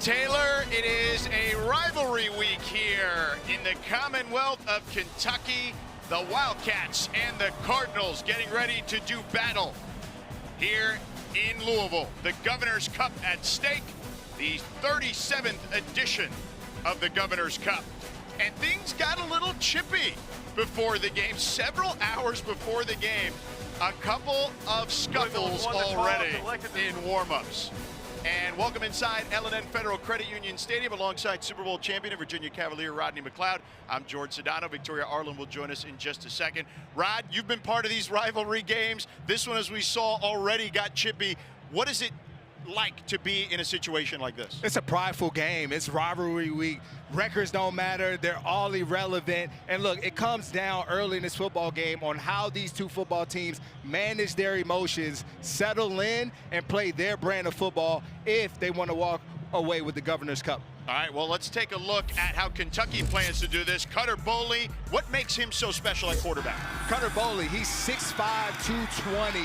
Taylor, it is a rivalry week here in the Commonwealth of Kentucky. The Wildcats and the Cardinals getting ready to do battle here in Louisville. The Governor's Cup at stake, the 37th edition of the Governor's Cup. And things got a little chippy before the game, several hours before the game. A couple of scuffles already in warm-ups. And welcome inside L&N Federal Credit Union Stadium alongside Super Bowl champion and Virginia Cavalier Rodney McLeod. I'm George Sedano. Victoria Arlen will join us in just a second. Rod, you've been part of these rivalry games. This one, as we saw, already got chippy. What is it like to be in a situation like this? It's a prideful game. It's rivalry week. Records don't matter. They're all irrelevant. And look, it comes down early in this football game on how these two football teams manage their emotions, settle in, and play their brand of football if they want to walk away with the Governor's Cup. All right, well, let's take a look at how Kentucky plans to do this. Cutter Boley, what makes him so special at quarterback? Cutter Boley, he's 6'5", 220.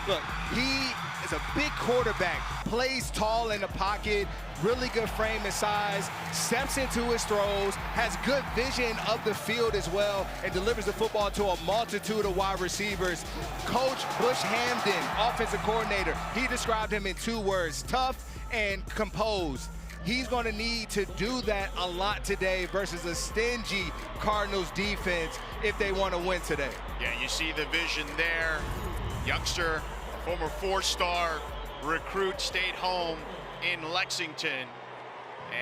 Look, he is a big quarterback, plays tall in the pocket, really good frame and size, steps into his throws, has good vision of the field as well, and delivers the football to a multitude of wide receivers. Coach Bush Hamden, offensive coordinator, he described him in 2 words, tough and composed. He's going to need to do that a lot today versus a stingy Cardinals defense if they want to win today. Yeah, you see the vision there. Youngster, former 4-star recruit, stayed home in Lexington.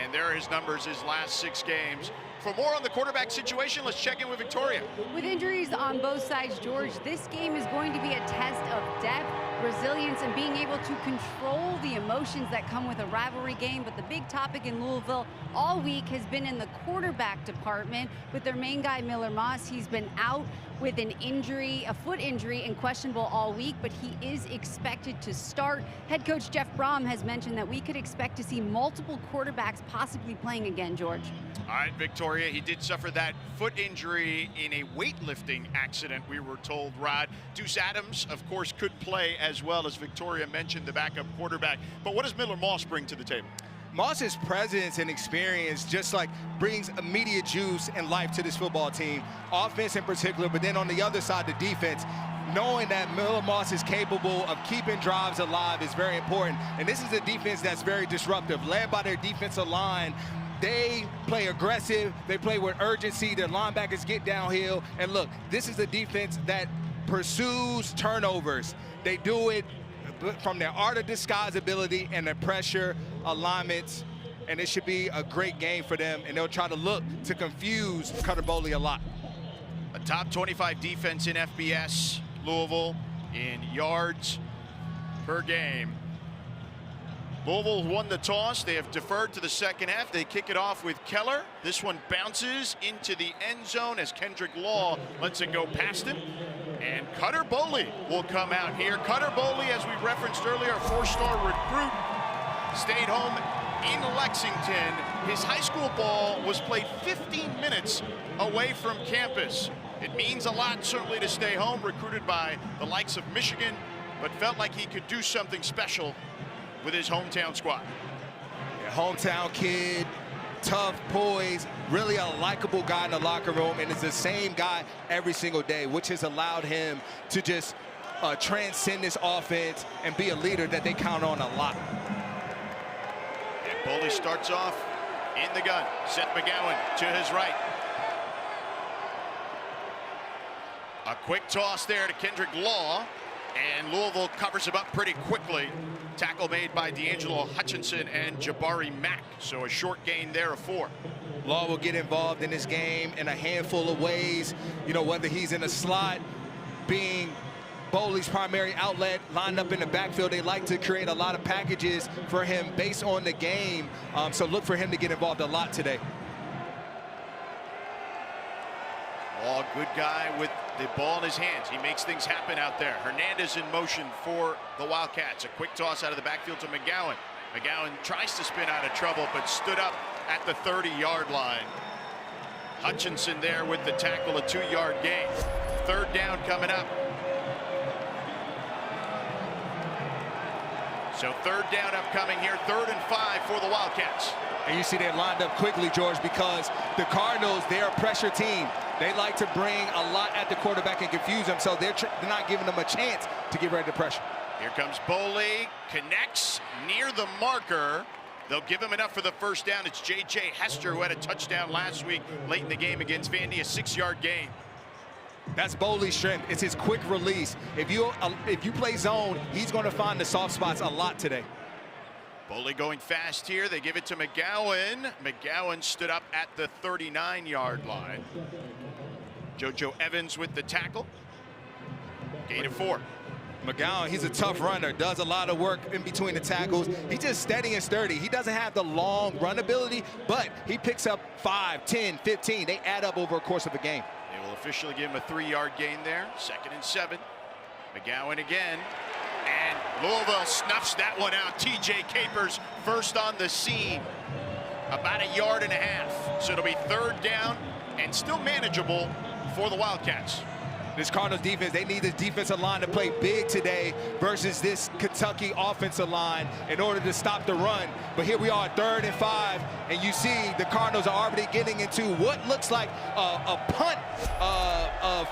And there are his numbers his last 6 games. For more on the quarterback situation, let's check in with Victoria. With injuries on both sides, George, this game is going to be a test of depth, resilience, and being able to control the emotions that come with a rivalry game. But the big topic in Louisville all week has been in the quarterback department with their main guy, Miller Moss. He's been out with an injury, a foot injury, and questionable all week, but he is expected to start. Head coach Jeff Brom has mentioned that we could expect to see multiple quarterbacks possibly playing again, George. All right, Victoria, he did suffer that foot injury in a weightlifting accident, we were told, Rod. Deuce Adams, of course, could play as well, as Victoria mentioned, the backup quarterback. But what does Miller Moss bring to the table? Moss's presence and experience just like brings immediate juice and life to this football team, offense in particular, but then on the other side, the defense. Knowing that Miller Moss is capable of keeping drives alive is very important. And this is a defense that's very disruptive, led by their defensive line. They play aggressive, they play with urgency, their linebackers get downhill. And look, this is a defense that pursues turnovers. They do it from their art of disguise ability and their pressure alignments, and it should be a great game for them, and they'll try to look to confuse Cutter Boley a lot. A top 25 defense in FBS, Louisville, in yards per game. Louisville won the toss. They have deferred to the second half. They kick it off with Keller. This one bounces into the end zone as Kendrick Law lets it go past him. And Cutter Boley will come out here. Cutter Boley, as we referenced earlier, a 4-star recruit, stayed home in Lexington. His high school ball was played 15 minutes away from campus. It means a lot, certainly, to stay home, recruited by the likes of Michigan, but felt like he could do something special with his hometown squad. Yeah, hometown kid, tough, poised, really a likable guy in the locker room, and is the same guy every single day, which has allowed him to just transcend this offense and be a leader that they count on a lot. And Boley starts off in the gun. Seth McGowan to his right. A quick toss there to Kendrick Law, and Louisville covers him up pretty quickly. Tackle made by D'Angelo Hutchinson and Jabari Mack, so a short gain there of 4. Law will get involved in this game in a handful of ways, you know, whether he's in a slot, being Boley's primary outlet, lined up in the backfield. They like to create a lot of packages for him based on the game, so look for him to get involved a lot today. Law, good guy with the ball in his hands. He makes things happen out there. Hernandez in motion for the Wildcats. A quick toss out of the backfield to McGowan. McGowan tries to spin out of trouble, but stood up at the 30-yard line. Hutchinson there with the tackle, a 2-yard gain. 3rd down coming up. So third down upcoming here, 3rd and 5 for the Wildcats. And you see they're lined up quickly, George, because the Cardinals, they're a pressure team. They like to bring a lot at the quarterback and confuse them, so they're not giving them a chance to get ready to pressure. Here comes Boley, connects near the marker. They'll give him enough for the first down. It's J.J. Hester, who had a touchdown last week late in the game against Vandy, a 6-yard gain. That's Boley's strength. It's his quick release. If you play zone, he's going to find the soft spots a lot today. Boley going fast here. They give it to McGowan. McGowan stood up at the 39-yard line. JoJo Evans with the tackle. Gain of 4. McGowan, he's a tough runner, does a lot of work in between the tackles. He's just steady and sturdy. He doesn't have the long run ability, but he picks up 5, 10, 15. They add up over a course of a game. They will officially give him a 3-yard gain there. 2nd and 7. McGowan again. And Louisville snuffs that one out. TJ Capers first on the scene. About 1.5 yards. So it'll be 3rd down and still manageable for the Wildcats. This Cardinals defense, they need this defensive line to play big today versus this Kentucky offensive line in order to stop the run. But here we are, 3rd and 5, and you see the Cardinals are already getting into what looks like a punt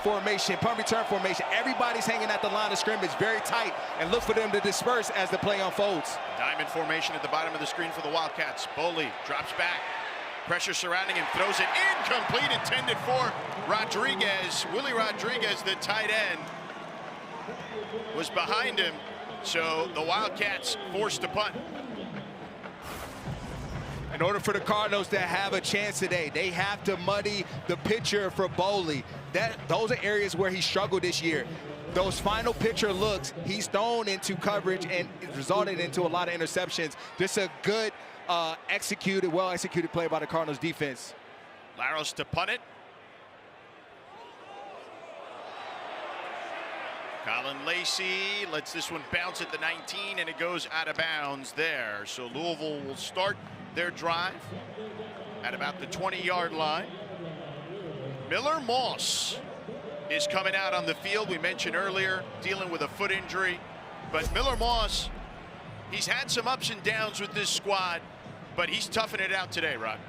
formation, punt return formation. Everybody's hanging at the line of scrimmage very tight, and look for them to disperse as the play unfolds. Diamond formation at the bottom of the screen for the Wildcats. Boley drops back. Pressure surrounding him, throws it incomplete, intended for Rodriguez. Willie Rodriguez, the tight end, was behind him, so the Wildcats forced to punt. In order for the Cardinals to have a chance today, they have to muddy the picture for Boley. Those are areas where he struggled this year. Those final picture looks, he's thrown into coverage and it resulted into a lot of interceptions. Just a good well-executed play by the Cardinals defense. Laros to punt it. Colin Lacey lets this one bounce at the 19, and it goes out of bounds there. So Louisville will start their drive at about the 20-yard line. Miller Moss is coming out on the field. We mentioned earlier, dealing with a foot injury. But Miller Moss, he's had some ups and downs with this squad, but he's toughing it out today, Rod.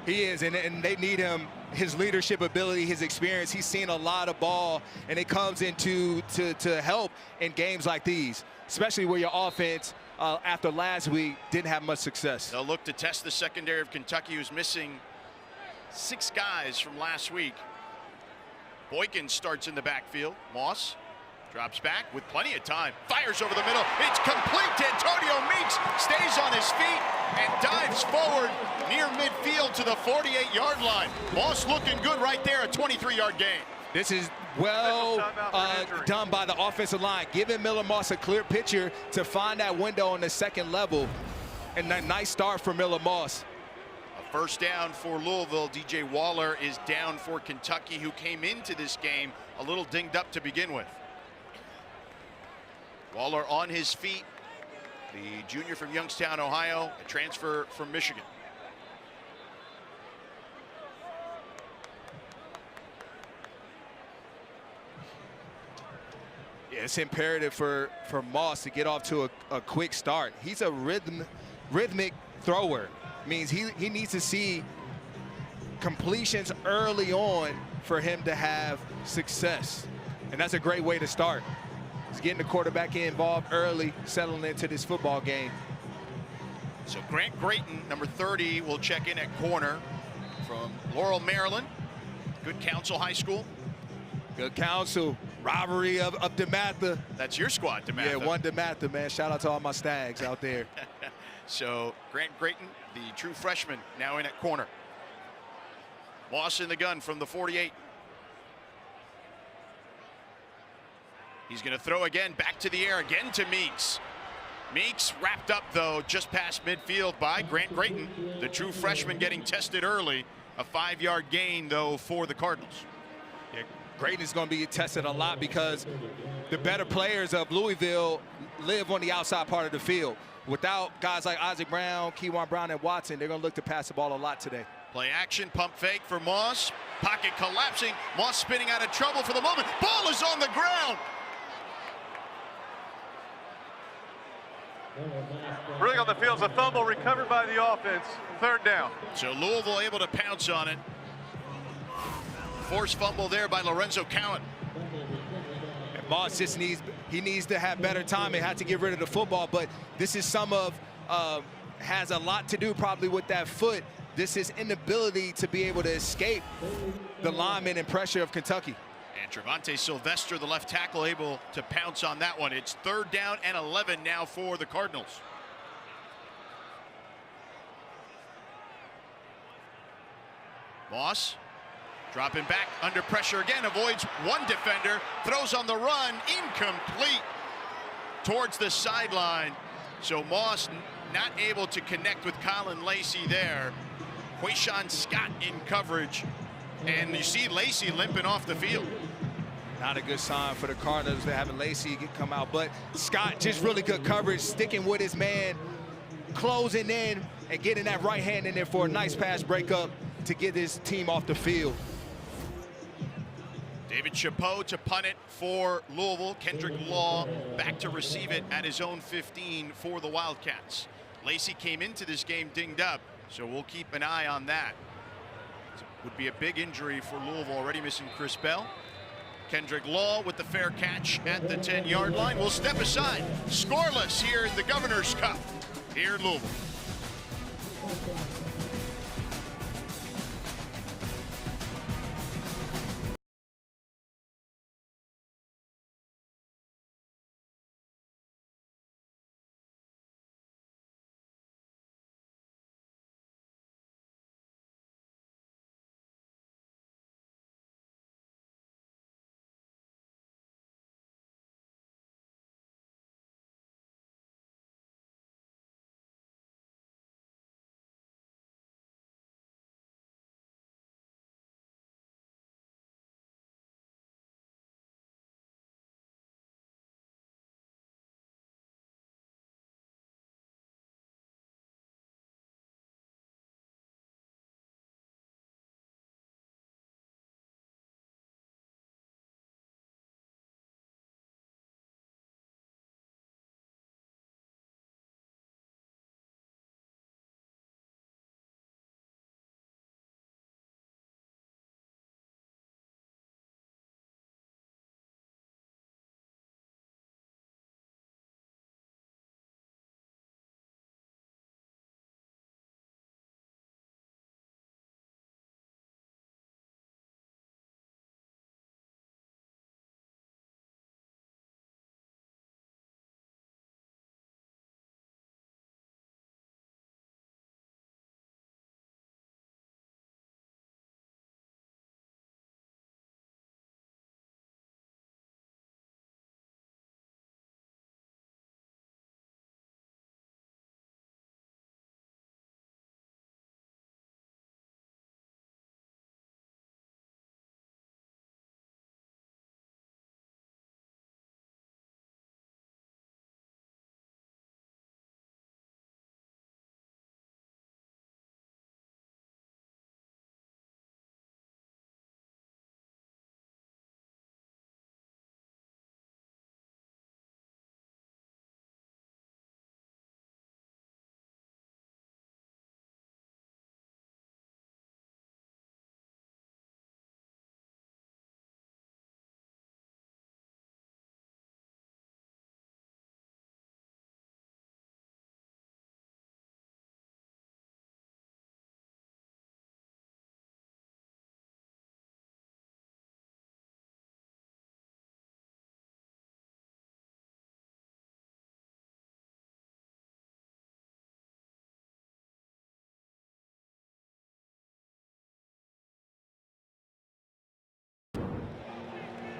He is, and they need him, his leadership ability, his experience. He's seen a lot of ball, and it comes into to help in games like these, especially where your offense, after last week, didn't have much success. They'll look to test the secondary of Kentucky, who's missing 6 guys from last week. Boykin starts in the backfield. Moss drops back with plenty of time. Fires over the middle. It's complete. Antonio Meeks stays on his feet and dives forward near midfield to the 48-yard line. Moss looking good right there, a 23-yard gain. This is well done by the offensive line, giving Miller Moss a clear picture to find that window on the 2nd level. And a nice start for Miller Moss. A first down for Louisville. DJ Waller is down for Kentucky, who came into this game a little dinged up to begin with. Waller on his feet, the junior from Youngstown, Ohio, a transfer from Michigan. Yeah, it's imperative for Moss to get off to a quick start. He's a rhythmic thrower. Means he needs to see completions early on for him to have success. And that's a great way to start. He's getting the quarterback involved early, settling into this football game. So Grant Grayton, number 30, will check in at corner from Laurel, Maryland. Good Counsel High School. Good Counsel. Rivalry of DeMatha. That's your squad, DeMatha. Yeah, one DeMatha, man. Shout out to all my Stags out there. So Grant Grayton, the true freshman, now in at corner. Moss in the gun from the 48. He's going to throw again, back to the air again to Meeks. Meeks wrapped up, though, just past midfield by Grant Grayton, the true freshman getting tested early. A 5-yard gain, though, for the Cardinals. Yeah, Grayton is going to be tested a lot because the better players of Louisville live on the outside part of the field. Without guys like Isaac Brown, Kewan Brown, and Watson, they're going to look to pass the ball a lot today. Play action, pump fake for Moss. Pocket collapsing. Moss spinning out of trouble for the moment. Ball is on the ground. Running on the field is a fumble recovered by the offense. 3rd down. So Louisville able to pounce on it. Forced fumble there by Lorenzo Cowan. And Moss just needs to have better time and had to get rid of the football. But this is has a lot to do probably with that foot. This is inability to be able to escape the lineman and pressure of Kentucky. And Trevante Sylvester, the left tackle, able to pounce on that one. It's 3rd down and 11 now for the Cardinals. Moss dropping back under pressure again, avoids one defender, throws on the run, incomplete towards the sideline. So Moss not able to connect with Colin Lacey there. Quayshawn Scott in coverage, and you see Lacey limping off the field. Not a good sign for the Cardinals. They're having Lacey come out, but Scott just really good coverage, sticking with his man, closing in and getting that right hand in there for a nice pass breakup to get his team off the field. David Chapeau to punt it for Louisville. Kendrick Law back to receive it at his own 15 for the Wildcats. Lacey came into this game dinged up, so we'll keep an eye on that. It would be a big injury for Louisville, already missing Chris Bell. Kendrick Law with the fair catch at the 10-yard line. We'll step aside. Scoreless here in the Governor's Cup here in Louisville.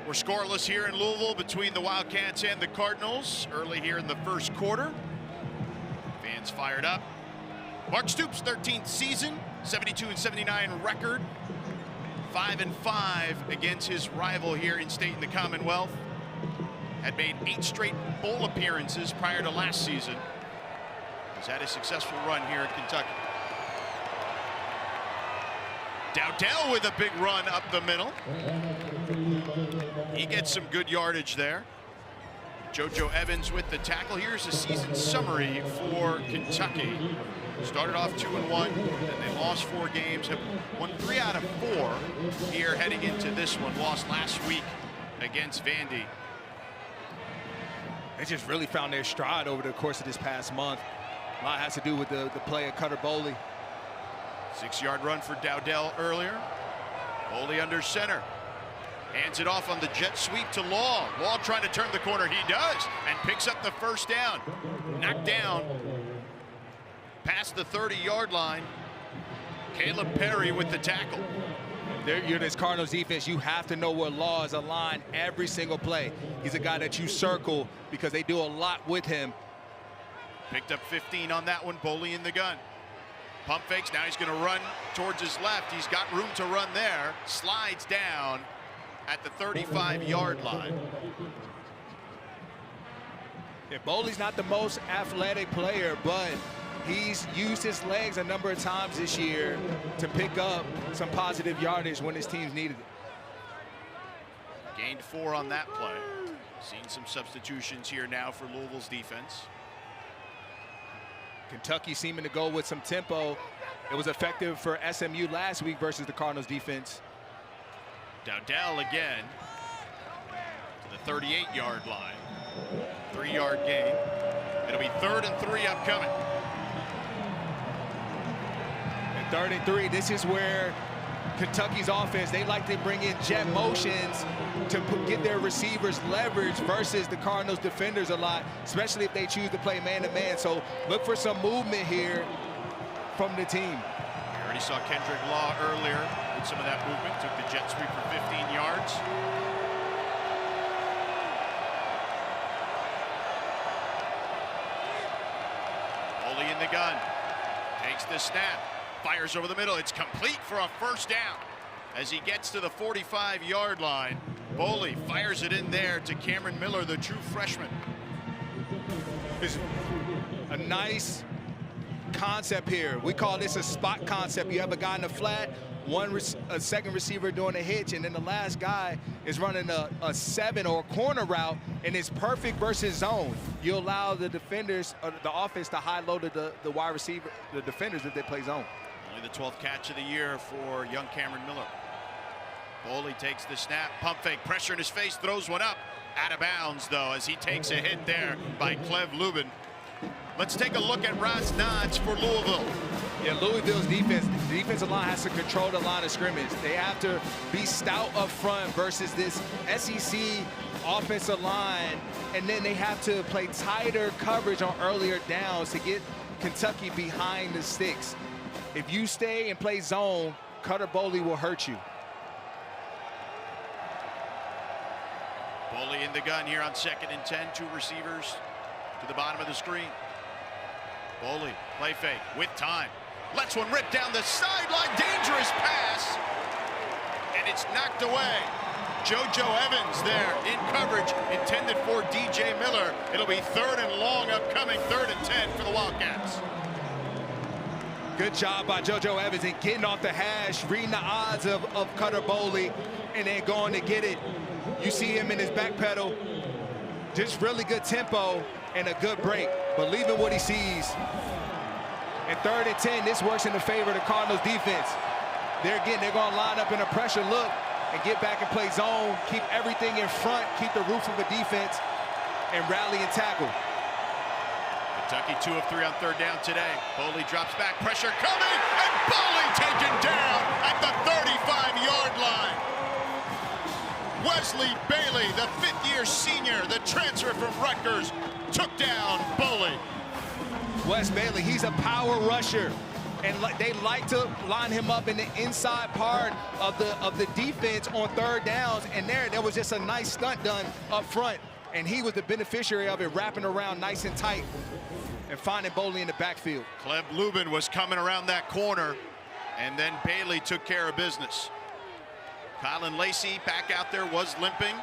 We're scoreless here in Louisville between the Wildcats and the Cardinals early here in the first quarter. Fans fired up. Mark Stoops, 13th season, 72-79 record, 5-5 against his rival here in state in the Commonwealth. Had made 8 straight bowl appearances prior to last season. He's had a successful run here in Kentucky. Dowdell with a big run up the middle. He gets some good yardage there. JoJo Evans with the tackle. Here's a season summary for Kentucky. Started off 2-1, then they lost 4 games, have won 3 out of 4 here heading into this one. Lost last week against Vandy. They just really found their stride over the course of this past month. A lot has to do with the play of Cutter Boley. 6-yard run for Dowdell earlier. Boley under center. Hands it off on the jet sweep to Law. Law trying to turn the corner. He does, and picks up the first down. Knocked down past the 30-yard line. Caleb Perry with the tackle. You're this Cardinals defense. You have to know where Law is aligned every single play. He's a guy that you circle because they do a lot with him. Picked up 15 on that one. Boley in the gun. Pump fakes. Now he's going to run towards his left. He's got room to run there. Slides down at the 35-yard line. Yeah, Boley's not the most athletic player, but he's used his legs a number of times this year to pick up some positive yardage when his teams needed it. Gained 4 on that play. Seen some substitutions here now for Louisville's defense. Kentucky seeming to go with some tempo. It was effective for SMU last week versus the Cardinals defense. Dowdell again to the 38-yard line. 3-yard gain. It'll be 3rd and 3 upcoming. And 3rd and 3, this is where Kentucky's offense, they like to bring in jet motions to get their receivers leverage versus the Cardinals defenders a lot, especially if they choose to play man-to-man. So look for some movement here from the team. We already saw Kendrick Law earlier with some of that movement. Took the jet sweep for 15 yards. Boley in the gun. Takes the snap. Fires over the middle. It's complete for a first down. As he gets to the 45-yard line, Boley fires it in there to Cameron Miller, the true freshman. It's a nice concept here. We call this a spot concept. You have a guy in the flat, a second receiver doing a hitch, and then the last guy is running a 7 or a corner route, and it's perfect versus zone. You allow the defenders, or the offense, to high-low the wide receiver, the defenders, if they play zone. Only the 12th catch of the year for young Cameron Miller. Boley takes the snap, pump fake, pressure in his face, throws one up. Out of bounds, though, as he takes a hit there by Cleve Lubin. Let's take a look at Rod's nods for Louisville. Yeah, Louisville's defense, the defensive line has to control the line of scrimmage. They have to be stout up front versus this SEC offensive line, and then they have to play tighter coverage on earlier downs to get Kentucky behind the sticks. If you stay and play zone, Cutter Boley will hurt you. Boley in the gun here on 2nd and 10. 2 receivers to the bottom of the screen. Boley, play fake with time. Lets one rip down the sideline. Dangerous pass. And it's knocked away. JoJo Evans there in coverage, intended for DJ Miller. It'll be 3rd and long upcoming, 3rd and 10 for the Wildcats. Good job by JoJo Evans in getting off the hash, reading the odds of Cutter Boley, and then going to get it. You see him in his back pedal. Just really good tempo and a good break. Believing what he sees. And 3rd and 10, this works in the favor of the Cardinals defense. They're going to line up in a pressure look and get back and play zone, keep everything in front, keep the roof of the defense, and rally and tackle. Kentucky 2 of 3 on 3rd down today. Boley drops back, pressure coming, and Boley taken down at the 35-yard line. Wesley Bailey, the 5th-year senior, the transfer from Rutgers, took down Boley. Wes Bailey, he's a power rusher, and they like to line him up in the inside part of the defense on 3rd downs, and there was just a nice stunt done up front, and he was the beneficiary of it, wrapping around nice and tight and finding Boley in the backfield. Cleve Lubin was coming around that corner, and then Bailey took care of business. Colin Lacey back out there, was limping.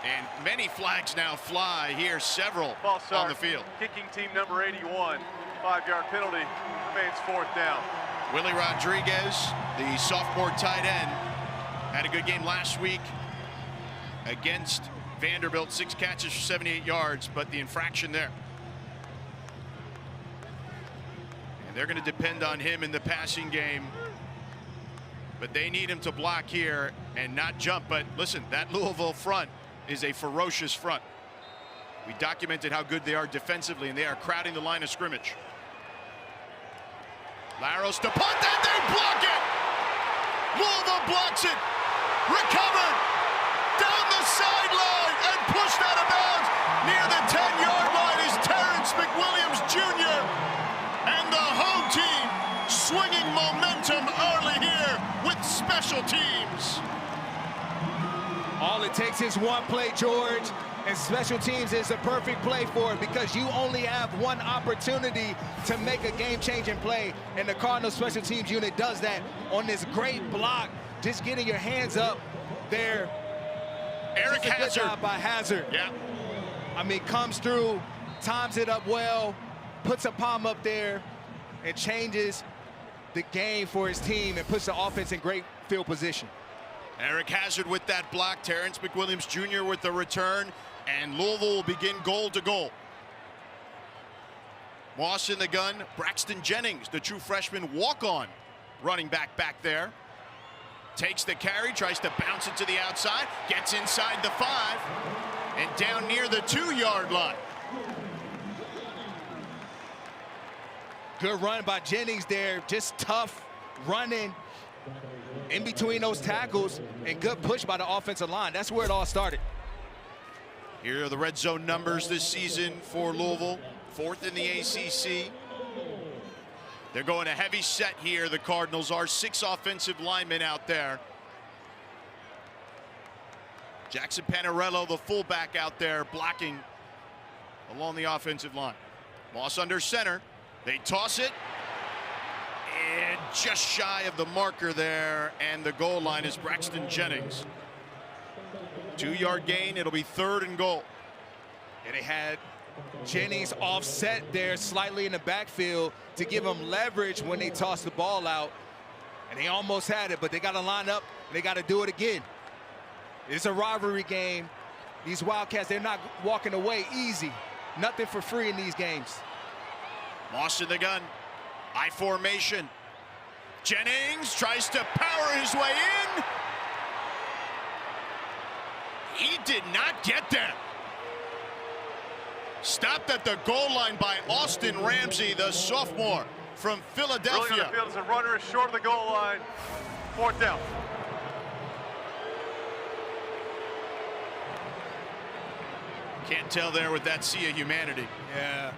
And many flags now fly here, several on the field. Kicking team number 81, 5-yard penalty, remains 4th down. Willie Rodriguez, the sophomore tight end, had a good game last week against Vanderbilt, 6 catches for 78 yards, but the infraction there. And they're going to depend on him in the passing game. But they need him to block here and not jump. But listen, that Louisville front is a ferocious front. We documented how good they are defensively, and they are crowding the line of scrimmage. Laros to punt, and they block it! Louisville blocks it. Recovered. Down the sideline and pushed out of bounds. Near the 10-yard line is Terrence McWilliams Jr. And the home team swinging momentum early here with special teams. All it takes is one play, George, and special teams is the perfect play for it because you only have one opportunity to make a game-changing play, and the Cardinals special teams unit does that on this great block, just getting your hands up there. Eric Hazard. Good job by Hazard. Yeah. I mean, comes through, times it up well, puts a palm up there, and changes the game for his team and puts the offense in great field position. Eric Hazard with that block, Terrence McWilliams Jr. with the return, and Louisville will begin goal to goal. Moss in the gun, Braxton Jennings, the true freshman walk-on running back there. Takes the carry, tries to bounce it to the outside, gets inside the 5, and down near the 2-yard line. Good run by Jennings there, just tough running in between those tackles, and good push by the offensive line. That's where it all started. Here are the red zone numbers this season for Louisville, 4th in the ACC. They're going a heavy set here, the Cardinals are. 6 offensive linemen out there. Jackson Panarello, the fullback, out there blocking along the offensive line. Moss under center. They toss it. And just shy of the marker there, and the goal line is Braxton Jennings. 2-yard gain, it'll be 3rd and goal. And they had Jennings offset there slightly in the backfield to give him leverage when they toss the ball out. And they almost had it, but they got to line up, and they got to do it again. It's a rivalry game. These Wildcats, they're not walking away easy. Nothing for free in these games. Moss in the gun. I formation. Jennings tries to power his way in. He did not get there. Stopped at the goal line by Austin Ramsey, the sophomore from Philadelphia. Early on the field as a runner is short of the goal line. 4th down. Can't tell there with that sea of humanity. Yeah.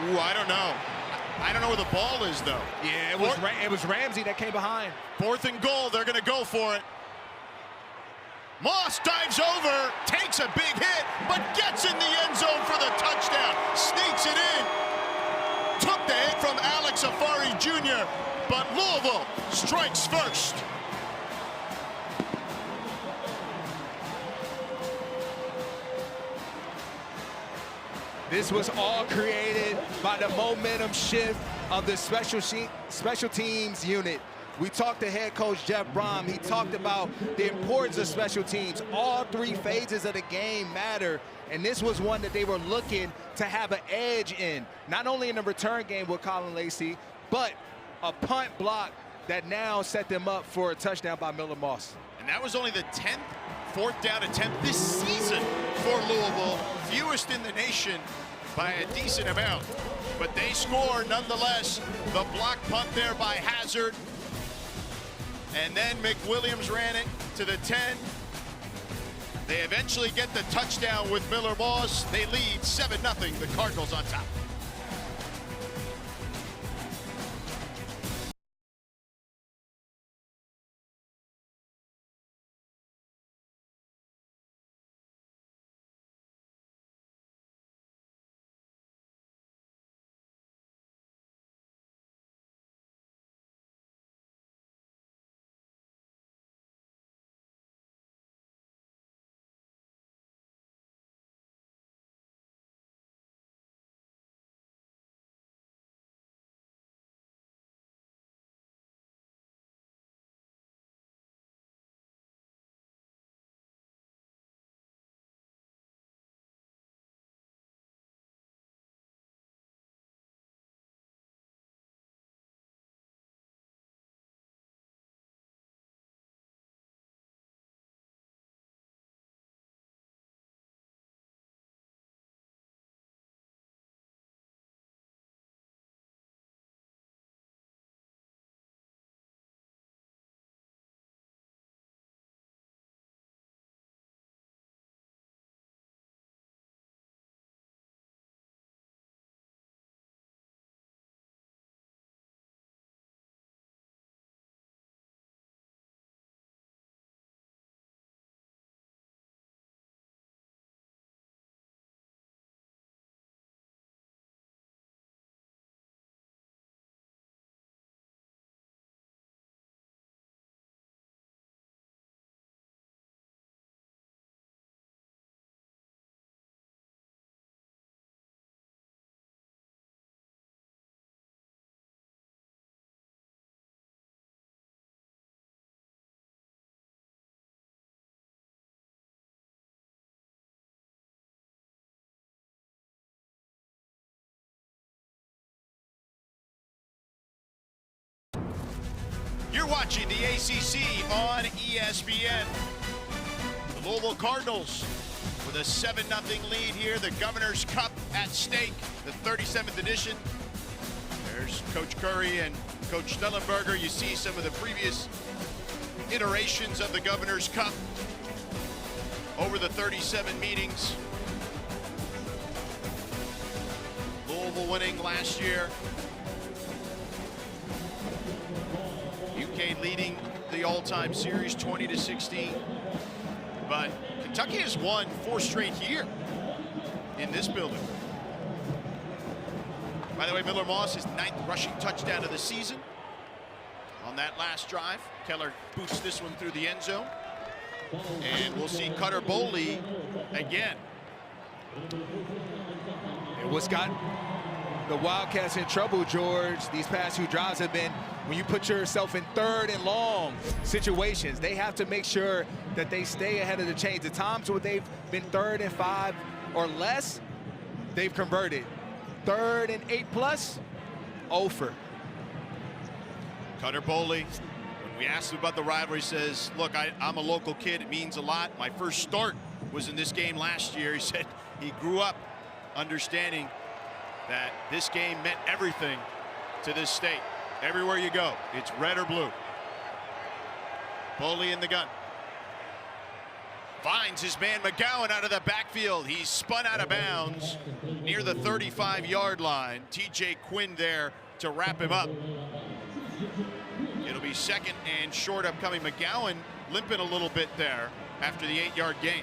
Ooh, I don't know. I don't know where the ball is, though. Yeah, it was Ramsey that came behind. 4th and goal, they're going to go for it. Moss dives over, takes a big hit, but gets in the end zone for the touchdown. Sneaks it in. Took the hit from Alex Afari Jr., but Louisville strikes first. This was all created by the momentum shift of the special teams unit. We talked to head coach Jeff Brom. He talked about the importance of special teams. All 3 phases of the game matter, and this was one that they were looking to have an edge in, not only in the return game with Colin Lacey, but a punt block that now set them up for a touchdown by Miller Moss. And that was only the 10th 4th down attempt this season for Louisville, fewest in the nation by a decent amount. But they score nonetheless. The block punt there by Hazard. And then McWilliams ran it to the 10. They eventually get the touchdown with Miller Moss. They lead 7-0, the Cardinals on top. watching the ACC on ESPN. The Louisville Cardinals with a 7-0 lead here. The Governor's Cup at stake, the 37th edition. There's Coach Curry and Coach Stellenberger. You see some of the previous iterations of the Governor's Cup over the 37 meetings. Louisville winning last year. UK leading the all-time series 20-16. But Kentucky has won 4 straight here in this building. By the way, Miller Moss, his 9th rushing touchdown of the season. On that last drive, Keller boosts this one through the end zone. And we'll see Cutter Boley again. And what's got the Wildcats in trouble, George, these past few drives have been when you put yourself in 3rd and long situations, they have to make sure that they stay ahead of the chains. The times where they've been 3rd and 5 or less, they've converted. 3rd and 8+, over. Cutter Boley, when we asked him about the rivalry, says, look, I'm a local kid. It means a lot. My first start was in this game last year. He said he grew up understanding that this game meant everything to this state. Everywhere you go, it's red or blue. Boley in the gun. Finds his man McGowan out of the backfield. He's spun out of bounds near the 35-yard line. TJ Quinn there to wrap him up. It'll be 2nd and short upcoming. McGowan limping a little bit there after the 8-yard gain.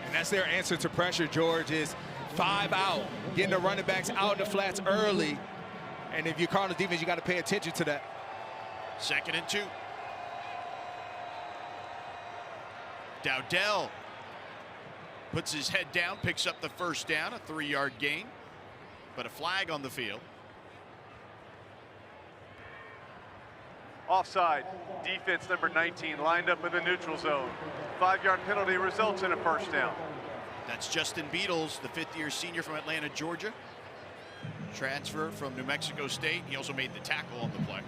And that's their answer to pressure, George, is 5 out, getting the running backs out in the flats early. And if you're Cardinals defense, you got to pay attention to that. 2nd and 2. Dowdell puts his head down, picks up the first down, a 3-yard gain, but a flag on the field. Offside. Defense number 19 lined up in the neutral zone. 5-yard penalty results in a first down. That's Justin Beatles, the 5th-year senior from Atlanta, Georgia. Transfer from New Mexico State. He also made the tackle on the play.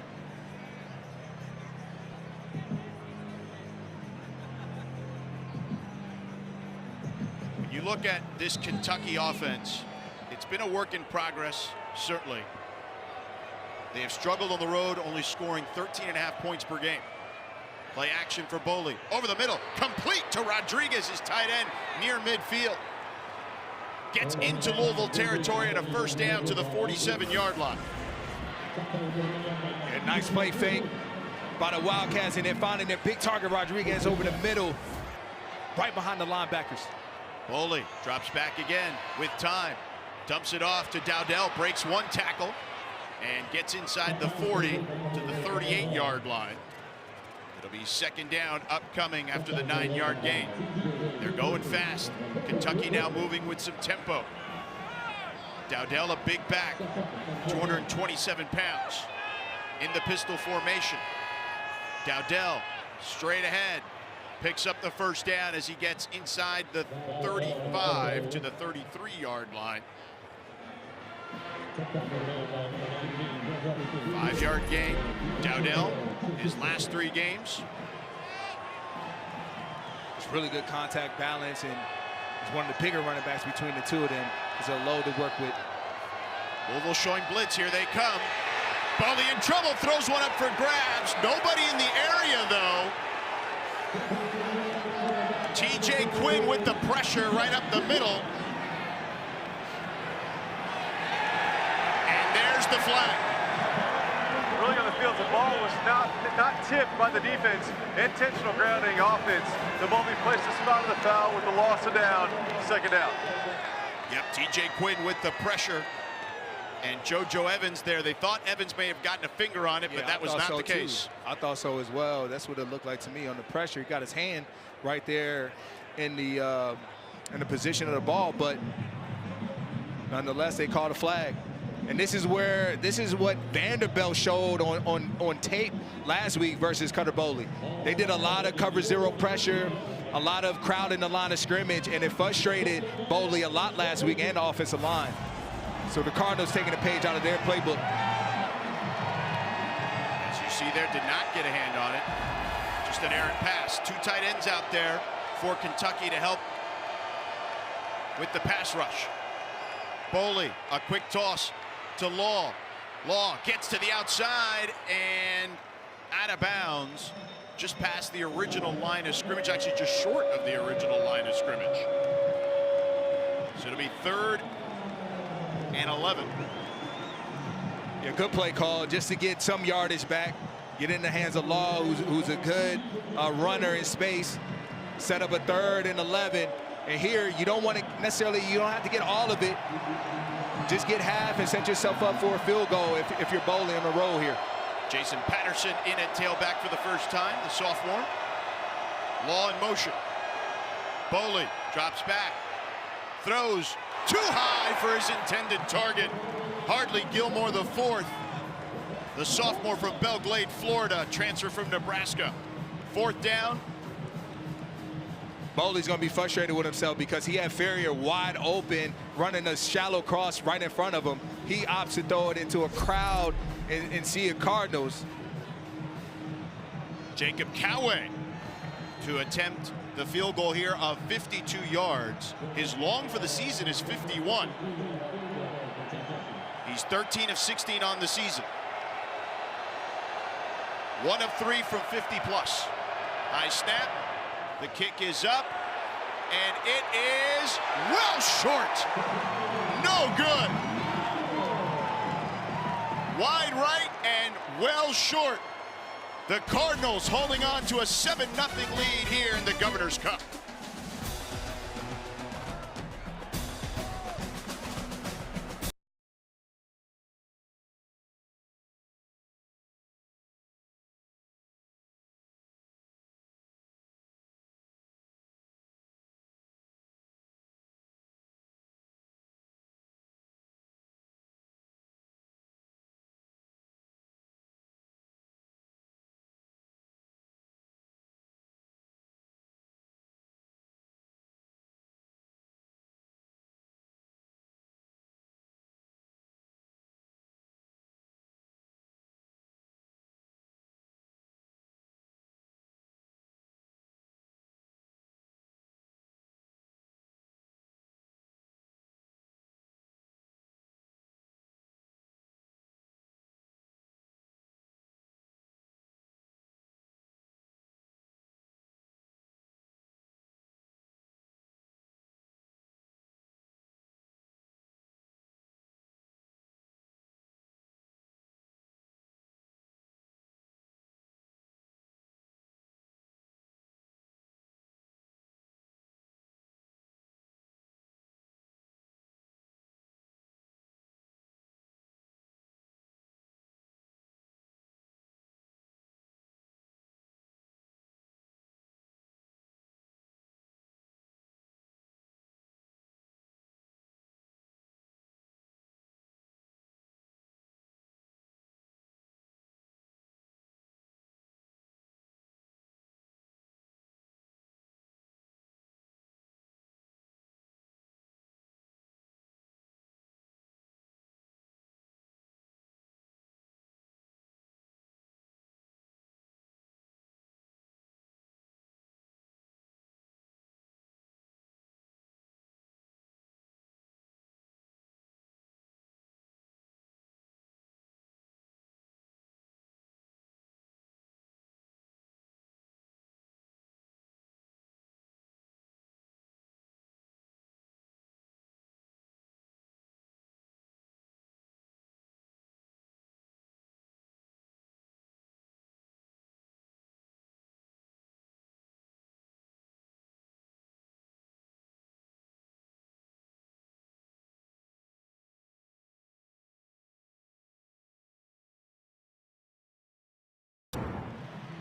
When you look at this Kentucky offense, it's been a work in progress, certainly. They have struggled on the road, only scoring 13.5 points per game. Play action for Boley. Over the middle, complete to Rodriguez, his tight end, near midfield. Gets into Louisville territory and a first down to the 47-yard line. A nice play fake by the Wildcats, and then finding their big target, Rodriguez, over the middle, right behind the linebackers. Boley drops back again with time. Dumps it off to Dowdell, breaks 1 tackle, and gets inside the 40 to the 38-yard line. It'll be 2nd down upcoming after the 9-yard gain. They're going fast. Kentucky now moving with some tempo. Dowdell, a big back, 227 pounds in the pistol formation. Dowdell straight ahead, picks up the first down as he gets inside the 35 to the 33-yard line. 5-yard gain. Dowdell, his last 3 games. It's really good contact balance, and he's one of the bigger running backs between the two of them. He's a load to work with. Louisville showing blitz. Here they come. Boley in trouble, throws one up for grabs. Nobody in the area, though. TJ Quinn with the pressure right up the middle. And there's the flag. Early on the field, the ball was not tipped by the defense. Intentional grounding offense. The ball be placed the spot of the foul with the loss of down. 2nd down. Yep, TJ Quinn with the pressure. And JoJo Evans there. They thought Evans may have gotten a finger on it, but that was not the case. I thought so as well. That's what it looked like to me on the pressure. He got his hand right there in the position of the ball, but nonetheless, they called a flag. And this is what Vanderbilt showed on tape last week versus Cutter Boley. They did a lot of cover 0 pressure, a lot of crowd in the line of scrimmage, and it frustrated Boley a lot last week and the offensive line. So the Cardinals taking a page out of their playbook. As you see there, did not get a hand on it. Just an errant pass. Two tight ends out there for Kentucky to help with the pass rush. Boley, a quick toss to Law. Law gets to the outside and out of bounds, just past the original line of scrimmage, actually just short of the original line of scrimmage. So it'll be 3rd and 11. Yeah, good play call just to get some yardage back, get in the hands of Law, who's a good runner in space, set up a 3rd and 11. And here, you don't want to necessarily, you don't have to get all of it. Just get half and set yourself up for a field goal if you're bowling on the roll here. Jason Patterson in at tailback for the first time, the sophomore. Law in motion. Boley drops back, throws too high for his intended target. Hardly Gilmore the 4th, the sophomore from Belle Glade, Florida, transfer from Nebraska. 4th down. Boley's going to be frustrated with himself because he had Ferrier wide open, running a shallow cross right in front of him. He opts to throw it into a crowd and see a Cardinals. Jacob Coway to attempt the field goal here of 52 yards. His long for the season is 51. He's 13 of 16 on the season. 1 of 3 from 50 plus. High snap. The kick is up, and it is well short. No good. Wide right and well short. The Cardinals holding on to a 7-0 lead here in the Governor's Cup.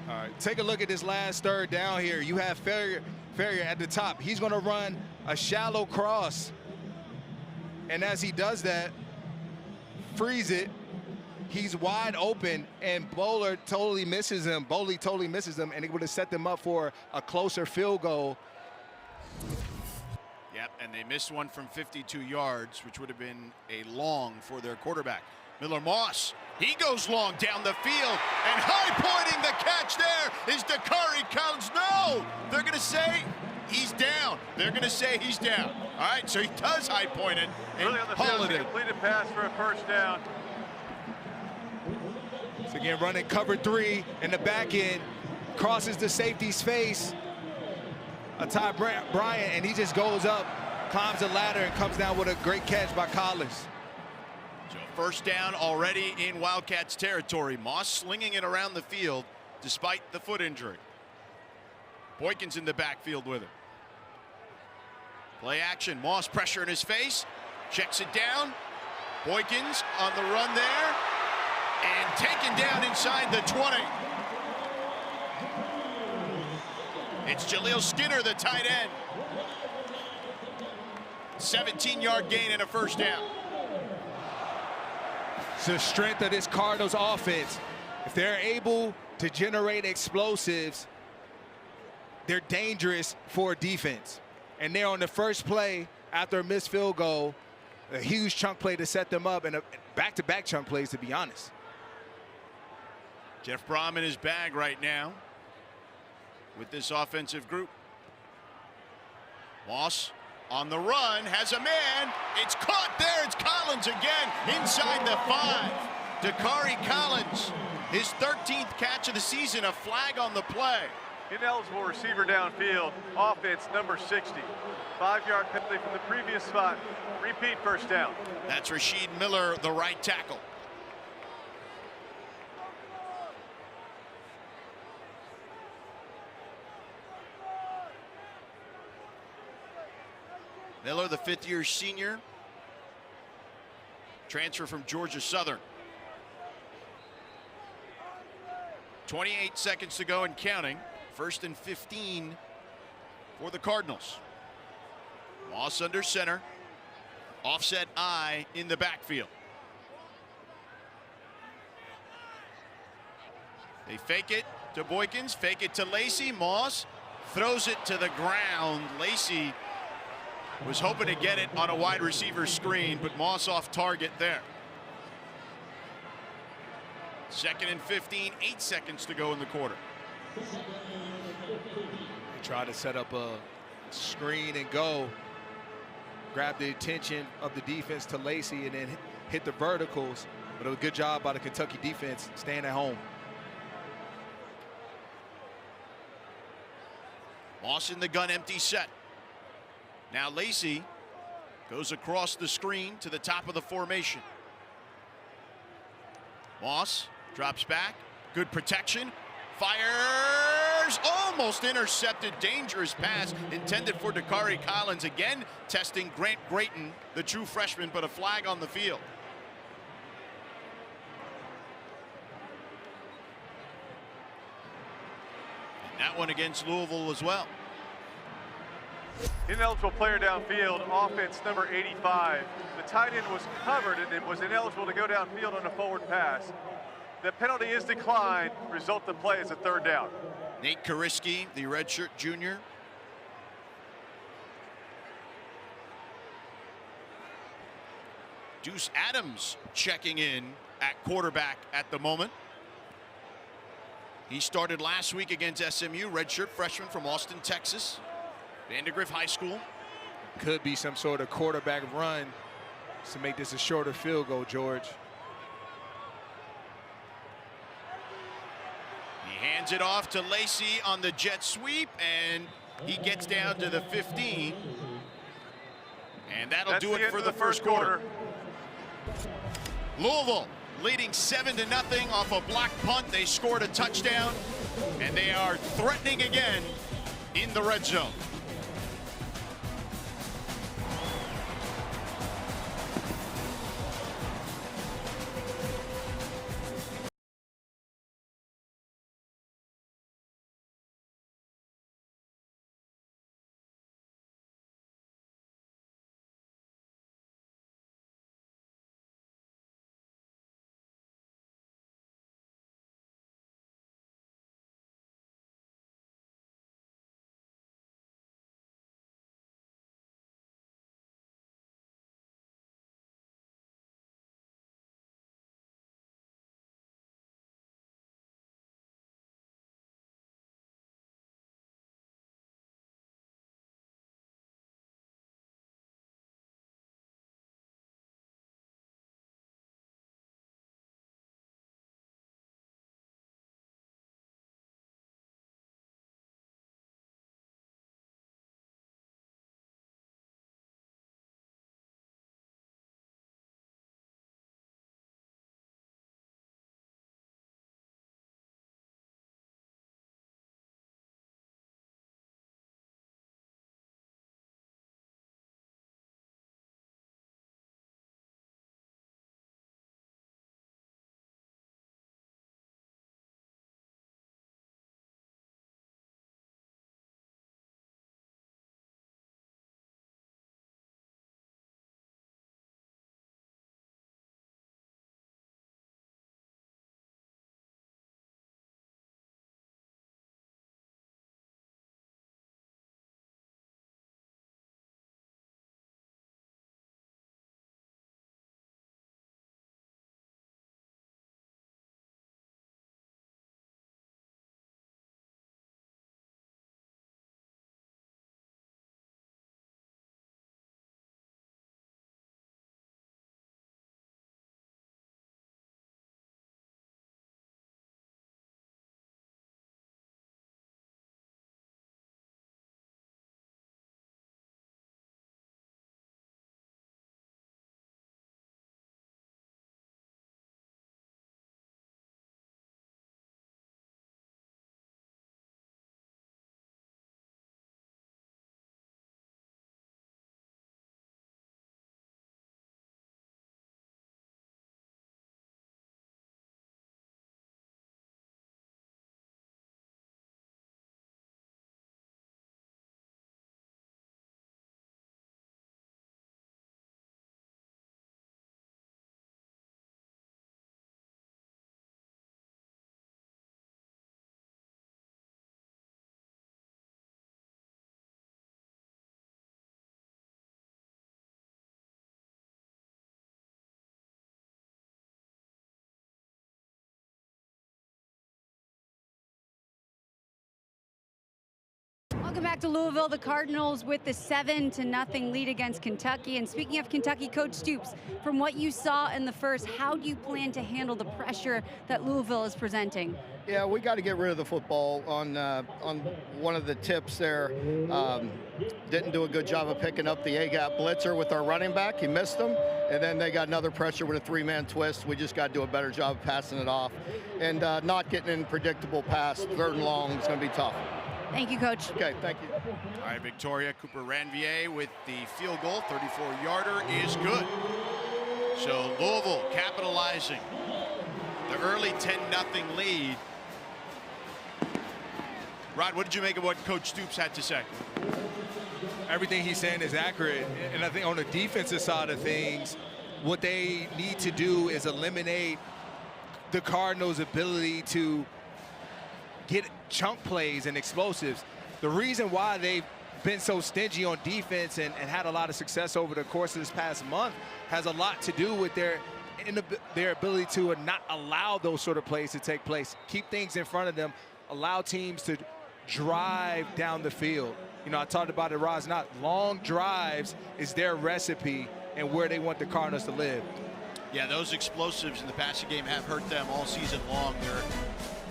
All right, take a look at this last 3rd down here. You have Ferrier at the top. He's going to run a shallow cross. And as he does that, freeze it. He's wide open, and Boley totally misses him, and it would have set them up for a closer field goal. Yep, and they missed one from 52 yards, which would have been a long for their quarterback. Miller Moss, he goes long down the field, and high-pointing the catch there is Dakari Collins. No! They're going to say he's down. They're going to say he's down. All right, so he does high-point it and Really on the haul field, it in. completed pass for a first down. So again, running cover 3 in the back end, crosses the safety's face, Ty Bryant, and he just goes up, climbs the ladder, and comes down with a great catch by Collins. So first down already in Wildcats territory. Moss slinging it around the field despite the foot injury. Boykins in the backfield with it. Play action, Moss pressure in his face, checks it down. Boykins on the run there, and taken down inside the 20. It's Jaleel Skinner, the tight end. 17-yard gain and a first down. It's the strength of this Cardinals offense. If they're able to generate explosives, they're dangerous for defense. And they're on the first play after a missed field goal, a huge chunk play to set them up, and a back-to-back chunk plays, to be honest. Jeff Brom in his bag right now with this offensive group. Moss on the run, has a man. It's caught there. It's Collins again inside the 5. Dakari Collins, his 13th catch of the season, a flag on the play. Ineligible receiver downfield, offense number 60. 5-yard penalty from the previous spot. Repeat first down. That's Rasheed Miller, the right tackle. Miller, the 5th-year senior, transfer from Georgia Southern. 28 seconds to go and counting. 1st and 15 for the Cardinals. Moss under center. Offset I in the backfield. They fake it to Boykins, fake it to Lacey. Moss throws it to the ground. Lacey was hoping to get it on a wide receiver screen, but Moss off target there. 2nd and 15, 8 seconds to go in the quarter. They try to set up a screen and go. Grab the attention of the defense to Lacey and then hit the verticals. But a good job by the Kentucky defense staying at home. Moss in the gun, empty set. Now Lacey goes across the screen to the top of the formation. Moss drops back, good protection, fires, almost intercepted, dangerous pass intended for Dakari Collins, again testing Grant Grayton, the true freshman, but a flag on the field. And that one against Louisville as well. Ineligible player downfield, offense number 85. The tight end was covered and it was ineligible to go downfield on a forward pass. The penalty is declined. Result of the play is a 3rd down. Nate Kariski, the redshirt junior. Deuce Adams checking in at quarterback at the moment. He started last week against SMU, redshirt freshman from Austin, Texas. Vandergrift High School. Could be some sort of quarterback run to make this a shorter field goal, George. He hands it off to Lacey on the jet sweep, and he gets down to the 15. And that'll do it for the first quarter. Louisville leading 7-0 off a block punt. They scored a touchdown, and they are threatening again in the red zone. Welcome back to Louisville. The Cardinals with the 7-0 lead against Kentucky. And speaking of Kentucky, Coach Stoops, from what you saw in the first, how do you plan to handle the pressure that Louisville is presenting? Yeah, we got to get rid of the football on one of the tips there. Didn't do a good job of picking up the A-gap blitzer with our running back. He missed him. And then they got another pressure with a three-man twist. We just got to do a better job of passing it off. And not getting in predictable pass. 3rd and long is going to be tough. Thank you, Coach. Okay, thank you. All right, Victoria Cooper-Ranvier with the field goal. 34-yarder is good. So Louisville capitalizing the early 10-0 lead. Rod, what did you make of what Coach Stoops had to say? Everything he's saying is accurate. And I think on the defensive side of things, what they need to do is eliminate the Cardinals' ability to get chunk plays and explosives. The reason why they've been so stingy on defense and had a lot of success over the course of this past month has a lot to do with their ability to not allow those sort of plays to take place. Keep things in front of them, allow teams to drive down the field. You know, I talked about it, Roz, not long drives is their recipe and where they want the Cardinals to live. Yeah, those explosives in the passing game have hurt them all season long. They're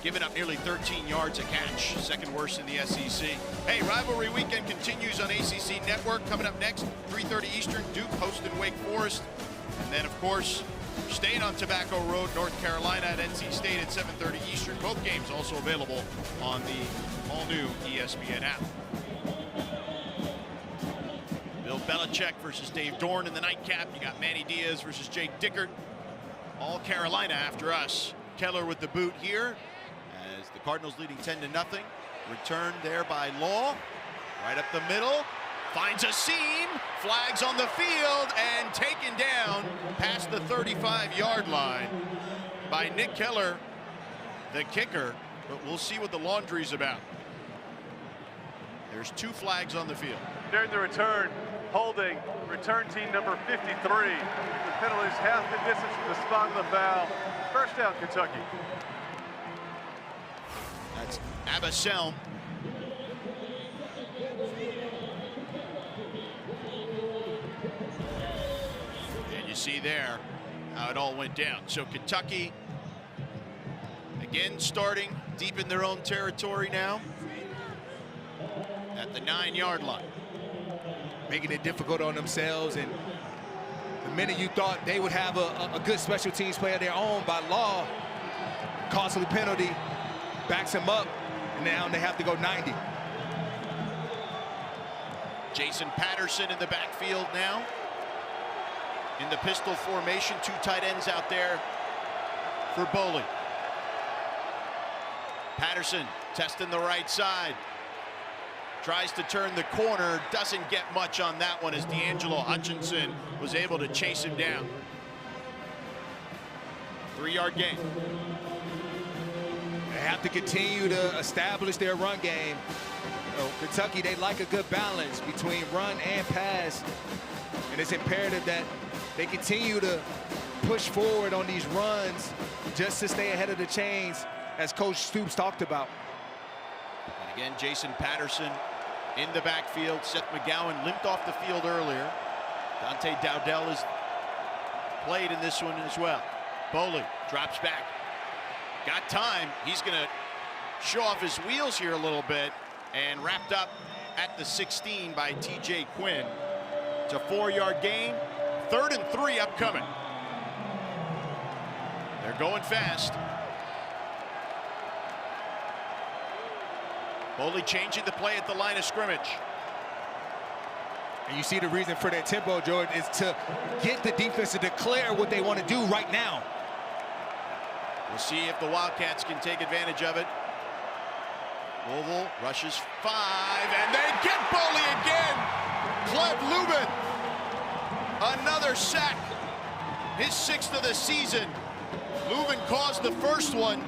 giving up nearly 13 yards a catch, second worst in the SEC. Hey, rivalry weekend continues on ACC Network. Coming up next, 3:30 Eastern, Duke hosting Wake Forest. And then, of course, staying on Tobacco Road, North Carolina at NC State at 7:30 Eastern. Both games also available on the all-new ESPN app. Bill Belichick versus Dave Dorn in the nightcap. You got Manny Diaz versus Jake Dickert. All Carolina after us. Keller with the boot here as the Cardinals leading 10-0. Returned there by Law. Right up the middle. Finds a seam. Flags on the field and taken down past the 35-yard line by Nick Keller, the kicker. But we'll see what the laundry's about. There's 2 flags on the field. During the return, holding return team number 53. The penalties half the distance from the spot of the foul. First down, Kentucky. That's Abaselm. And you see there how it all went down. So Kentucky again starting deep in their own territory now at the 9-yard line. Making it difficult on themselves, and the minute you thought they would have a good special teams play of their own by Law, costly penalty, backs him up, and now they have to go 90. Jason Patterson in the backfield now. In the pistol formation, 2 tight ends out there for Boley. Patterson testing the right side. Tries to turn the corner, doesn't get much on that one as D'Angelo Hutchinson was able to chase him down. 3-yard gain. They have to continue to establish their run game. You know, Kentucky, they like a good balance between run and pass. And it's imperative that they continue to push forward on these runs just to stay ahead of the chains, as Coach Stoops talked about. And again, Jason Patterson in the backfield. Seth McGowan limped off the field earlier. Dante Dowdell has played in this one as well. Boley drops back. Got time. He's going to show off his wheels here a little bit, and wrapped up at the 16 by TJ Quinn. It's a 4-yard gain. 3rd and 3 upcoming. They're going fast. Boley changing the play at the line of scrimmage. And you see the reason for that tempo, Jordan, is to get the defense to declare what they want to do right now. We'll see if the Wildcats can take advantage of it. Louisville rushes 5, and they get Boley again. Cleb Lubin, another sack, his 6th of the season. Lubin caused the first one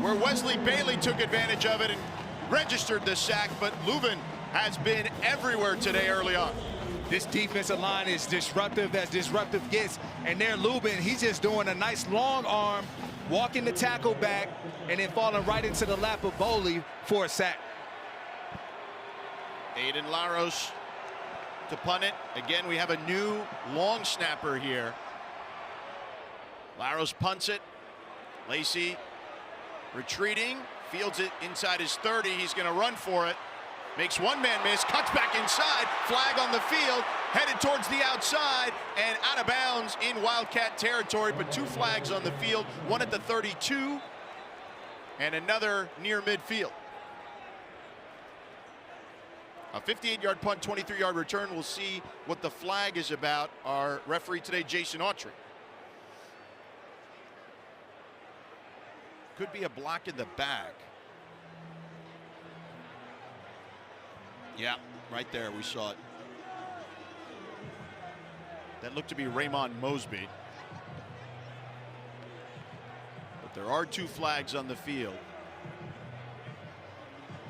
where Wesley Bailey took advantage of it and registered the sack, but Lubin has been everywhere today early on. This defensive line is disruptive as disruptive gets, and there Lubin, he's just doing a nice long arm, walking the tackle back, and then falling right into the lap of Boley for a sack. Aiden Laros to punt it. Again, we have a new long snapper here. Laros punts it. Lacey retreating, fields it inside his 30. He's going to run for it. Makes one man miss, cuts back inside, flag on the field, headed towards the outside and out of bounds in Wildcat territory, but 2 flags on the field, one at the 32 and another near midfield. A 58-yard punt, 23-yard return. We'll see what the flag is about. Our referee today, Jason Autry. Could be a block in the back. Yeah, right there, we saw it. That looked to be Raymond Mosby. But there are 2 flags on the field.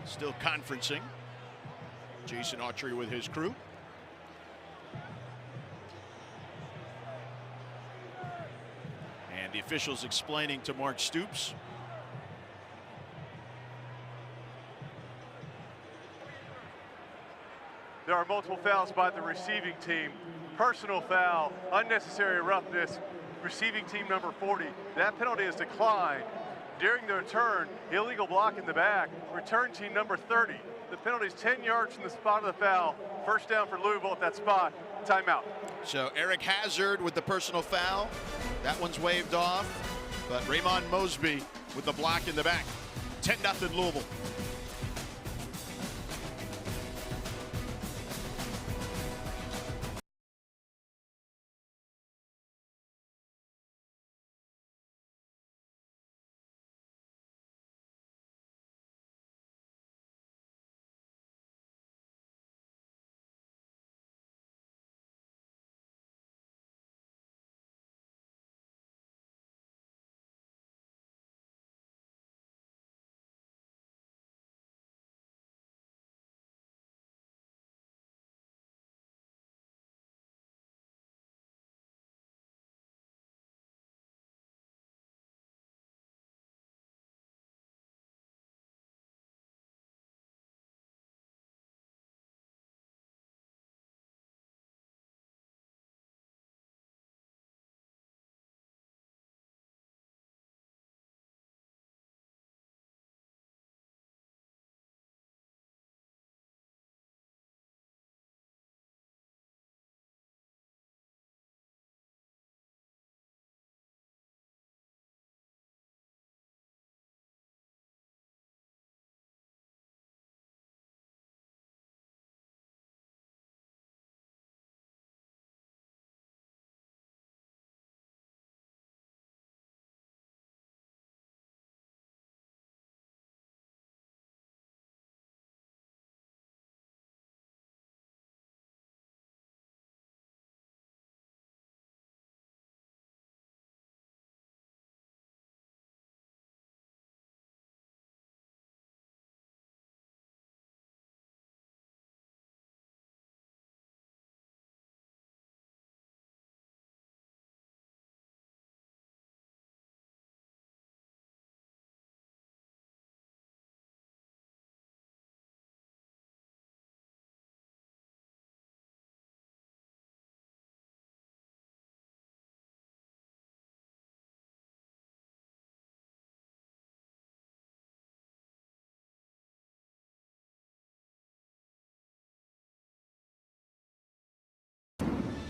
Still conferencing. Jason Autry with his crew. And the officials explaining to Mark Stoops. There are multiple fouls by the receiving team. Personal foul, unnecessary roughness, receiving team number 40. That penalty is declined. During the return, illegal block in the back, return team number 30. The penalty is 10 yards from the spot of the foul. First down for Louisville at that spot. Timeout. So Eric Hazard with the personal foul. That one's waved off. But Raymond Mosby with the block in the back. 10-0 Louisville.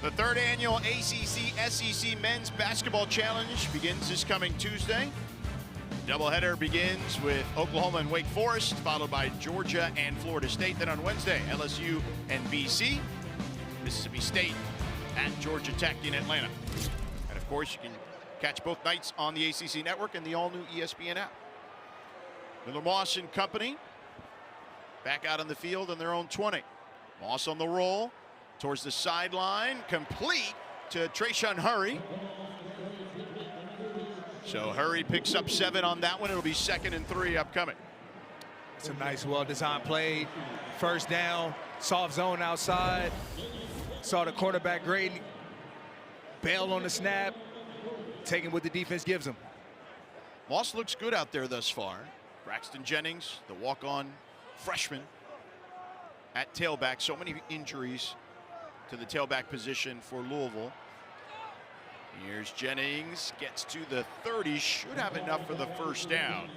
The 3rd annual ACC-SEC Men's Basketball Challenge begins this coming Tuesday. Doubleheader begins with Oklahoma and Wake Forest, followed by Georgia and Florida State. Then on Wednesday, LSU and BC. Mississippi State at Georgia Tech in Atlanta. And of course, you can catch both nights on the ACC Network and the all-new ESPN app. Miller Moss and company back out on the field on their own 20. Moss on the roll. Towards the sideline, complete to Trayshawn Hurry. So Hurry picks up 7 on that one. It'll be 2nd and 3 upcoming. It's a nice, well-designed play. First down, soft zone outside. Saw the cornerback Graydon bail on the snap, taking what the defense gives him. Moss looks good out there thus far. Braxton Jennings, the walk-on freshman at tailback. So many injuries to the tailback position for Louisville. Here's Jennings, gets to the 30, should have enough for the first down.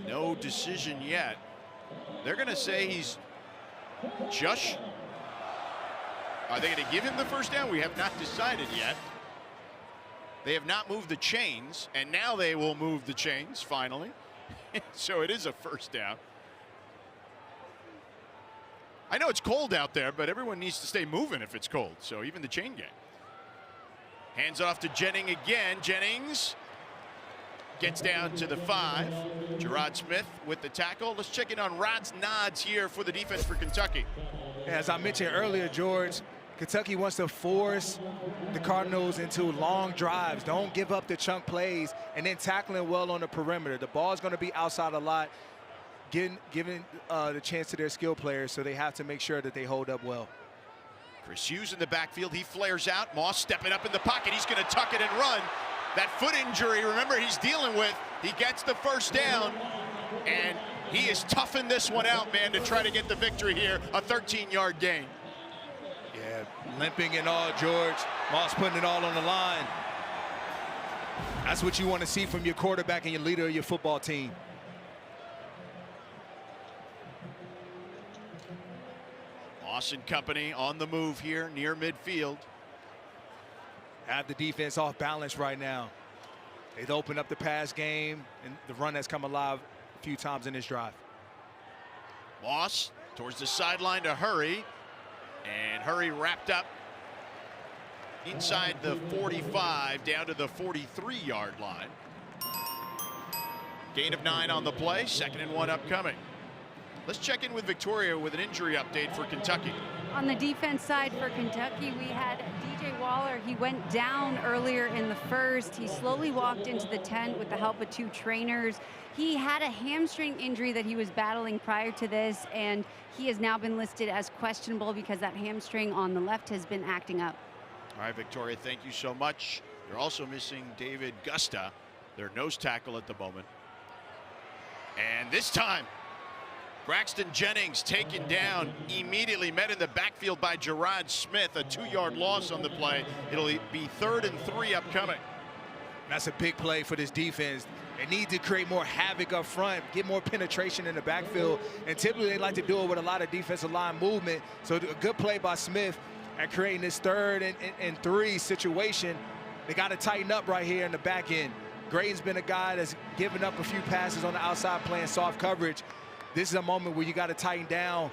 No decision yet. They're going to say he's just. Are they going to give him the first down? We have not decided yet. They have not moved the chains, and now they will move the chains finally. So it is a first down. I know it's cold out there, but everyone needs to stay moving if it's cold. So even the chain gang. Hands off to Jennings again. Jennings gets down to the 5. Gerard Smith with the tackle. Let's check in on Rod's nods here for the defense for Kentucky. As I mentioned earlier, George, Kentucky wants to force the Cardinals into long drives. Don't give up the chunk plays, and then tackling well on the perimeter. The ball is going to be outside a lot, giving the chance to their skill players, so they have to make sure that they hold up well. Chris Hughes in the backfield. He flares out. Moss stepping up in the pocket. He's going to tuck it and run. That foot injury, remember, he's dealing with. He gets the first down, and he is toughing this one out, man, to try to get the victory here. A 13-yard gain. Yeah, limping and all, George. Moss putting it all on the line. That's what you want to see from your quarterback and your leader of your football team. Moss and company on the move here near midfield. Have the defense off balance right now. They've opened up the pass game, and the run has come alive a few times in this drive. Moss towards the sideline to Hurry. And Hurry wrapped up inside the 45 down to the 43-yard line. Gain of 9 on the play, 2nd and 1 upcoming. Let's check in with Victoria with an injury update for Kentucky. On the defense side for Kentucky, we had DJ Waller. He went down earlier in the first. He slowly walked into the tent with the help of 2 trainers. He had a hamstring injury that he was battling prior to this, and he has now been listed as questionable because that hamstring on the left has been acting up. All right, Victoria, thank you so much. You're also missing David Gusta, their nose tackle at the moment. And this time, Braxton Jennings taken down, immediately met in the backfield by Gerard Smith, a 2-yard loss on the play. It'll be 3rd and 3 upcoming. That's a big play for this defense. They need to create more havoc up front, get more penetration in the backfield, and typically they like to do it with a lot of defensive line movement. So a good play by Smith at creating this 3rd and 3 situation. They got to tighten up right here in the back end. Gray's been a guy that's given up a few passes on the outside playing soft coverage. This is a moment where you got to tighten down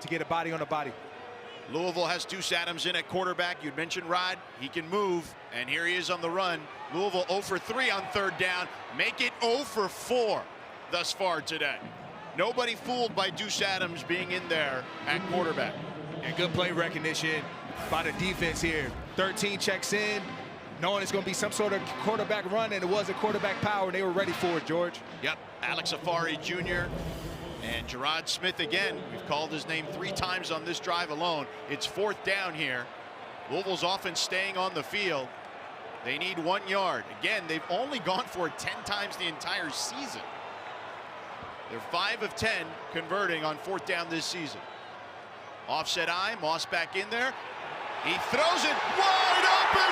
to get a body on a body. Louisville has Deuce Adams in at quarterback. You'd mentioned Rod. He can move, and here he is on the run. Louisville 0 for 3 on 3rd down. Make it 0 for 4 thus far today. Nobody fooled by Deuce Adams being in there at quarterback. And good play recognition by the defense here. 13 checks in, knowing it's going to be some sort of quarterback run, and it was a quarterback power, and they were ready for it, George. Yep, Alex Afari Jr. and Gerard Smith again. We've called his name 3 times on this drive alone. It's 4th down here. Louisville's offense staying on the field. They need 1 yard. Again, they've only gone for it 10 times the entire season. They're 5 of 10 converting on 4th down this season. Offset eye, Moss back in there. He throws it wide open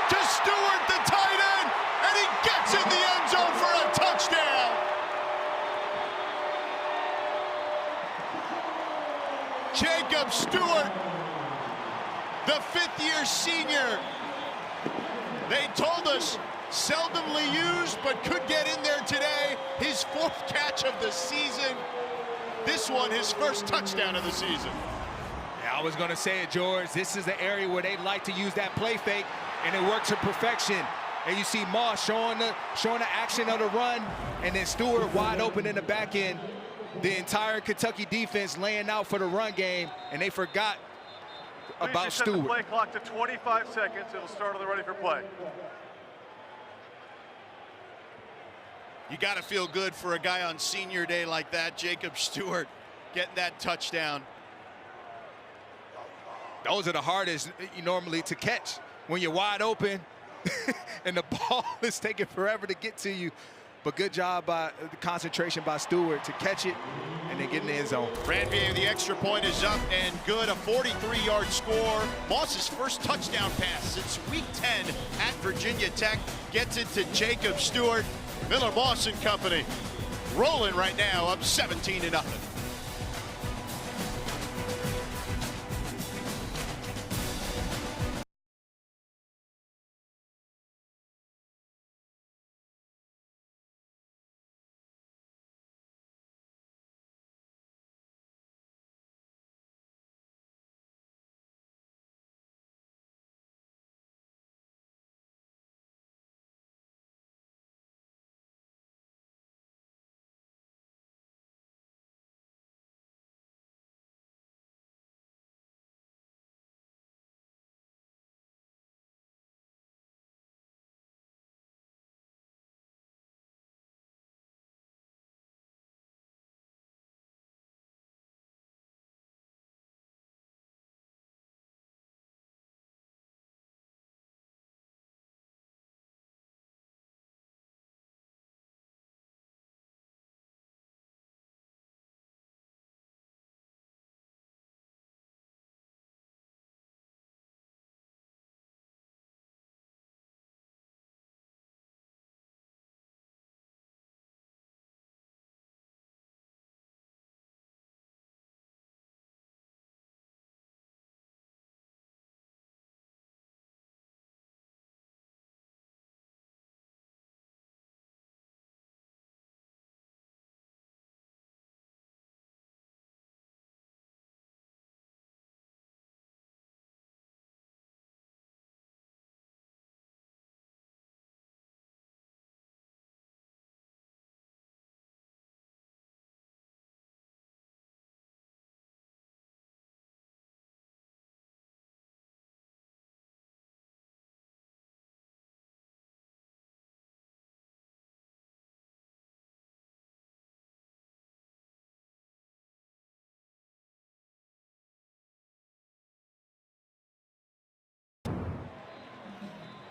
to Stewart, the tight end, and he gets in the end zone for a touchdown. Jacob Stewart, the 5th-year senior. They told us seldomly used, but could get in there today. His 4th catch of the season. This one, his first touchdown of the season. Yeah, I was going to say it, George. This is the area where they like to use that play fake, and it works to perfection. And you see Moss showing the action of the run, and then Stewart wide open in the back end. The entire Kentucky defense laying out for the run game, and they forgot about Set Stewart. the play clock to 25 seconds. It'll start on the ready for play. You got to feel good for a guy on senior day like that, Jacob Stewart, getting that touchdown. Those are the hardest normally to catch when you're wide open and the ball is taking forever to get to you. but good job by the concentration by Stewart to catch it and then get in the end zone. Ranvier, the extra point is up and good. A 43-yard score. Moss's first touchdown pass since week 10 at Virginia Tech. Gets it to Jacob Stewart. Miller Moss and company rolling right now, up 17-0.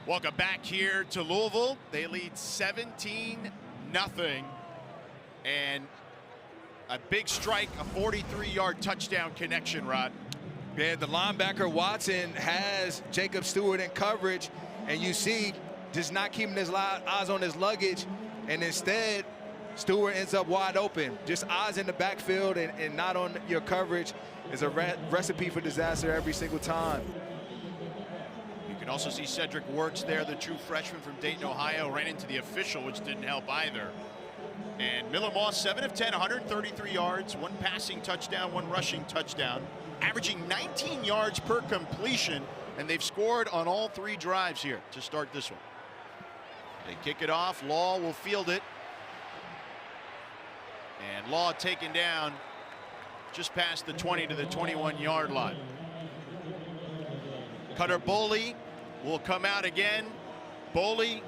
Welcome back here to Louisville. They lead 17-0. And a big strike, a 43-yard touchdown connection, Rod. Yeah, the linebacker Watson has Jacob Stewart in coverage, and you see just not keeping his eyes on his luggage, and instead Stewart ends up wide open. Just eyes in the backfield and not on your coverage is a recipe for disaster every single time. You can also see Cedric Wirtz there, the true freshman from Dayton, Ohio, ran into the official, which didn't help either. And Miller Moss, 7 of 10, 133 yards, 1 passing touchdown, 1 rushing touchdown, averaging 19 yards per completion, and they've scored on all 3 drives here to start this one. They kick it off. Law will field it. And Law taken down just past the 20 to the 21-yard line. Cutter Boley will come out again. Boley,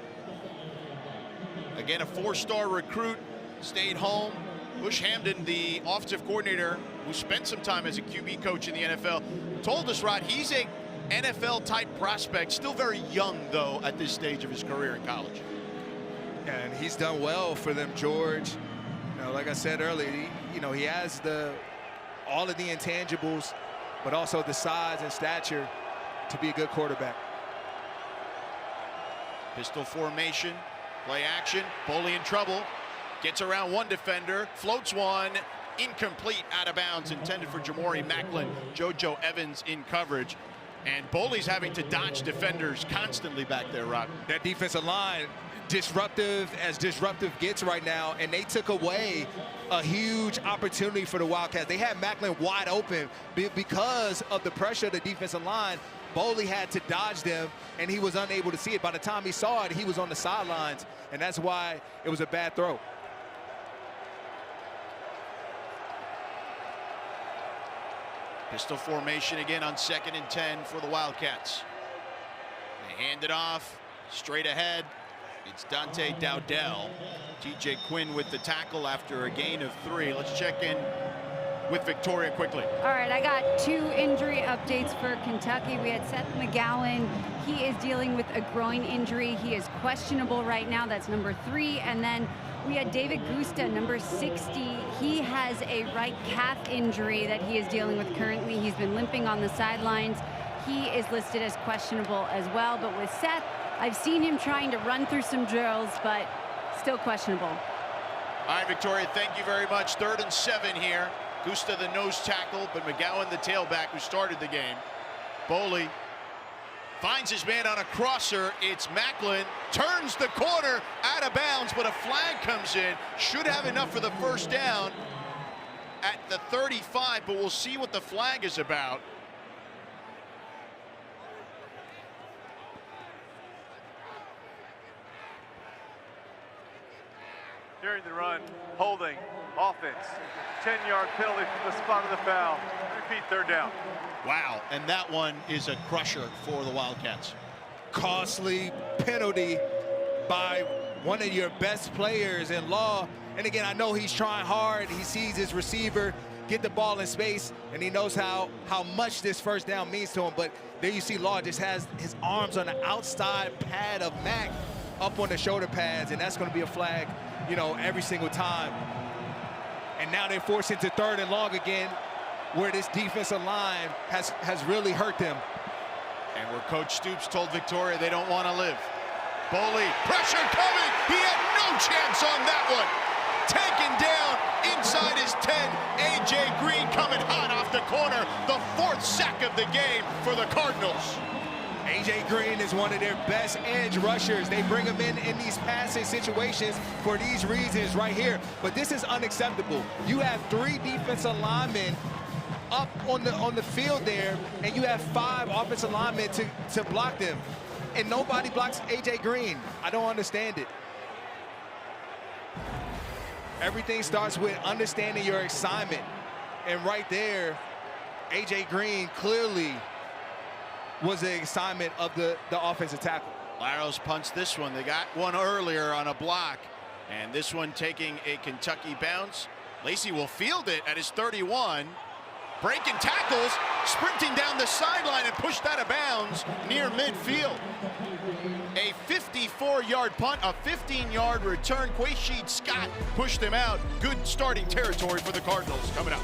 again, a 4-star recruit, stayed home. Bush Hamden, the offensive coordinator who spent some time as a QB coach in the NFL, told us, Rod, he's a NFL-type prospect, still very young, though, at this stage of his career in college. And he's done well for them, George. You know, like I said earlier, he has all of the intangibles, but also the size and stature to be a good quarterback. Pistol formation, play action, Boley in trouble, gets around one defender, floats one, incomplete, out of bounds, intended for Jamori Macklin. JoJo Evans in coverage, and Boley's having to dodge defenders constantly back there, Rod. That defensive line, disruptive gets right now, and they took away a huge opportunity for the Wildcats. They had Macklin wide open because of the pressure of the defensive line. Boley had to dodge them, and he was unable to see it. By the time he saw it, he was on the sidelines, and that's why it was a bad throw. Pistol formation again on 2nd and 10 for the Wildcats. They hand it off, straight ahead. It's Dante Dowdell. TJ Quinn with the tackle after a gain of 3. Let's check in with Victoria quickly. All right, I got 2 injury updates for Kentucky. We had Seth McGowan. He is dealing with a groin injury. He is questionable right now. That's number 3. And then We had David Gusta, number 60. He has a right calf injury that he is dealing with currently. He's been limping on the sidelines. He is listed as questionable as well. But with Seth, I've seen him trying to run through some drills, but still questionable. All right, Victoria, thank you very much. 3rd and 7 here. Gusta the nose tackle, but McGowan the tailback who started the game. Boley finds his man on a crosser. It's Macklin, turns the corner, out of bounds, but a flag comes in. Should have enough for the first down at the 35, but we'll see what the flag is about. During the run, holding, offense, 10-yard penalty from the spot of the foul. Repeat, 3rd down. Wow, and that one is a crusher for the Wildcats. Costly penalty by one of your best players in Law. And again, I know he's trying hard. He sees his receiver get the ball in space, and he knows how much this first down means to him. But there you see Law just has his arms on the outside pad of Mac up on the shoulder pads, and that's going to be a flag, you know, every single time. And now they're forced into 3rd and long again, where this defensive line has really hurt them. And where Coach Stoops told Victoria they don't want to live. Boley, pressure coming. He had no chance on that one. Taken down inside his 10. A.J. Green coming hot off the corner. The 4th sack of the game for the Cardinals. A.J. Green is one of their best edge rushers. They bring him in these passing situations for these reasons right here. But this is unacceptable. You have 3 defensive linemen up on the field there, and you have 5 offensive linemen to block them. And nobody blocks A.J. Green. I don't understand it. Everything starts with understanding your assignment. And right there, A.J. Green clearly was the assignment of the offensive tackle. Laros punts this one. They got one earlier on a block, and this one taking a Kentucky bounce. Lacey will field it at his 31. Breaking tackles, sprinting down the sideline and pushed out of bounds near midfield. A 54-yard punt, a 15-yard return. Quaysheed Scott pushed him out. Good starting territory for the Cardinals coming up.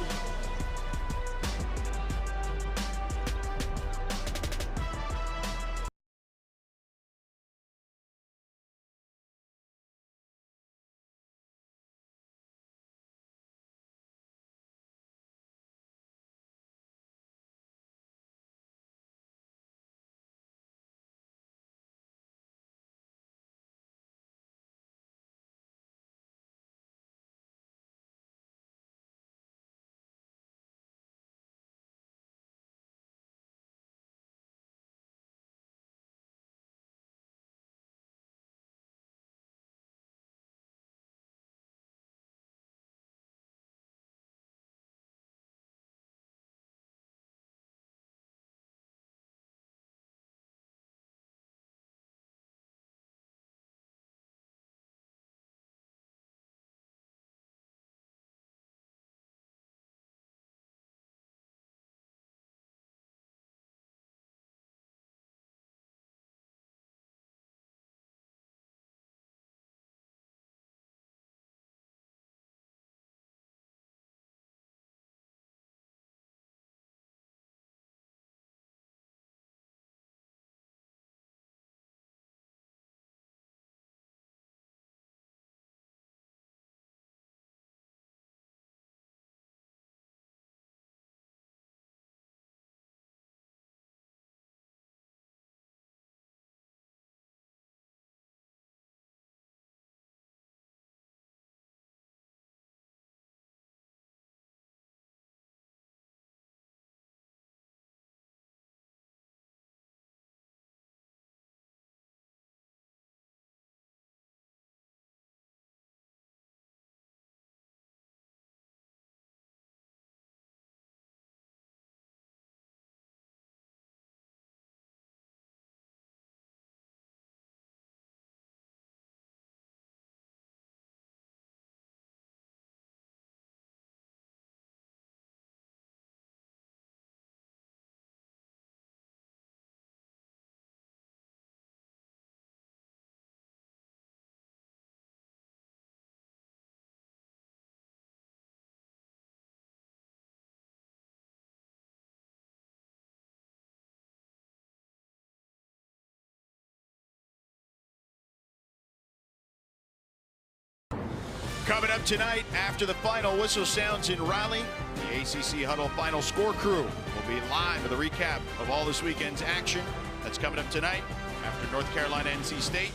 Coming up tonight, after the final whistle sounds in Raleigh, the ACC Huddle Final Score crew will be live with a recap of all this weekend's action. That's coming up tonight after North Carolina NC State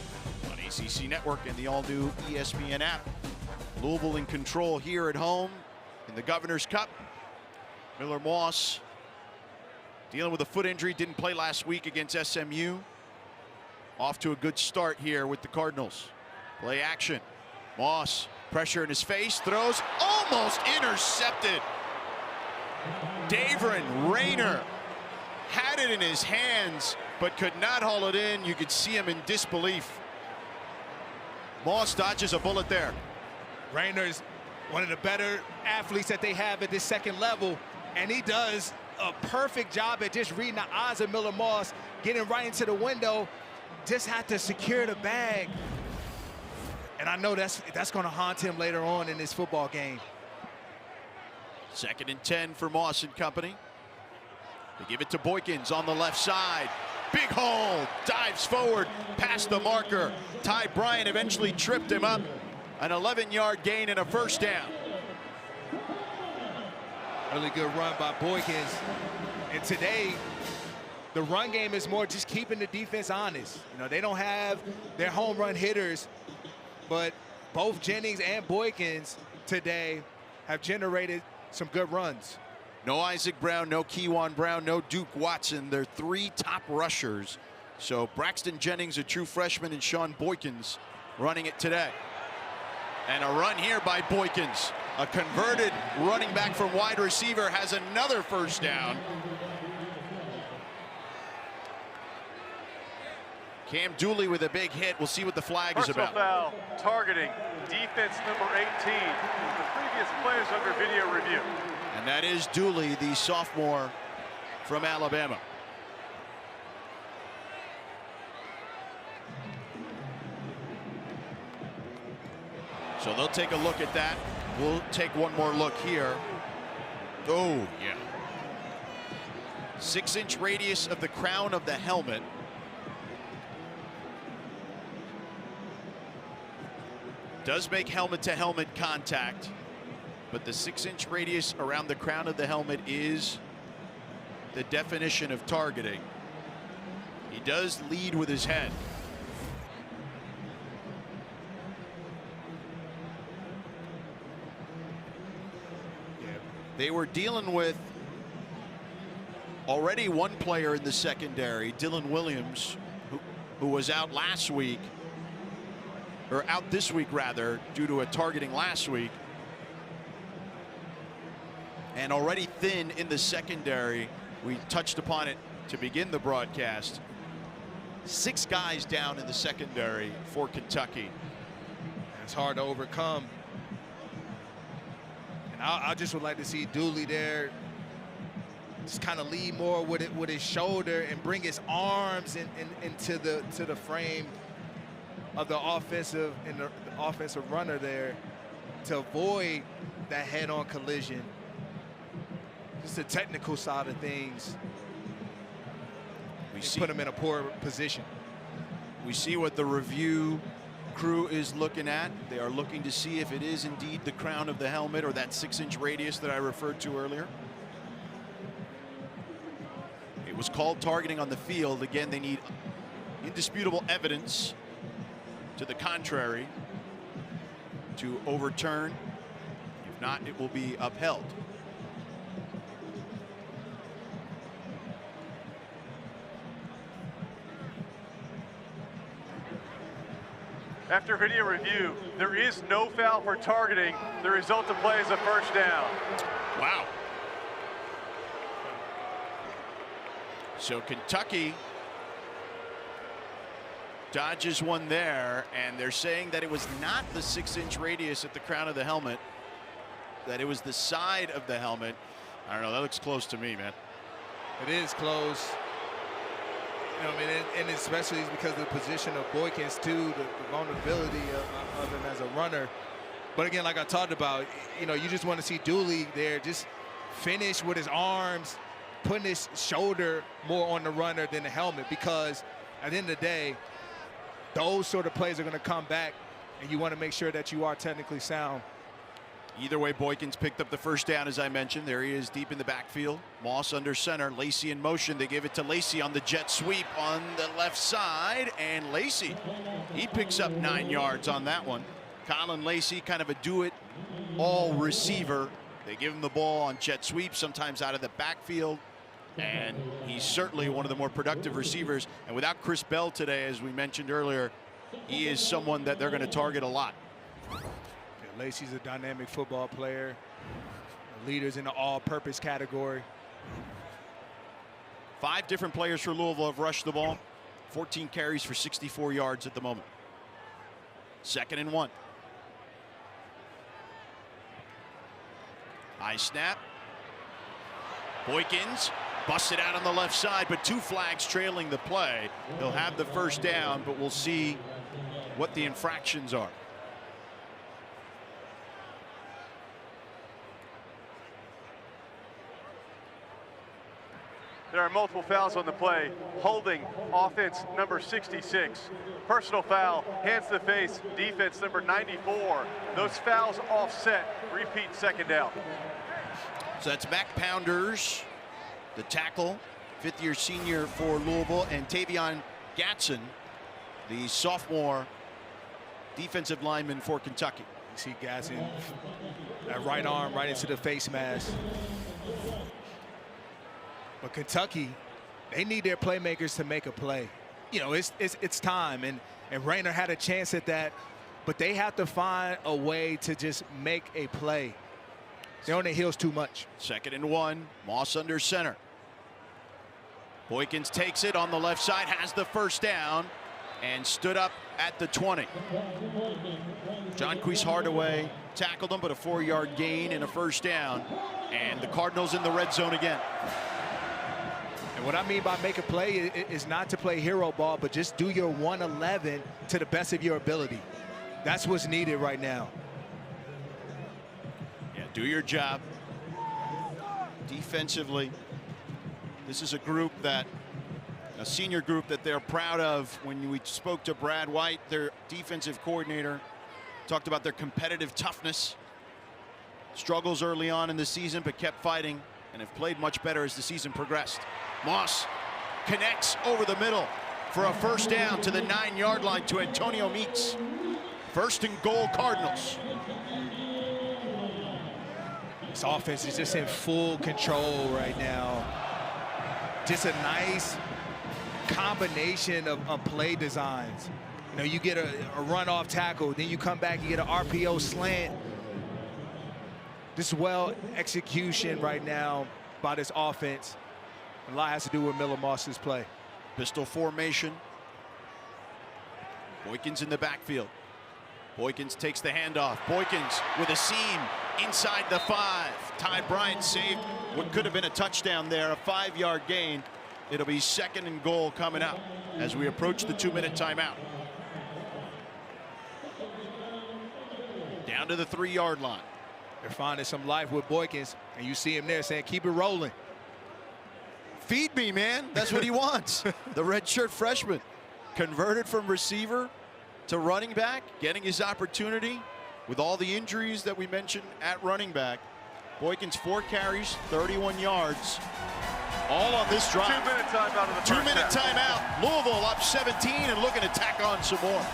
on ACC Network and the all-new ESPN app. Louisville in control here at home in the Governor's Cup. Miller Moss dealing with a foot injury, didn't play last week against SMU. Off to a good start here with the Cardinals. Play action. Moss, pressure in his face, throws, almost intercepted. Davron Rayner had it in his hands, but could not haul it in. You could see him in disbelief. Moss dodges a bullet there. Rayner's one of the better athletes that they have at this second level, and he does a perfect job at just reading the eyes of Miller Moss, getting right into the window. Just had to secure the bag. And I know that's going to haunt him later on in this football game. 2nd and 10 for Moss and company. They give it to Boykins on the left side. Big hole, dives forward, past the marker. Ty Bryant eventually tripped him up. An 11-yard gain and a first down. Really good run by Boykins. And today, the run game is more just keeping the defense honest. You know, they don't have their home run hitters, but both Jennings and Boykins today have generated some good runs. No Isaac Brown, no Keywan Brown, no Duke Watson. They're 3 top rushers. So Braxton Jennings, a true freshman, and Sean Boykins running it today. And a run here by Boykins. A converted running back from wide receiver has another first down. Cam Dooley with a big hit. We'll see what the flag is about. Personal foul, targeting, defense number 18. The previous players under video review. And that is Dooley, the sophomore from Alabama. So they'll take a look at that. We'll take one more look here. Oh, yeah. 6-inch radius of the crown of the helmet. Does make helmet-to-helmet contact, but the 6-inch radius around the crown of the helmet is the definition of targeting. He does lead with his head. They were dealing with already one player in the secondary, Dylan Williams, who was out last week, or out this week rather, due to a targeting last week. And already thin in the secondary. We touched upon it to begin the broadcast. 6 guys down in the secondary for Kentucky. It's hard to overcome. And I just would like to see Dooley there just kind of lead more with his shoulder and bring his arms into the frame of the offensive runner there to avoid that head-on collision. Just the technical side of things. We put him in a poor position. We see what the review crew is looking at. They are looking to see if it is indeed the crown of the helmet or that 6-inch radius that I referred to earlier. It was called targeting on the field. Again, they need indisputable evidence to the contrary to overturn. If not, it will be upheld. After video review, there is no foul for targeting. The result of play is a first down. Wow. So Kentucky dodges one there, and they're saying that it was not the 6-inch radius at the crown of the helmet, that it was the side of the helmet. I don't know, that looks close to me, man. It is close. You know, I mean, and especially because of the position of Boykins too, the vulnerability of him as a runner. But again, like I talked about, you know, you just want to see Dooley there just finish with his arms, putting his shoulder more on the runner than the helmet, because at the end of the day, those sort of plays are going to come back and you want to make sure that you are technically sound. Either way, Boykins picked up the first down, as I mentioned. There he is deep in the backfield. Moss under center. Lacey in motion. They give it to Lacey on the jet sweep on the left side. And Lacey, he picks up 9 yards on that one. Colin Lacey, kind of a do-it-all receiver. They give him the ball on jet sweep, sometimes out of the backfield. And he's certainly one of the more productive receivers. And without Chris Bell today, as we mentioned earlier, he is someone that they're going to target a lot. Lacey's a dynamic football player. Leaders in the all-purpose category. 5 different players for Louisville have rushed the ball. 14 carries for 64 yards at the moment. 2nd and 1. High snap. Boykins busted out on the left side, but 2 flags trailing the play. He'll have the first down, but we'll see what the infractions are. There are multiple fouls on the play. Holding, offense number 66. Personal foul, hands to the face, defense number 94. Those fouls offset, repeat 2nd down. So that's Mac Pounders, the tackle, 5th-year senior for Louisville, and Tavion Gatson, the sophomore defensive lineman for Kentucky. You see Gatson, that right arm right into the face mask. But Kentucky, they need their playmakers to make a play. You know, it's time, and Rayner had a chance at that, but they have to find a way to just make a play. They're on their heels too much. 2nd and 1, Moss under center. Boykins takes it on the left side, has the first down, and stood up at the 20. Jonquise Hardaway tackled him, but a 4-yard gain and a first down, and the Cardinals in the red zone again. And what I mean by make a play is not to play hero ball, but just do your 111 to the best of your ability. That's what's needed right now. Yeah, do your job. Defensively, this is a group that, a senior group that they're proud of. When we spoke to Brad White, their defensive coordinator, talked about their competitive toughness. Struggles early on in the season, but kept fighting and have played much better as the season progressed. Moss connects over the middle for a first down to the 9-yard line to Antonio Meeks. 1st and goal, Cardinals. This offense is just in full control right now. Just a nice combination of play designs. You know, you get a run-off tackle, then you come back, you get an RPO slant. This well execution right now by this offense. A lot has to do with Miller Moss's play. Pistol formation. Boykins in the backfield. Boykins takes the handoff. Boykins with a seam inside the 5. Ty Bryant saved what could have been a touchdown there, a 5-yard gain. It'll be 2nd and goal coming up as we approach the 2-minute timeout. Down to the 3-yard line. They're finding some life with Boykins, and you see him there saying, keep it rolling. Feed me, man. That's what he wants. The redshirt freshman converted from receiver to running back, getting his opportunity with all the injuries that we mentioned at running back. Boykins 4 carries, 31 yards, all on this drive. 2-minute timeout of the 2-minute timeout. Louisville up 17 and looking to tack on some more.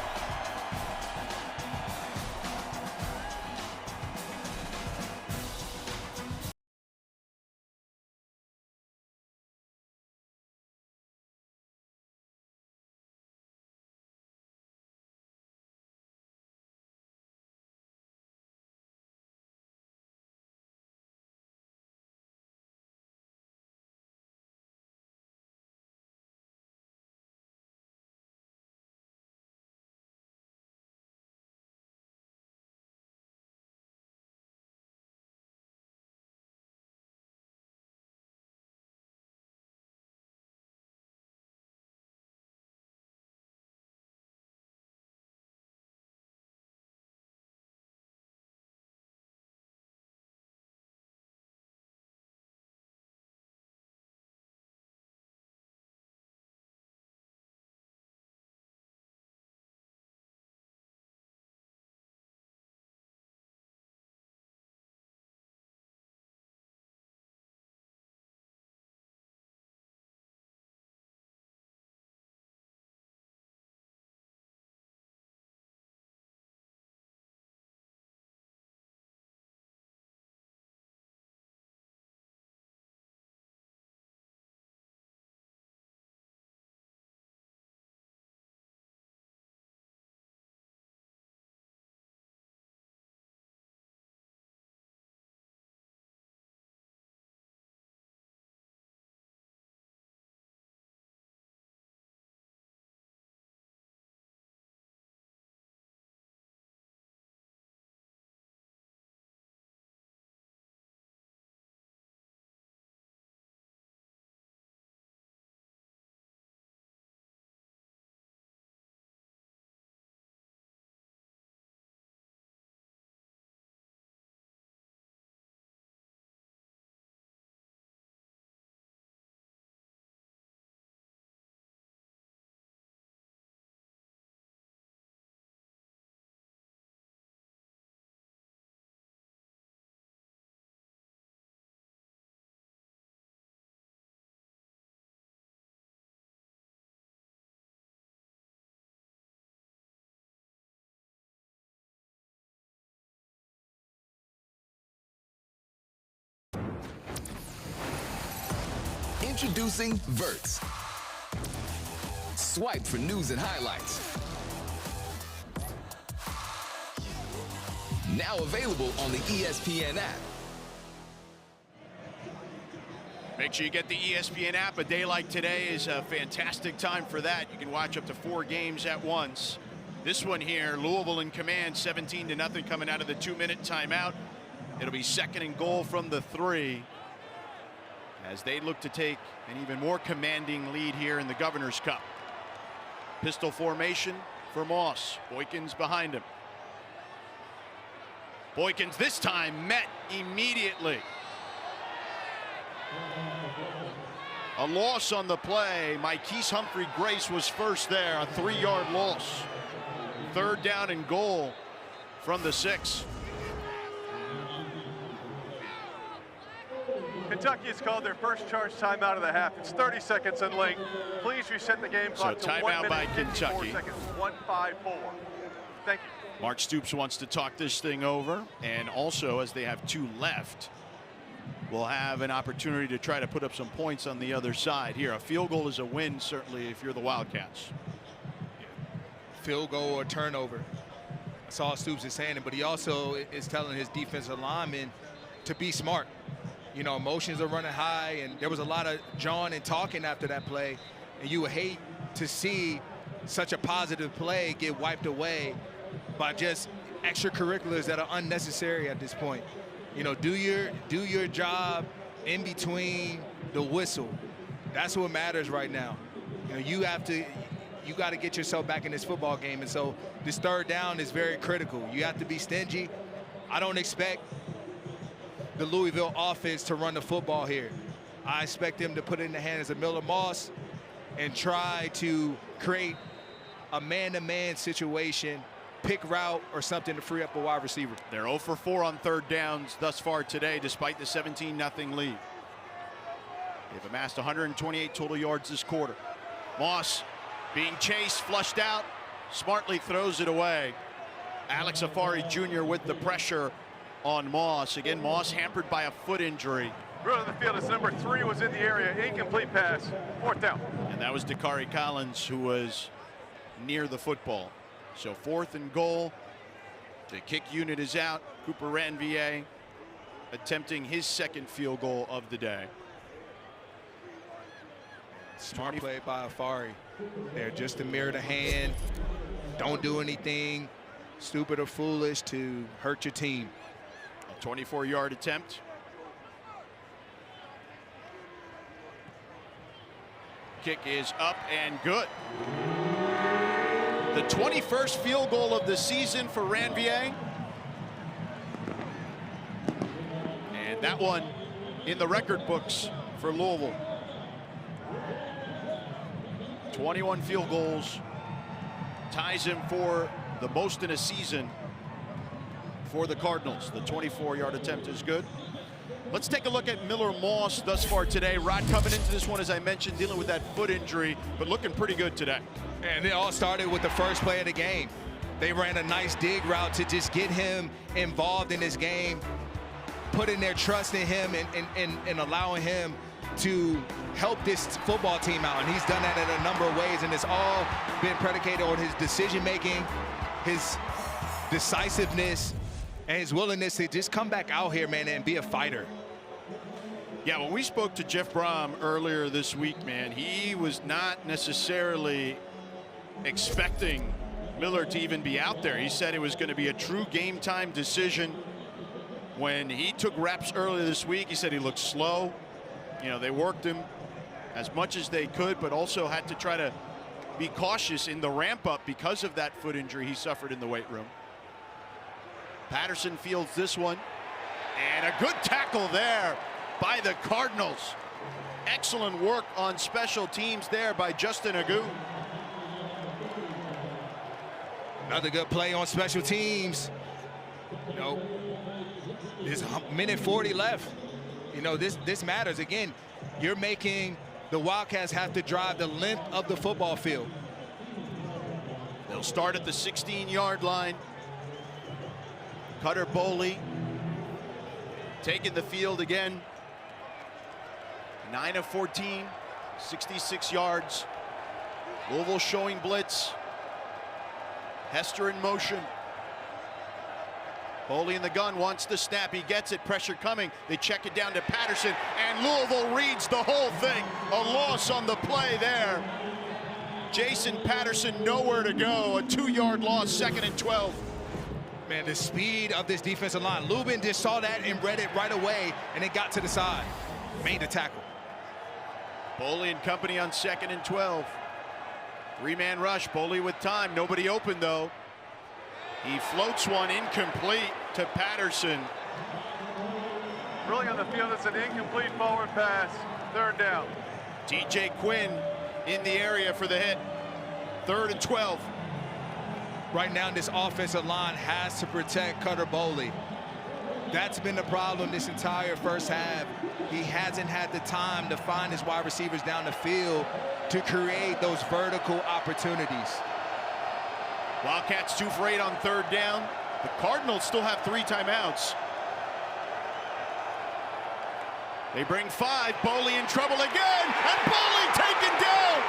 Introducing Verts. Swipe for news and highlights. Now available on the ESPN app. Make sure you get the ESPN app. A day like today is a fantastic time for that. You can watch up to 4 games at once. This one here, Louisville in command, 17-0 coming out of the 2-minute timeout. It'll be 2nd and goal from the 3 as they look to take an even more commanding lead here in the Governor's Cup. Pistol formation for Moss. Boykins behind him. Boykins this time met immediately. A loss on the play. Mykese Humphrey Grace was first there, a 3-yard loss. 3rd down and goal from the 6. Kentucky has called their first charge timeout of the half. It's 30 seconds in length. Please reset the game clock to 1 minute by 54 Kentucky. seconds. 1:54. Thank you. Mark Stoops wants to talk this thing over, and also as they have 2 left, we'll have an opportunity to try to put up some points on the other side here. A field goal is a win, certainly, if you're the Wildcats. Field goal or turnover. That's all Stoops is saying, but he also is telling his defensive linemen to be smart. You know, emotions are running high, and there was a lot of jawing and talking after that play, and you would hate to see such a positive play get wiped away by just extracurriculars that are unnecessary at this point. You know, do your job in between the whistle. That's what matters right now. You know, you got to get yourself back in this football game, and so this 3rd down is very critical. You have to be stingy. I don't expect the Louisville offense to run the football here. I expect them to put it in the hands of Miller Moss and try to create a man-to-man situation, pick route or something to free up a wide receiver. They're 0 for 4 on 3rd downs thus far today, despite the 17-0 lead. They've amassed 128 total yards this quarter. Moss being chased, flushed out, smartly throws it away. Alex Afari Jr. with the pressure on Moss. Again, Moss hampered by a foot injury. Run of the field, it's number 3 was in the area. Incomplete pass. 4th down. And that was Dakari Collins, who was near the football. So 4th and goal. The kick unit is out. Cooper Ranvier attempting his 2nd field goal of the day. Smart play by Afari. There, just to mirror the hand. Don't do anything stupid or foolish to hurt your team. A 24-yard attempt. Kick is up and good. The 21st field goal of the season for Ranvier. And that one in the record books for Louisville. 21 field goals. Ties him for the most in a season for the Cardinals. The 24-yard attempt is good. Let's take a look at Miller Moss thus far today. Rod coming into this one, as I mentioned, dealing with that foot injury, but looking pretty good today. And it all started with the first play of the game. They ran a nice dig route to just get him involved in this game, putting their trust in him and allowing him to help this football team out. And he's done that in a number of ways, and it's all been predicated on his decision-making, his decisiveness, and his willingness to just come back out here, man, and be a fighter. Yeah, when we spoke to Jeff Brom earlier this week, man, he was not necessarily expecting Miller to even be out there. He said it was going to be a true game time decision. When he took reps earlier this week, he said he looked slow. You know, they worked him as much as they could, but also had to try to be cautious in the ramp up because of that foot injury he suffered in the weight room. Patterson fields this one, and a good tackle there by the Cardinals. Excellent work on special teams there by Justin Agu. Another good play on special teams. You know, there's a minute 40 left. You know, this matters. Again, you're making the Wildcats have to drive the length of the football field. They'll start at the 16-yard line. Cutter Boley taking the field again. 9 of 14, 66 yards. Louisville showing blitz. Hester in motion. Boley in the gun, wants the snap, he gets it, pressure coming. They check it down to Patterson, and Louisville reads the whole thing. A loss on the play there. Jason Patterson nowhere to go, a 2-yard loss, 2nd and 12. Man, the speed of this defensive line. Lubin just saw that and read it right away, and it got to the side. Made the tackle. Boley and company on 2nd and 12. 3-man rush, Boley with time, nobody open though. He floats one incomplete to Patterson. Really on the field, it's an incomplete forward pass. 3rd down. TJ Quinn in the area for the hit. 3rd and 12. Right now, this offensive line has to protect Cutter Boley. That's been the problem this entire first half. He hasn't had the time to find his wide receivers down the field to create those vertical opportunities. Wildcats 2 for 8 on 3rd down. The Cardinals still have 3 timeouts. They bring 5. Boley in trouble again, and Boley taken down.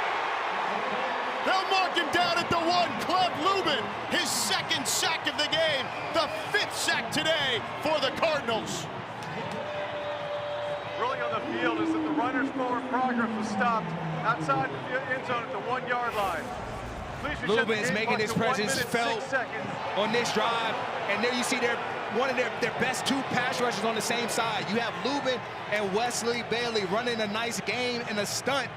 They'll mark him down at the 1. Cleb Lubin, his 2nd sack of the game, the 5th sack today for the Cardinals. Really on the field is that the runner's forward progress was stopped outside the end zone at the 1-yard line. Lubin's making his presence felt on this drive, and there you see one of their best 2 pass rushers on the same side. You have Lubin and Wesley Bailey running a nice game and a stunt,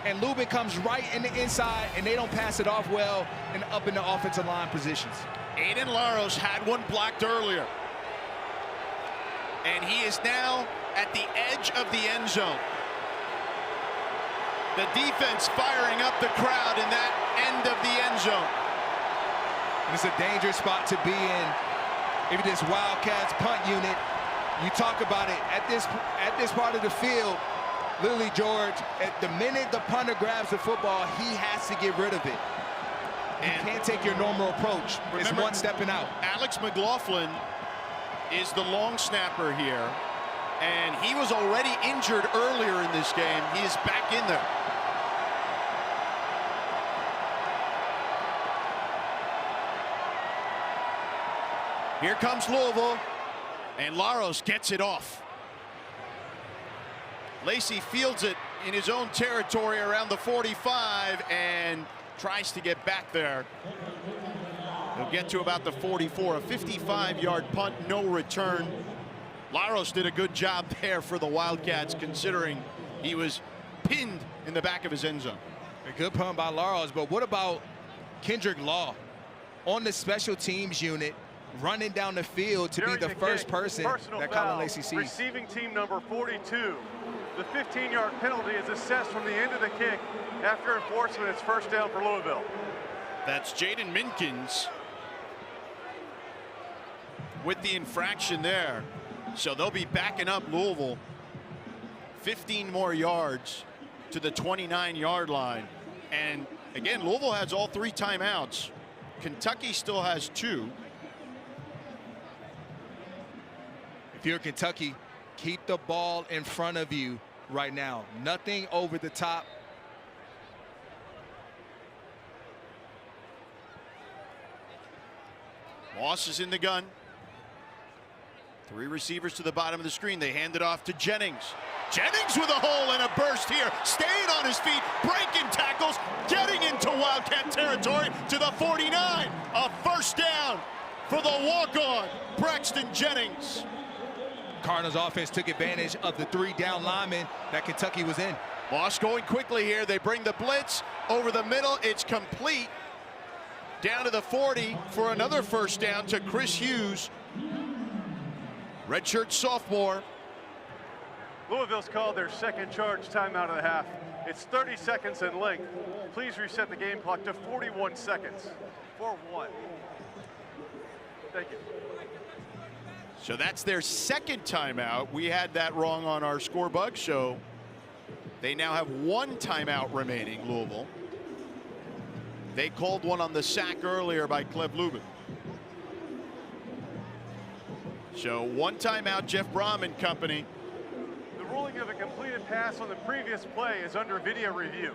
and Lubin comes right in the inside, and they don't pass it off well and up in the offensive line positions. Aiden Laros had one blocked earlier, and he is now at the edge of the end zone. The defense firing up the crowd in that end of the end zone. It's a dangerous spot to be in. If this Wildcats punt unit, you talk about it at this part of the field, Lily George, at the minute the punter grabs the football, he has to get rid of it. You can't take your normal approach. It's one stepping out. Alex McLaughlin is the long snapper here, and he was already injured earlier in this game. He is back in there. Here comes Louisville, and Laros gets it off. Lacey fields it in his own territory around the 45 and tries to get back there. He'll get to about the 44, a 55-yard punt, no return. Laros did a good job there for the Wildcats, considering he was pinned in the back of his end zone. A good punt by Laros, but what about Kendrick Law on the special teams unit, running down the field to be the first person that Colin Lacey sees? Receiving team number 42. The 15-yard penalty is assessed from the end of the kick. After enforcement, it's 1st down for Louisville. That's Jaden Minkins with the infraction there. So they'll be backing up Louisville 15 more yards to the 29-yard line. And again, Louisville has all 3 timeouts. Kentucky still has 2. If you're Kentucky, keep the ball in front of you right now. Nothing over the top. Moss is in the gun. 3 receivers to the bottom of the screen. They hand it off to Jennings. Jennings with a hole and a burst here. Staying on his feet, breaking tackles, getting into Wildcat territory to the 49. A 1st down for the walk-on, Braxton Jennings. Cardinals offense took advantage of the 3 down linemen that Kentucky was in. Moss going quickly here. They bring the blitz over the middle. It's complete. Down to the 40 for another 1st down to Chris Hughes. Redshirt sophomore. Louisville's called their 2nd charge timeout of the half. It's 30 seconds in length. Please reset the game clock to 41 seconds. 4-1. Thank you. So that's their 2nd timeout. We had that wrong on our score bug show. They now have 1 timeout remaining, Louisville. They called one on the sack earlier by Cleb Lubin. So 1 timeout, Jeff Brom and company. The ruling of a completed pass on the previous play is under video review.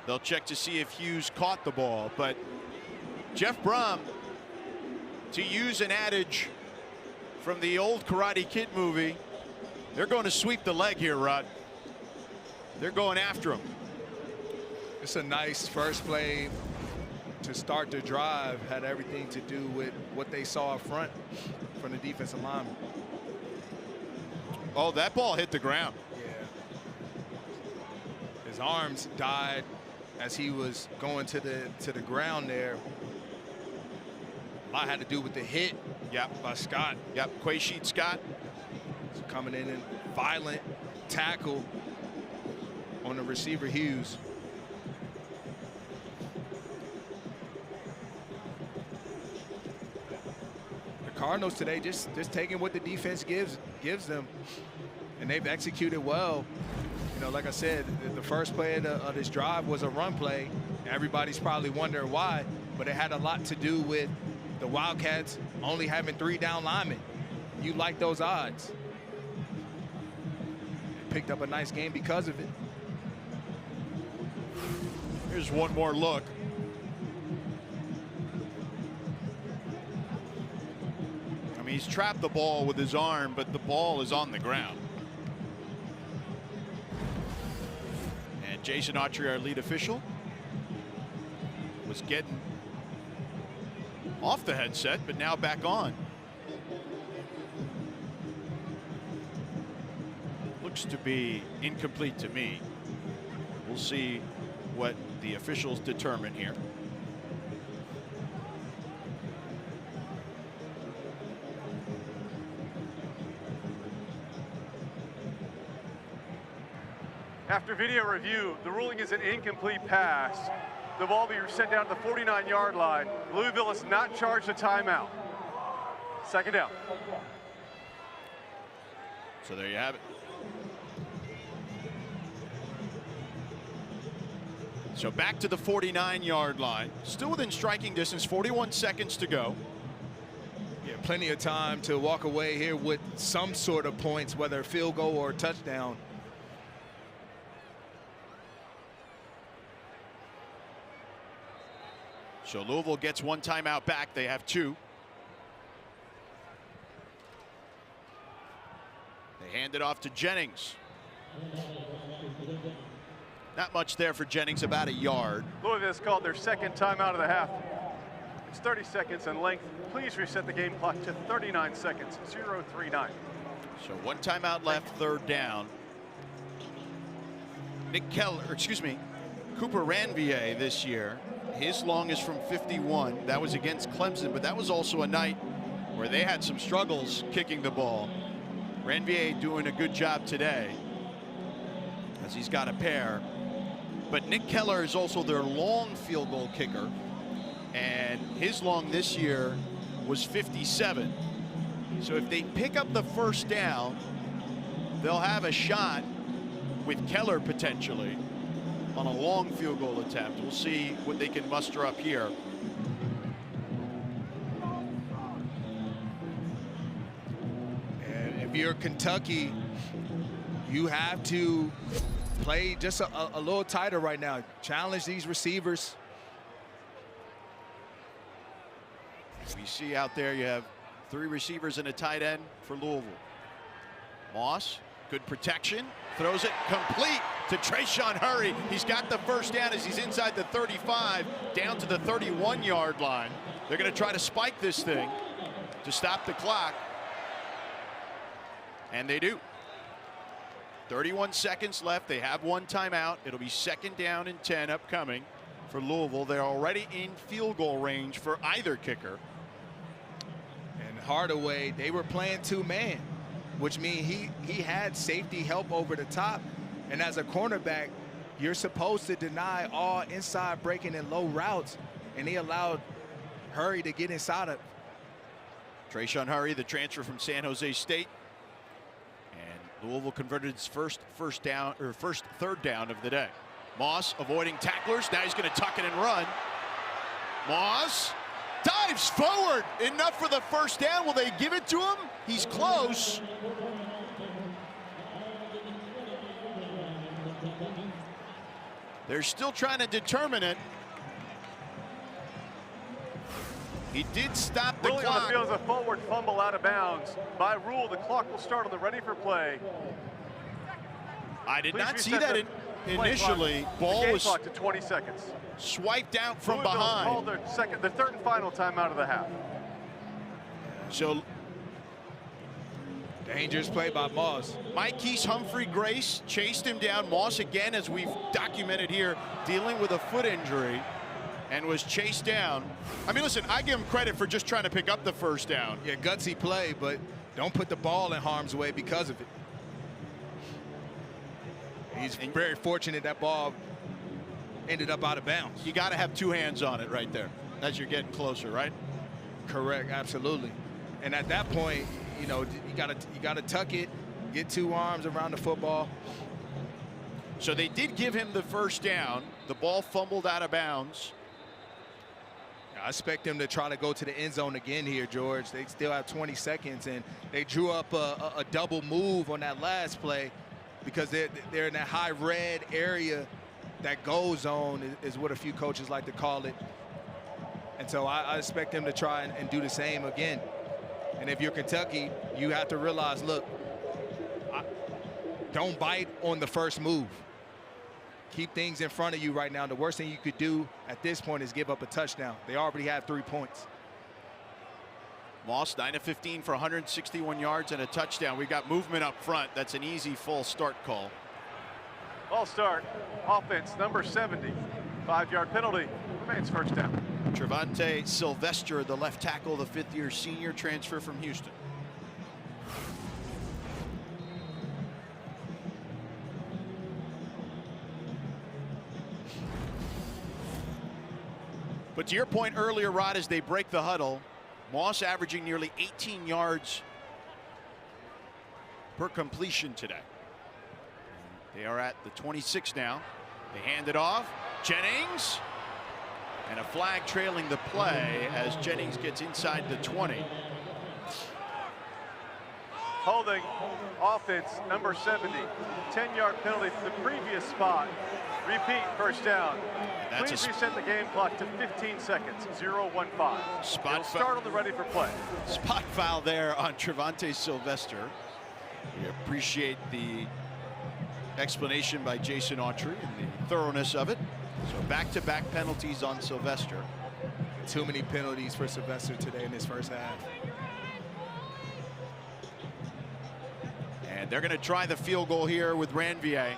They'll check to see if Hughes caught the ball, but Jeff Brom, to use an adage from the old Karate Kid movie, they're going to sweep the leg here, Rod. They're going after him. It's a nice first play to start the drive. Had everything to do with what they saw up front from the defensive lineman. Oh, that ball hit the ground. Yeah. His arms died as he was going to the ground there. A lot had to do with the hit. Yep. By Scott. Yep. Quaysheed Scott coming in and violent tackle on the receiver Hughes. The Cardinals today just taking what the defense gives them, and they've executed well. You know, like I said, the first play of this drive was a run play. Everybody's probably wondering why, but it had a lot to do with the Wildcats only having 3 down linemen. You like those odds. Picked up a nice game because of it. Here's one more look. I mean, he's trapped the ball with his arm, but the ball is on the ground. And Jason Autry, our lead official, was getting off the headset, but now back on. Looks to be incomplete to me. We'll see what the officials determine here. After video review, the ruling is an incomplete pass. The ball will be sent down to the 49-yard line. Louisville has not charged a timeout. Second down. So there you have it. So back to the 49-yard line. Still within striking distance, 41 seconds to go. Yeah, plenty of time to walk away here with some sort of points, whether field goal or touchdown. So Louisville gets 1 timeout back. They have 2. They hand it off to Jennings. Not much there for Jennings, about a yard. Louisville has called their second timeout of the half. It's 30 seconds in length. Please reset the game clock to 39 seconds, 039. So 1 timeout left, 3rd down. Cooper Ranvier this year. His long is from 51. That was against Clemson, but that was also a night where they had some struggles kicking the ball. Ranvier doing a good job today, as he's got a pair. But Nick Keller is also their long field goal kicker, and his long this year was 57. So if they pick up the first down, they'll have a shot with Keller potentially on a long field goal attempt. We'll see what they can muster up here. And if you're Kentucky, you have to play just a little tighter right now. Challenge these receivers. We see out there you have 3 receivers and a tight end for Louisville. Moss, good protection, throws it complete to Trayshawn Hurry. He's got the first down as he's inside the 35, down to the 31-yard line. They're going to try to spike this thing to stop the clock, and they do. 31 seconds left. They have 1 timeout. It'll be 2nd down and 10 upcoming for Louisville. They're already in field goal range for either kicker. And Hardaway, they were playing 2-man, which means he had safety help over the top. And as a cornerback, you're supposed to deny all inside breaking and low routes, and he allowed Hurry to get inside of. Trayshawn Hurry, the transfer from San Jose State. And Louisville converted its first third down of the day. Moss avoiding tacklers. Now he's going to tuck it and run. Moss dives forward. Enough for the first down. Will they give it to him? He's close. They're still trying to determine it. He did stop the Ruling clock. on the field is a forward fumble out of bounds. By rule, the clock will start on the ready for play. I did Please not see reset that the initially. clock. Ball the game was clock to 20 seconds. swiped out from Louisville's called behind. the third and final timeout of the half. So Dangerous play by Moss. Mike's Humphrey Grace chased him down. Moss, again, as we've documented here, dealing with a foot injury and was chased down. I mean, listen, I give him credit for just trying to pick up the first down. Yeah, gutsy play, but don't put the ball in harm's way because of it. He's very fortunate that ball ended up out of bounds. You got to have two hands on it right there as you're getting closer, right? Correct, absolutely. And at that point, you know, you gotta tuck it, get two arms around the football. So they did give him the first down. The ball fumbled out of bounds. I expect them to try to go to the end zone again here, George. They still have 20 seconds, and they drew up a double move on that last play because they're in that high red area. That go zone is what a few coaches like to call it. And so I expect them to try and do the same again. And if you're Kentucky, you have to realize, look, don't bite on the first move. Keep things in front of you right now. The worst thing you could do at this point is give up a touchdown. They already have 3 points. Moss 9 of 15 for 161 yards and a touchdown. We've got movement up front. That's an easy full start call. Ball start. Offense number 70. 5-yard penalty. Remains first down. Trevante Sylvester, the left tackle, the fifth-year senior transfer from Houston. But to your point earlier, Rod, as they break the huddle, Moss averaging nearly 18 yards per completion today. They are at the 26 now. They hand it off. Jennings. And a flag trailing the play as Jennings gets inside the 20. Holding offense number 70. 10-yard penalty from the previous spot. Repeat, first down. That's Please a reset the game clock to 15 seconds. 0-1-5. Spot It'll start on the ready for play. Spot foul there on Trevante Sylvester. We appreciate the explanation by Jason Autry and the thoroughness of it. So back-to-back penalties on Sylvester. Too many penalties for Sylvester today in this first half. And they're going to try the field goal here with Ranvier.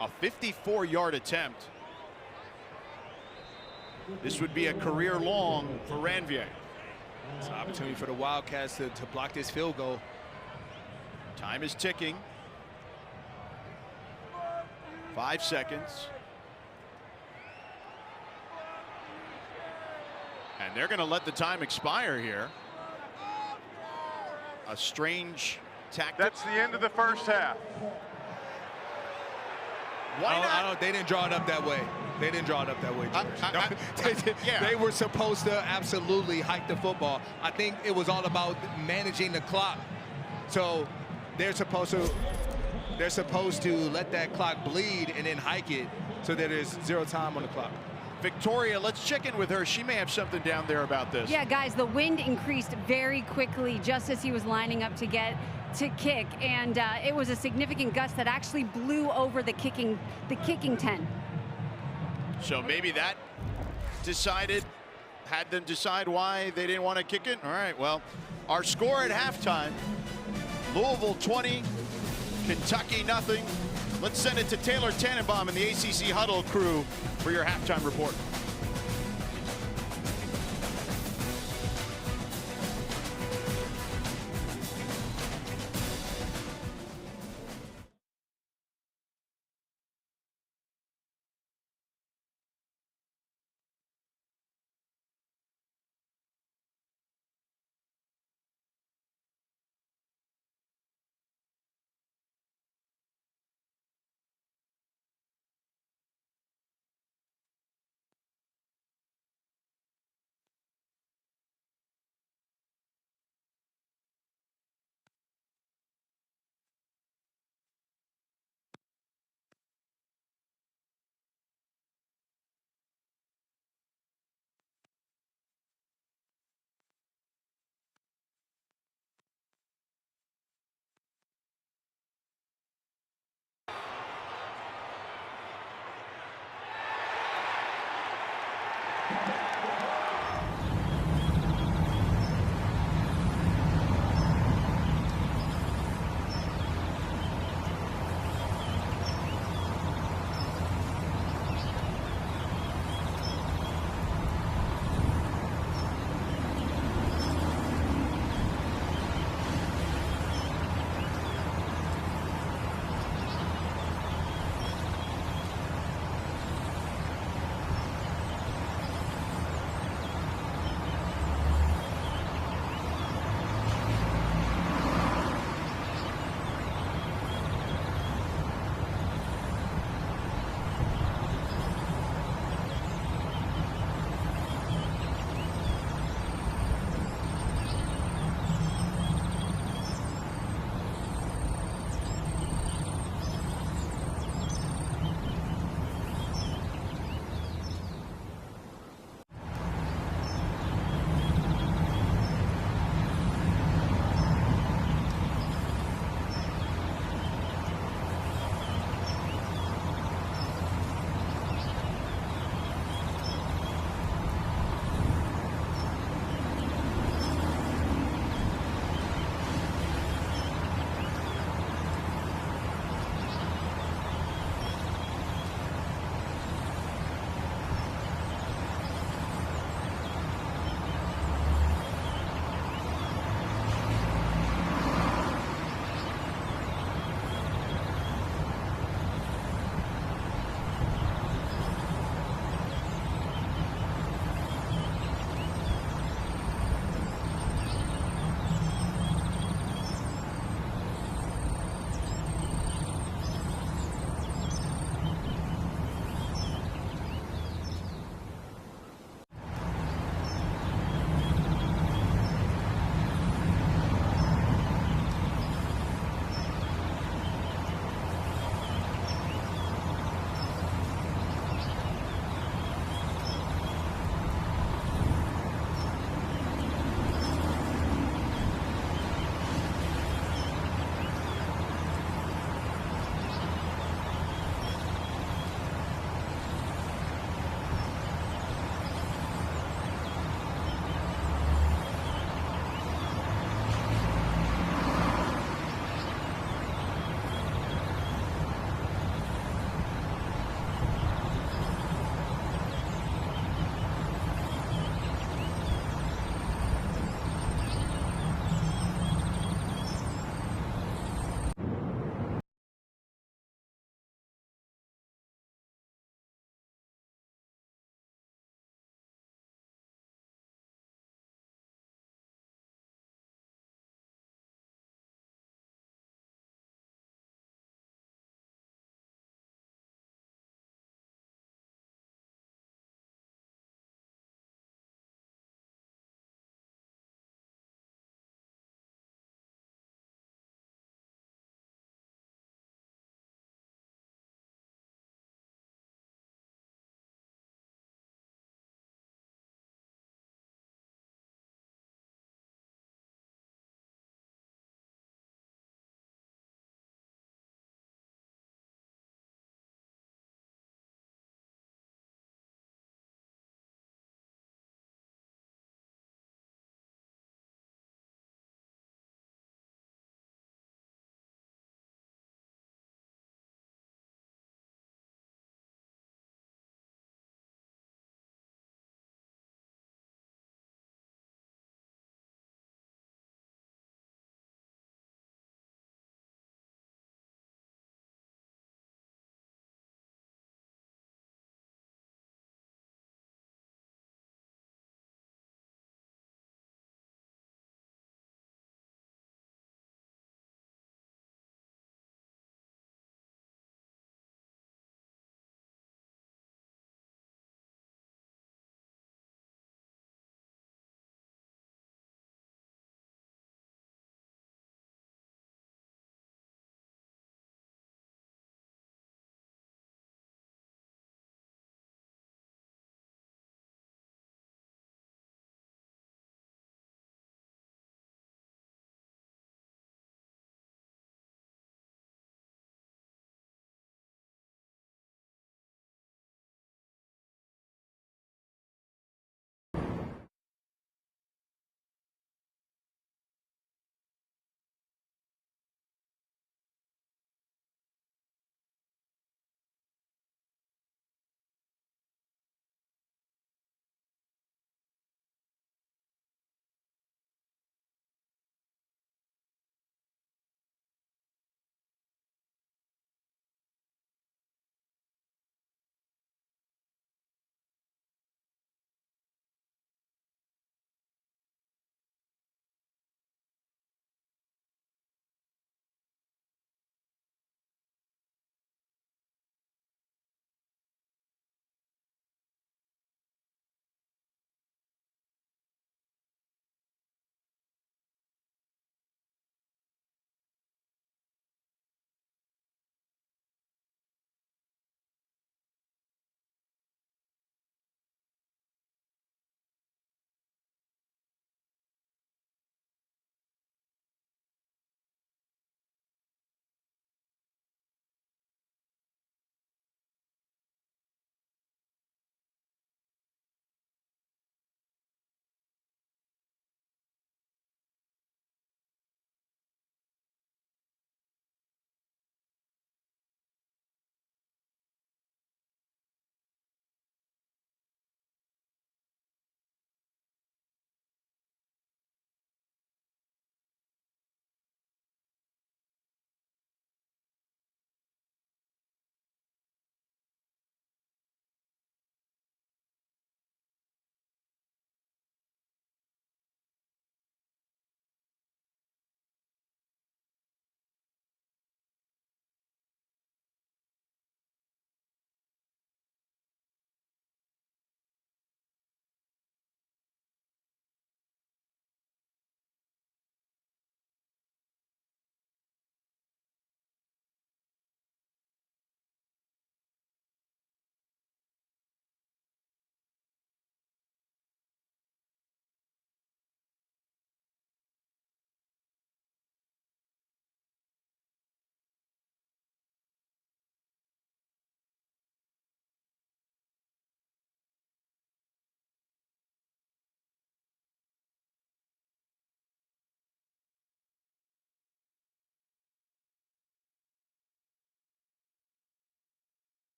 A 54-yard attempt. This would be a career long for Ranvier. It's an opportunity for the Wildcats to block this field goal. Time is ticking. 5 seconds. And they're going to let the time expire here. A strange tactic. That's the end of the first half. Why not? They didn't draw it up that way. They didn't draw it up that way, George. Yeah. They were supposed to absolutely hike the football. I think it was all about managing the clock. So they're supposed to let that clock bleed and then hike it so that there's zero time on the clock. Victoria, let's check in with her. She may have something down there about this. Yeah, guys, the wind increased very quickly just as he was lining up to kick, and it was a significant gust that actually blew over the kicking tent. So maybe that had them decide why they didn't want to kick it. All right, well, our score at halftime, Louisville 20, Kentucky nothing. Let's send it to Taylor Tannenbaum and the ACC Huddle crew for your halftime report.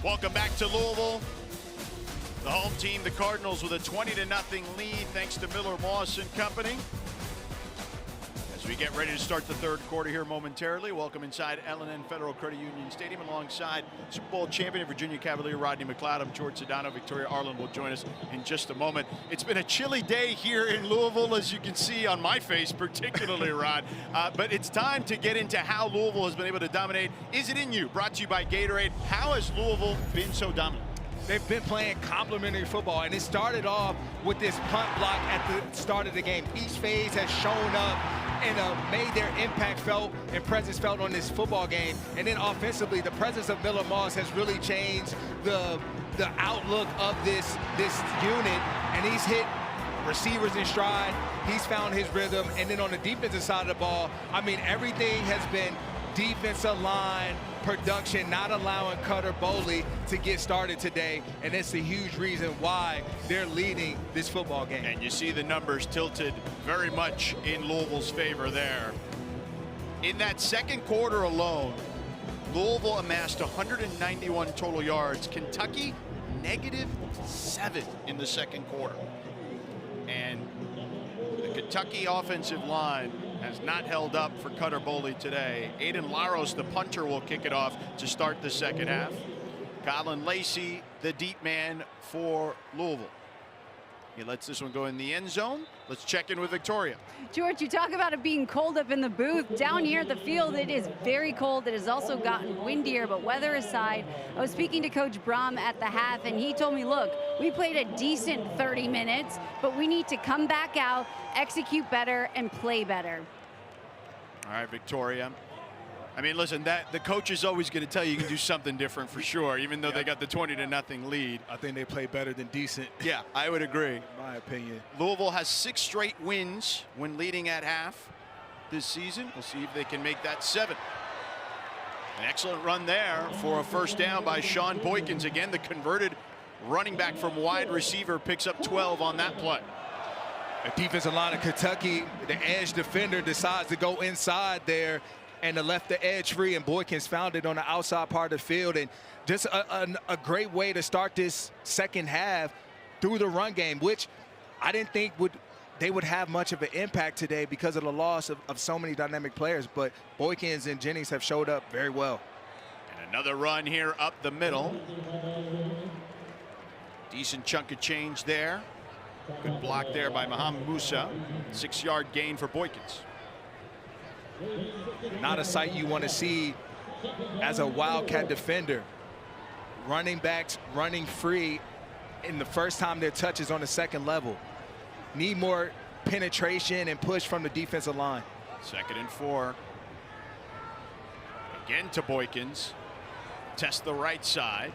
Welcome back to Louisville. The home team, the Cardinals, with a 20-0 lead thanks to Miller Moss and company. As we get ready to start the third quarter here momentarily, welcome inside L&N Federal Credit Union Stadium alongside Super Bowl champion Virginia Cavalier Rodney McLeod. I'm George Sedano. Victoria Arlen will join us in just a moment. It's been a chilly day here in Louisville, as you can see on my face, particularly, Rod. But it's time to get into how Louisville has been able to dominate. Is It In You? Brought to you by Gatorade. How has Louisville been so dominant? They've been playing complementary football, and it started off with this punt block at the start of the game. Each phase has shown up and made their impact felt and presence felt on this football game. And then offensively, the presence of Miller Moss has really changed the outlook of this unit, and he's hit receivers in stride. He's found his rhythm. And then on the defensive side of the ball, I mean, everything has been defensive line production, not allowing Cutter Boley to get started today, and it's a huge reason why they're leading this football game. And you see the numbers tilted very much in Louisville's favor there. In that second quarter alone, Louisville amassed 191 total yards. Kentucky, -7 in the second quarter. And the Kentucky offensive line has not held up for Cutter Boley today. Aiden Laros, the punter, will kick it off to start the second half. Colin Lacey, the deep man for Louisville. He lets this one go in the end zone. Let's check in with Victoria. George, you talk about it being cold up in the booth. Down here at the field, it is very cold. It has also gotten windier, but weather aside, I was speaking to Coach Brom at the half, and he told me, look, we played a decent 30 minutes, but we need to come back out, execute better, and play better. All right, Victoria. I mean, listen, the coach is always going to tell you you can do something different for sure, even though they got the 20-0 lead. I think they play better than decent. Yeah, I would agree. In my opinion. Louisville has 6 straight wins when leading at half this season. We'll see if they can make that 7. An excellent run there for a first down by Sean Boykins. Again, the converted running back from wide receiver picks up 12 on that play. The defensive line of Kentucky, the edge defender decides to go inside there and to left the edge free, and Boykins found it on the outside part of the field. And just a great way to start this second half through the run game, which I didn't think they would have much of an impact today because of the loss of so many dynamic players. But Boykins and Jennings have showed up very well. And another run here up the middle. Decent chunk of change there. Good block there by Mohamed Musa. 6-yard gain for Boykins. Not a sight you want to see as a Wildcat defender. Running backs running free in the first time their touch is on the second level. Need more penetration and push from the defensive line. 2nd and 4. Again to Boykins. Test the right side.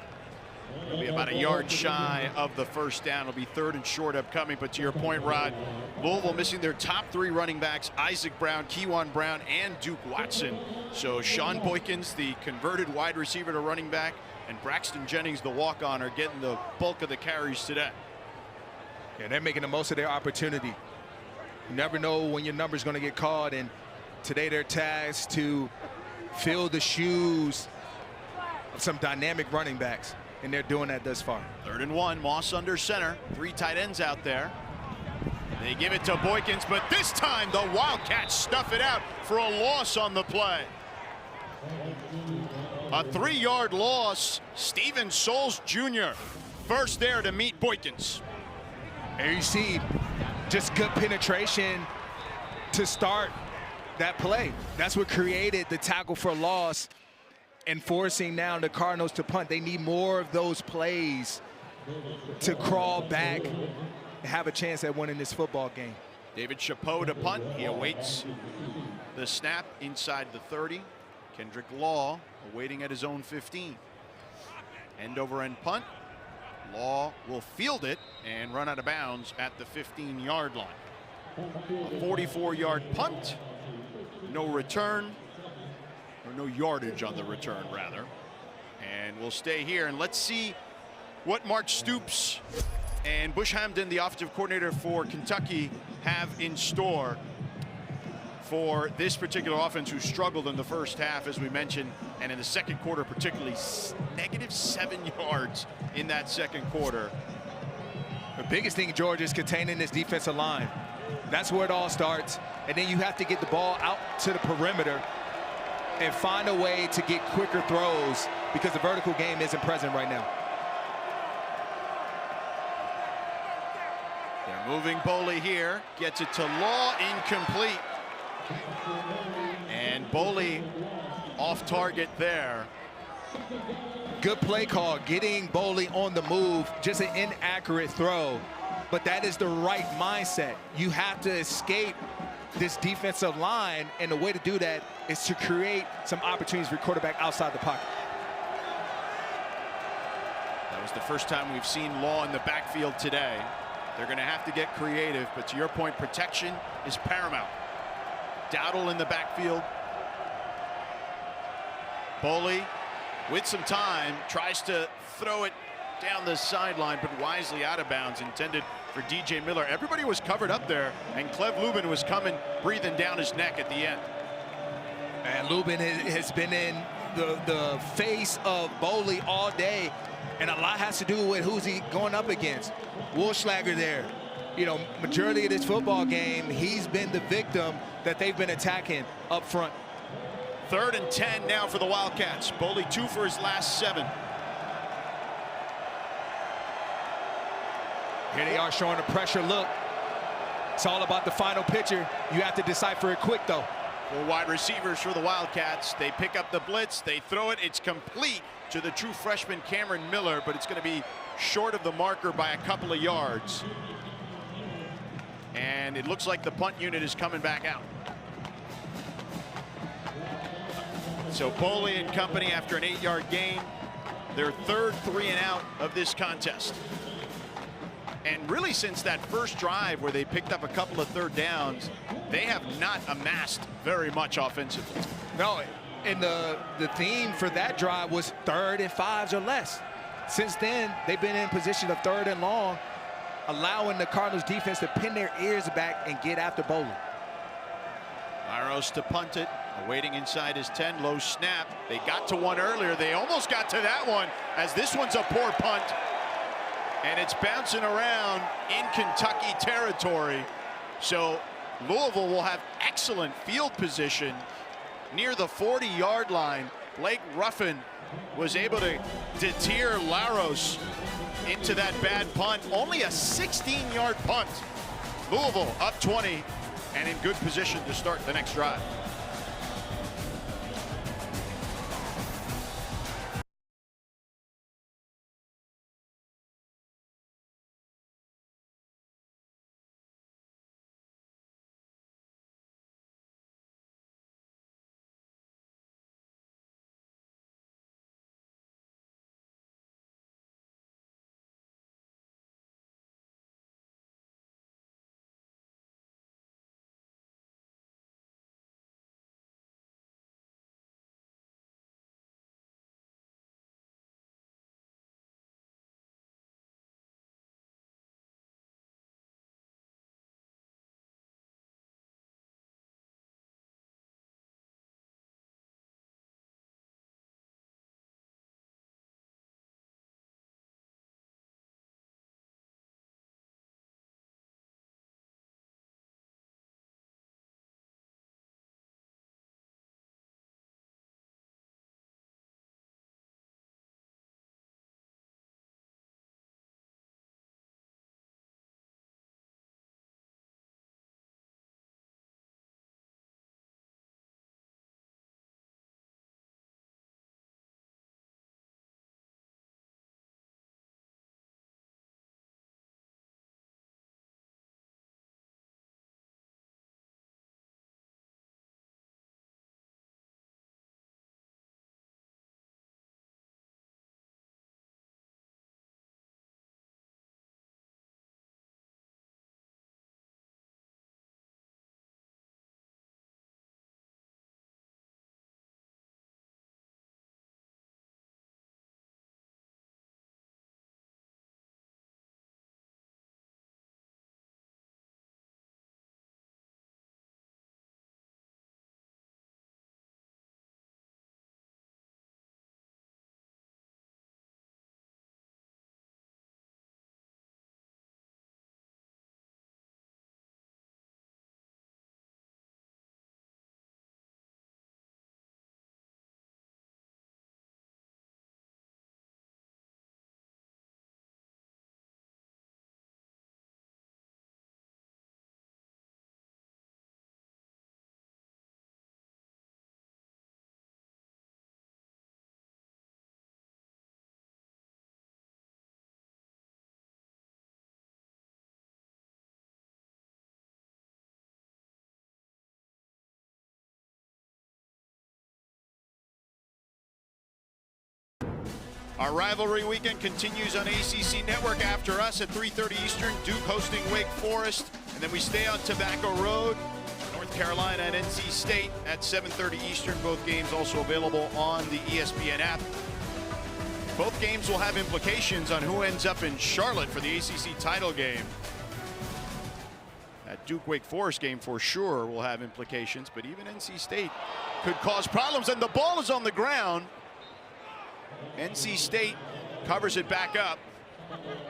It'll be about a yard shy of the first down. It'll be 3rd and short upcoming. But to your point, Rod, Louisville missing their top 3 running backs, Isaac Brown, Kewan Brown, and Duke Watson. So Sean Boykins, the converted wide receiver to running back, and Braxton Jennings, the walk-on, are getting the bulk of the carries today. Yeah, they're making the most of their opportunity. You never know when your number's going to get called, and today they're tasked to fill the shoes of some dynamic running backs. And they're doing that thus far. 3rd and 1, Moss under center. 3 tight ends out there. They give it to Boykins, but this time the Wildcats stuff it out for a loss on the play. A 3-yard loss. Steven Souls Jr. first there to meet Boykins. And you see just good penetration to start that play. That's what created the tackle for loss and forcing now the Cardinals to punt. They need more of those plays to crawl back and have a chance at winning this football game. David Chapeau to punt. He awaits the snap inside the 30. Kendrick Law awaiting at his own 15. End over end punt. Law will field it and run out of bounds at the 15-yard line. A 44-yard punt. No return. Or no yardage on the return, rather. And we'll stay here, and let's see what Mark Stoops and Bush Hamden, the offensive coordinator for Kentucky, have in store for this particular offense, who struggled in the first half, as we mentioned, and in the second quarter particularly, -7 yards in that second quarter. The biggest thing, George, is containing this defensive line. That's where it all starts. And then you have to get the ball out to the perimeter and find a way to get quicker throws, because the vertical game isn't present right now. They're moving Boley here. Gets it to Law, incomplete. And Boley off target there. Good play call, getting Boley on the move, just an inaccurate throw. But that is the right mindset. You have to escape this defensive line, and the way to do that is to create some opportunities for quarterback outside the pocket. That was the first time we've seen Law in the backfield today. They're going to have to get creative, but to your point, protection is paramount. Dowdle in the backfield. Boley, with some time, tries to throw it down the sideline, but wisely out of bounds, intended for DJ Miller. Everybody was covered up there, and Cleve Lubin was coming, breathing down his neck at the end. And Lubin has been in the face of Boley all day, and a lot has to do with who's he going up against. Woolschlager there. You know, majority of this football game, he's been the victim that they've been attacking up front. 3rd and 10 now for the Wildcats. Boley 2 for his last 7. Here they are showing a pressure look. It's all about the final picture. You have to decipher it quick, though. 4 wide receivers for the Wildcats. They pick up the blitz. They throw it. It's complete to the true freshman Cameron Miller, but it's going to be short of the marker by a couple of yards. And it looks like the punt unit is coming back out. So Boley and company, after an 8-yard gain, their 3rd 3 and out of this contest. And really, since that first drive where they picked up a couple of 3rd downs, they have not amassed very much offensively. No, and the theme for that drive was 3rd and 5s or less. Since then, they've been in position of 3rd and long, allowing the Cardinals defense to pin their ears back and get after Boley. Myros to punt it, awaiting inside his 10, low snap. They got to one earlier. They almost got to that one, as this one's a poor punt. And it's bouncing around in Kentucky territory. So Louisville will have excellent field position near the 40-yard line. Blake Ruffin was able to deter Laros into that bad punt. Only a 16-yard punt. Louisville up 20 and in good position to start the next drive. Our rivalry weekend continues on ACC Network. After us at 3:30 Eastern, Duke hosting Wake Forest. And then we stay on Tobacco Road, North Carolina and NC State at 7:30 Eastern. Both games also available on the ESPN app. Both games will have implications on who ends up in Charlotte for the ACC title game. That Duke-Wake Forest game for sure will have implications, but even NC State could cause problems, and the ball is on the ground. NC State covers it back up.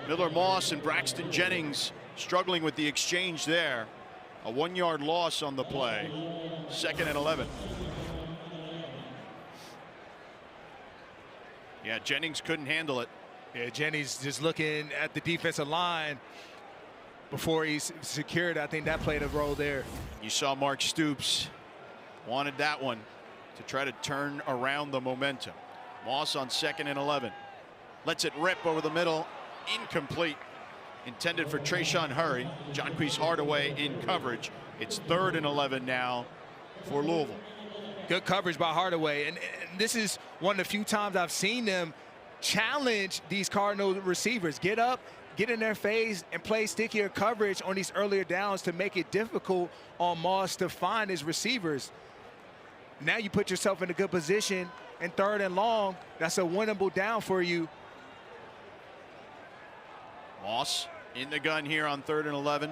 Miller Moss and Braxton Jennings struggling with the exchange there. A 1-yard loss on the play. 2nd and 11. Yeah, Jennings couldn't handle it. Yeah, Jennings just looking at the defensive line before he's secured. I think that played a role there. You saw Mark Stoops wanted that one to try to turn around the momentum. Moss on 2nd and 11. Lets it rip over the middle. Incomplete. Intended for Trayshawn Hurry. Jonquise Hardaway in coverage. It's 3rd and 11 now for Louisville. Good coverage by Hardaway. And this is one of the few times I've seen them challenge these Cardinal receivers. Get up, get in their face, and play stickier coverage on these earlier downs to make it difficult on Moss to find his receivers. Now you put yourself in a good position. And 3rd and long, that's a winnable down for you. Moss in the gun here on 3rd and 11.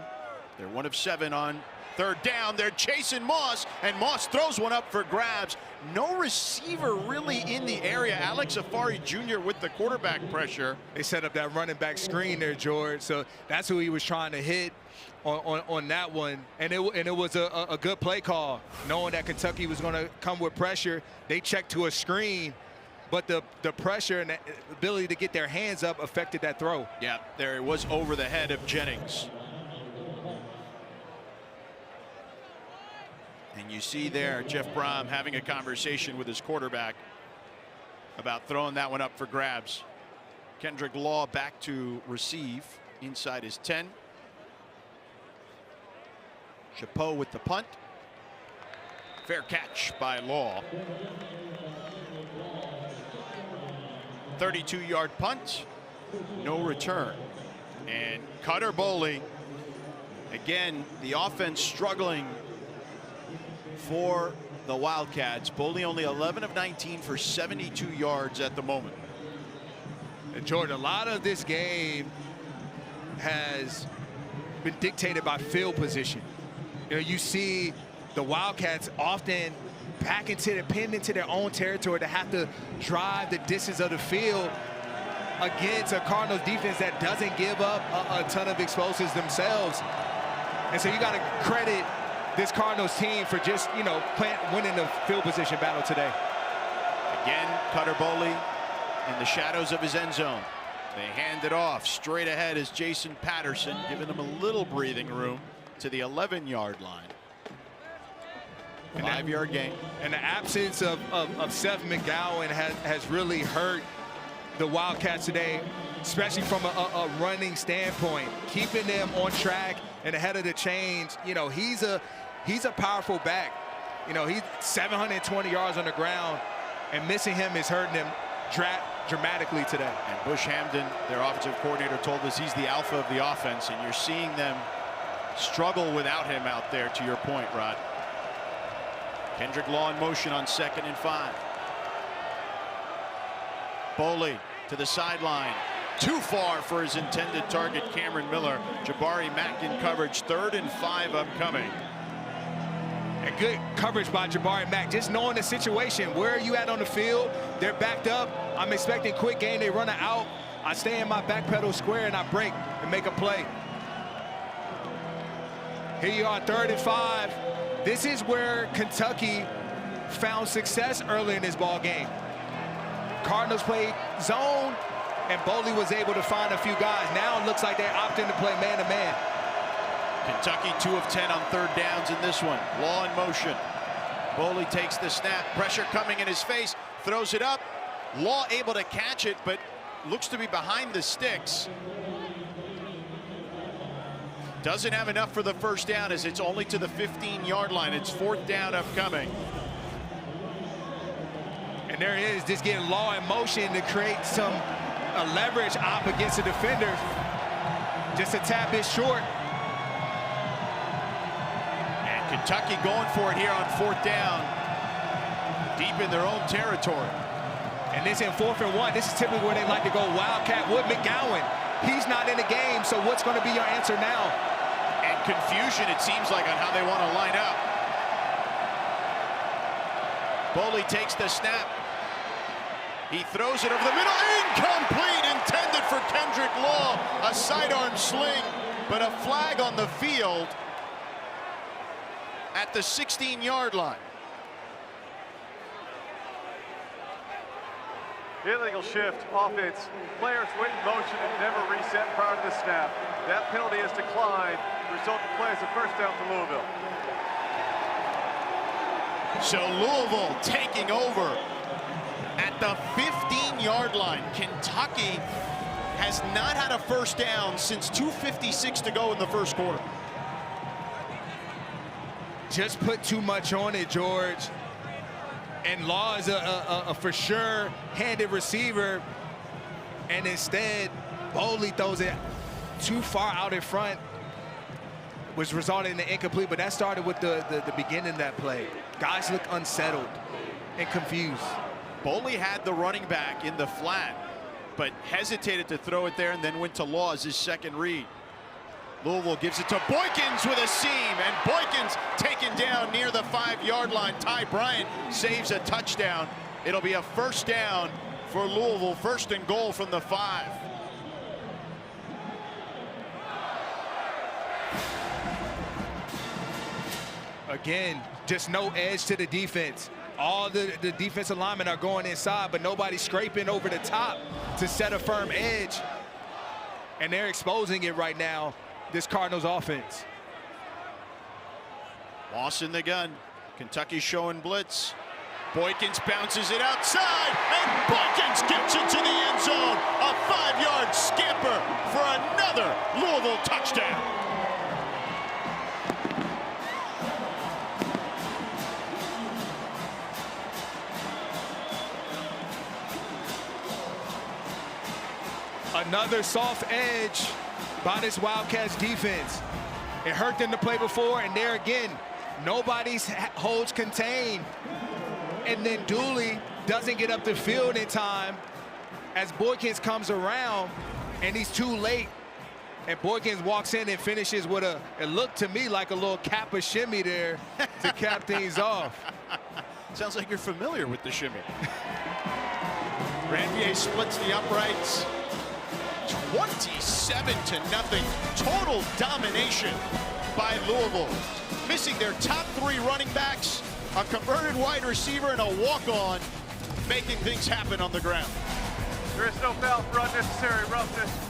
They're 1 of 7 on 3rd down. They're chasing Moss, and Moss throws one up for grabs. No receiver really in the area. Alex Afari Jr. with the quarterback pressure. They set up that running back screen there, George. So that's who he was trying to hit on that one. And it was a good play call, knowing that Kentucky was going to come with pressure. They checked to a screen, but the pressure and the ability to get their hands up affected that throw. Yeah, there it was over the head of Jennings. And you see there Jeff Brom having a conversation with his quarterback about throwing that one up for grabs. Kendrick Law back to receive inside his 10. Chapeau with the punt. Fair catch by Law. 32-yard punt. No return. And Cutter Boley, again, the offense struggling for the Wildcats. Boley only 11 of 19 for 72 yards at the moment. And Jordan, a lot of this game has been dictated by field position. You know, you see the Wildcats often back pinned into their own territory to have to drive the distance of the field against a Cardinals defense that doesn't give up a ton of explosives themselves. And so you got to credit this Cardinals team for just, you know, winning the field position battle today. Again, Cutter Boley in the shadows of his end zone. They hand it off. Straight ahead is Jason Patterson, giving him a little breathing room to the 11-yard line. 5-yard gain. And the absence of Seth McGowan has really hurt the Wildcats today, especially from a running standpoint. Keeping them on track and ahead of the chains. You know, he's a powerful back. You know, he's 720 yards on the ground, and missing him is hurting them dramatically today. And Bush Hamden, their offensive coordinator, told us he's the alpha of the offense, and you're seeing them struggle without him out there, to your point, Rod. Kendrick Law in motion on 2nd and 5. Boley to the sideline. Too far for his intended target, Cameron Miller. Jabari Mack in coverage. 3rd and 5 upcoming. And good coverage by Jabari Mack. Just knowing the situation. Where are you at on the field? They're backed up. I'm expecting quick game. They run it out. I stay in my back pedal square and I break and make a play. Here you are, 3rd and 5. This is where Kentucky found success early in this ball game. Cardinals played zone, and Boley was able to find a few guys. Now it looks like they're opting to play man-to-man. Kentucky 2 of 10 on 3rd downs in this one. Law in motion. Boley takes the snap. Pressure coming in his face. Throws it up. Law able to catch it, but looks to be behind the sticks. Doesn't have enough for the 1st down as it's only to the 15-yard line. It's 4th down upcoming. And And there it is, just getting Law in motion to create some leverage up against the defender. Just a tad bit short. And Kentucky going for it here on 4th down, deep in their own territory. And this in 4th and 1, this is typically where they like to go Wildcat with McGowan. He's not in the game, so what's going to be your answer now? And confusion, it seems like, on how they want to line up. Boley takes the snap. He throws it over the middle. Incomplete, intended for Kendrick Law. A sidearm sling, but a flag on the field at the 16-yard line. Illegal shift, offense. Players went in motion and never reset prior to the snap. That penalty is declined. Resulting play is a first down for Louisville. So Louisville taking over at the 15-yard line. Kentucky has not had a first down since 2:56 to go in the first quarter. Just put too much on it, George. And Law is a for sure handed receiver, and instead Boley throws it too far out in front, which resulted in the incomplete. But that started with the beginning of that play. Guys look unsettled and confused. Boley had the running back in the flat, but hesitated to throw it there and then went to Law as his second read. Louisville gives it to Boykins with a seam, and Boykins taken down near the 5-yard line. Ty Bryant saves a touchdown. It'll be a first down for Louisville, 1st and goal from the 5. Again, just no edge to the defense. All the defensive linemen are going inside, but nobody's scraping over the top to set a firm edge. And they're exposing it right now, this Cardinals offense. Moss in the gun. Kentucky showing blitz. Boykins bounces it outside, and Boykins gets it to the end zone. A 5-yard scamper for another Louisville touchdown. Another soft edge by this Wildcats defense. It hurt them to play before, and there again, nobody holds contained. And then Dooley doesn't get up the field in time as Boykins comes around, and he's too late. And Boykins walks in and finishes with it looked to me like a little Kappa shimmy there to cap things off. Sounds like you're familiar with the shimmy. Ranvier splits the uprights. 27-0, total domination by Louisville. Missing their top 3 running backs, a converted wide receiver, and a walk-on, making things happen on the ground. There is no foul for unnecessary roughness.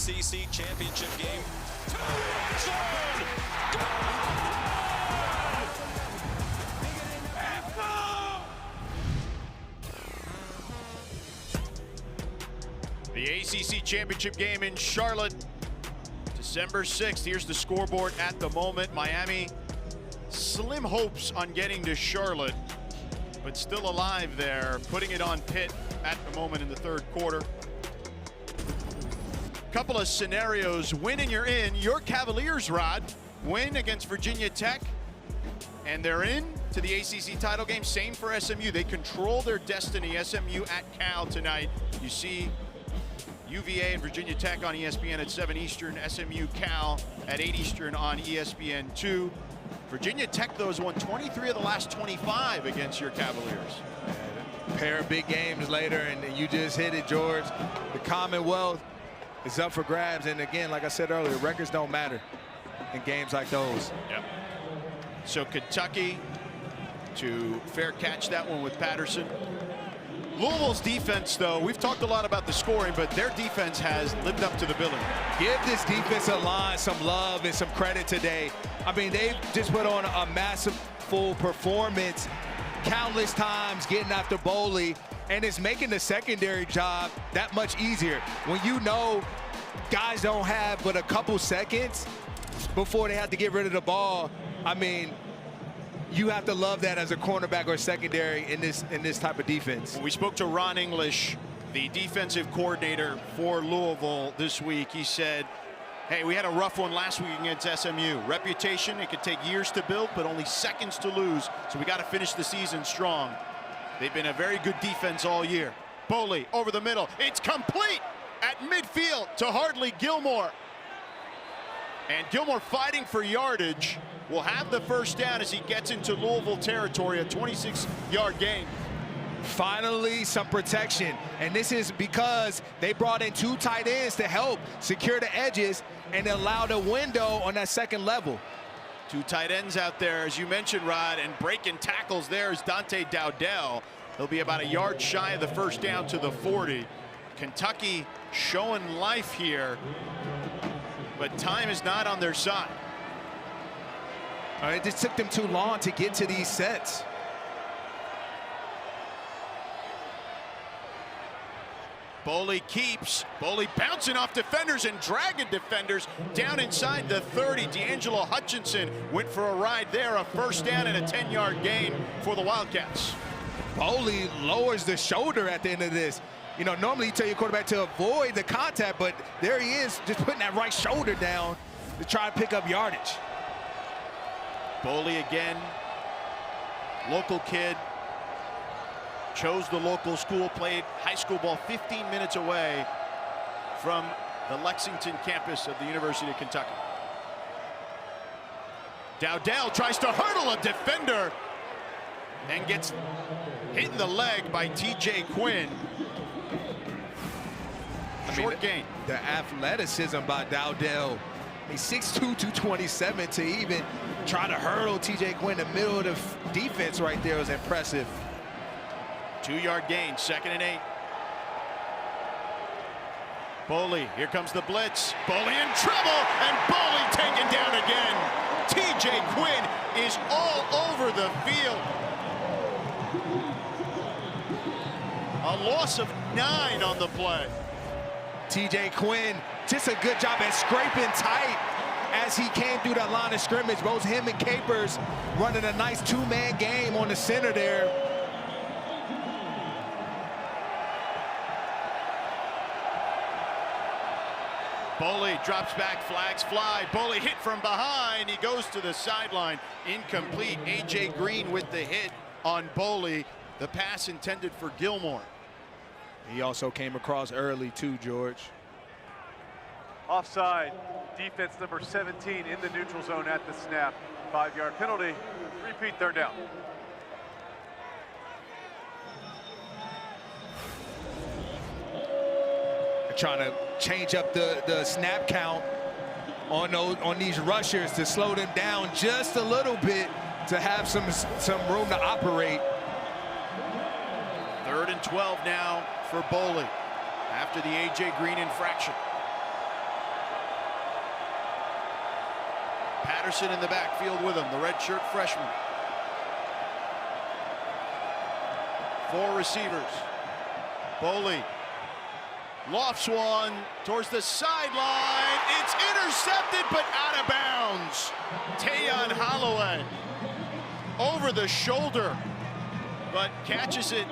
ACC championship game. To the end zone! The ACC championship game in Charlotte, December 6th. Here's the scoreboard at the moment. Miami, slim hopes on getting to Charlotte, but still alive there, putting it on Pitt at the moment in the third quarter. Couple of scenarios. Win and you're in. Your Cavaliers, Rod, win against Virginia Tech, and they're in to the ACC title game. Same for SMU. They control their destiny. SMU at Cal tonight. You see UVA and Virginia Tech on ESPN at 7 Eastern. SMU Cal at 8 Eastern on ESPN2. Virginia Tech, though, has won 23 of the last 25 against your Cavaliers. Pair of big games later, and you just hit it, George. The Commonwealth is up for grabs, and again, like I said earlier, records don't matter in games like those. Yep. So Kentucky to fair catch that one with Patterson. Louisville's defense, though, we've talked a lot about the scoring, but their defense has lived up to the billing. Give this defensive line some love and some credit today. I mean, they've just put on a massive full performance countless times getting after Boley, and it's making the secondary job that much easier. When you know guys don't have but a couple seconds before they have to get rid of the ball, I mean, you have to love that as a cornerback or secondary in this type of defense. We spoke to Ron English, the defensive coordinator for Louisville this week. He said, hey, we had a rough one last week against SMU. Reputation, it could take years to build, but only seconds to lose. So we got to finish the season strong. They've been a very good defense all year. Boley over the middle. It's complete at midfield to Hardley Gilmore. And Gilmore fighting for yardage. Will have the first down as he gets into Louisville territory, a 26-yard gain. Finally, some protection, and this is because they brought in 2 tight ends to help secure the edges and allow the window on that second level. 2 tight ends out there, as you mentioned, Rod, and breaking tackles there is Dante Dowdell. He'll be about a yard shy of the first down to the 40. Kentucky showing life here, but time is not on their side. It just took them too long to get to these sets. Boley keeps. Boley bouncing off defenders and dragging defenders down inside the 30. D'Angelo Hutchinson went for a ride there, a first down and a 10-yard gain for the Wildcats. Boley lowers the shoulder at the end of this. You know, normally you tell your quarterback to avoid the contact, but there he is, just putting that right shoulder down to try to pick up yardage. Boley again, local kid, chose the local school, played high school ball 15 minutes away from the Lexington campus of the University of Kentucky. Dowdell tries to hurdle a defender and gets hit in the leg by TJ Quinn. Short gain. The athleticism by Dowdell. He's 6'2", 227 to even try to hurdle TJ Quinn in the middle of the defense right there was impressive. 2-yard gain, 2nd and 8. Boley, here comes the blitz. Boley in trouble, and Boley taken down again. TJ Quinn is all over the field. A loss of 9 on the play. TJ Quinn, just a good job at scraping tight as he came through that line of scrimmage. Both him and Capers running a nice 2-man game on the center there. Boley drops back, flags fly. Boley hit from behind. He goes to the sideline. Incomplete. A.J. Green with the hit on Boley. The pass intended for Gilmore. He also came across early too, George. Offside, defense number 17 in the neutral zone at the snap. 5-yard penalty, repeat 3rd down. They're trying to change up the snap count on these rushers to slow them down just a little bit to have some room to operate. 3rd and 12 now for Boley after the A.J. Green infraction. Patterson in the backfield with him, the redshirt freshman. 4 receivers. Boley lofts one towards the sideline. It's intercepted, but out of bounds. Tayon Holloway over the shoulder, but catches it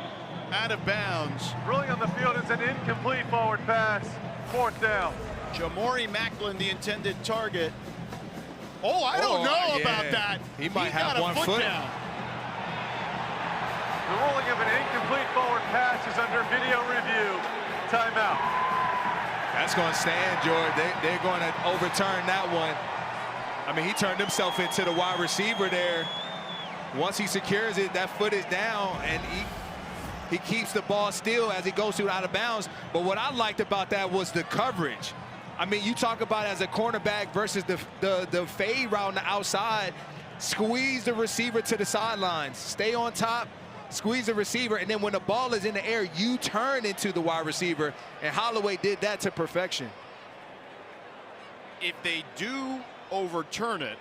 out of bounds. Rolling on the field is an incomplete forward pass. 4th down. Jamori Macklin, the intended target. Oh, I don't know about that. He might have got a 1 foot. down. The ruling of an incomplete forward pass is under video review. Timeout. That's going to stand, George. They're going to overturn that one. I mean, he turned himself into the wide receiver there. Once he secures it, that foot is down, and he keeps the ball still as he goes through out of bounds. But what I liked about that was the coverage. I mean, you talk about as a cornerback versus the fade route on the outside, squeeze the receiver to the sidelines, stay on top, squeeze the receiver, and then when the ball is in the air, you turn into the wide receiver, and Holloway did that to perfection. If they do overturn it,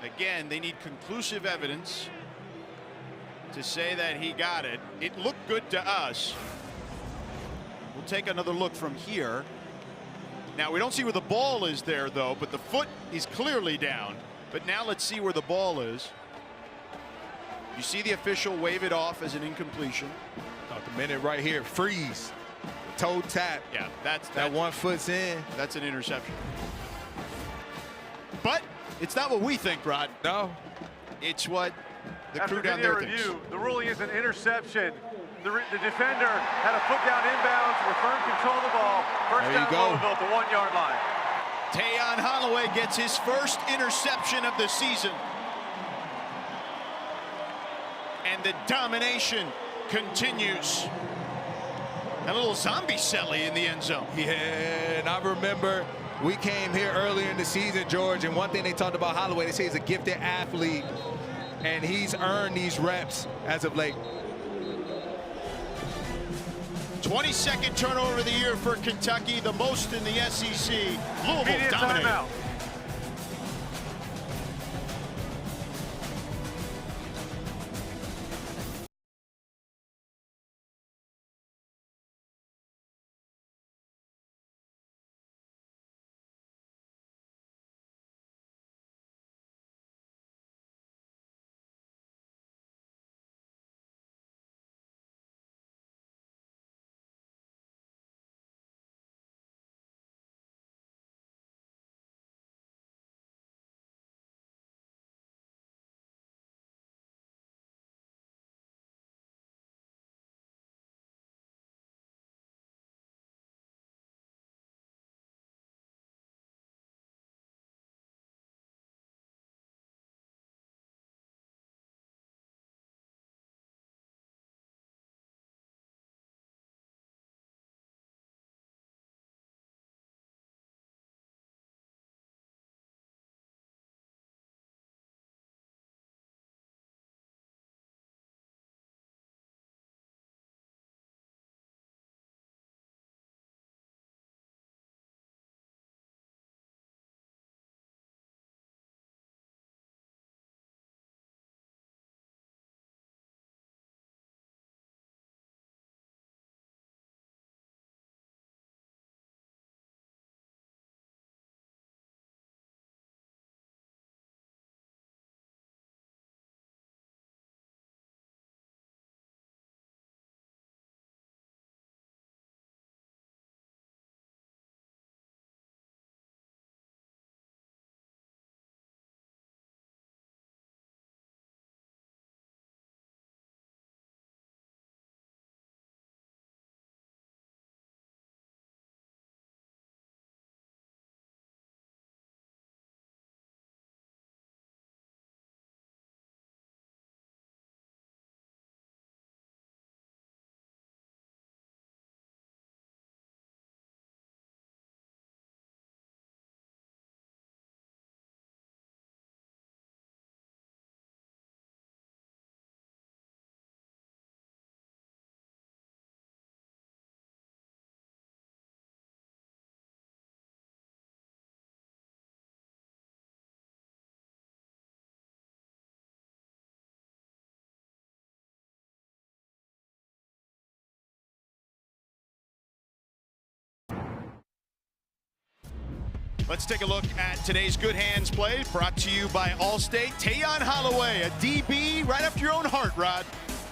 again, they need conclusive evidence to say that he got it. It looked good to us. We'll take another look from here. Now, we don't see where the ball is there, though, but the foot is clearly down. But now let's see where the ball is. You see the official wave it off as an incompletion. About the minute right here, freeze, toe tap. Yeah, that's that 1 foot's in. That's an interception. But it's not what we think, Rod. No. It's what the After crew down video there thinks. review, the ruling is an interception. The defender had a foot down inbounds, returned control of the ball. First There you down, go. Louisville at the 1 yard line. Tayon Holloway gets his first interception of the season. And the domination continues. A little zombie celly in the end zone. Yeah, and I remember we came here earlier in the season, George, and one thing they talked about Holloway, they say he's a gifted athlete, and he's earned these reps as of late. 22nd turnover of the year for Kentucky, the most in the SEC. Louisville Immediate dominating. timeout. Let's take a look at today's Good Hands play, brought to you by Allstate. Tayon Holloway, a DB right after your own heart, Rod.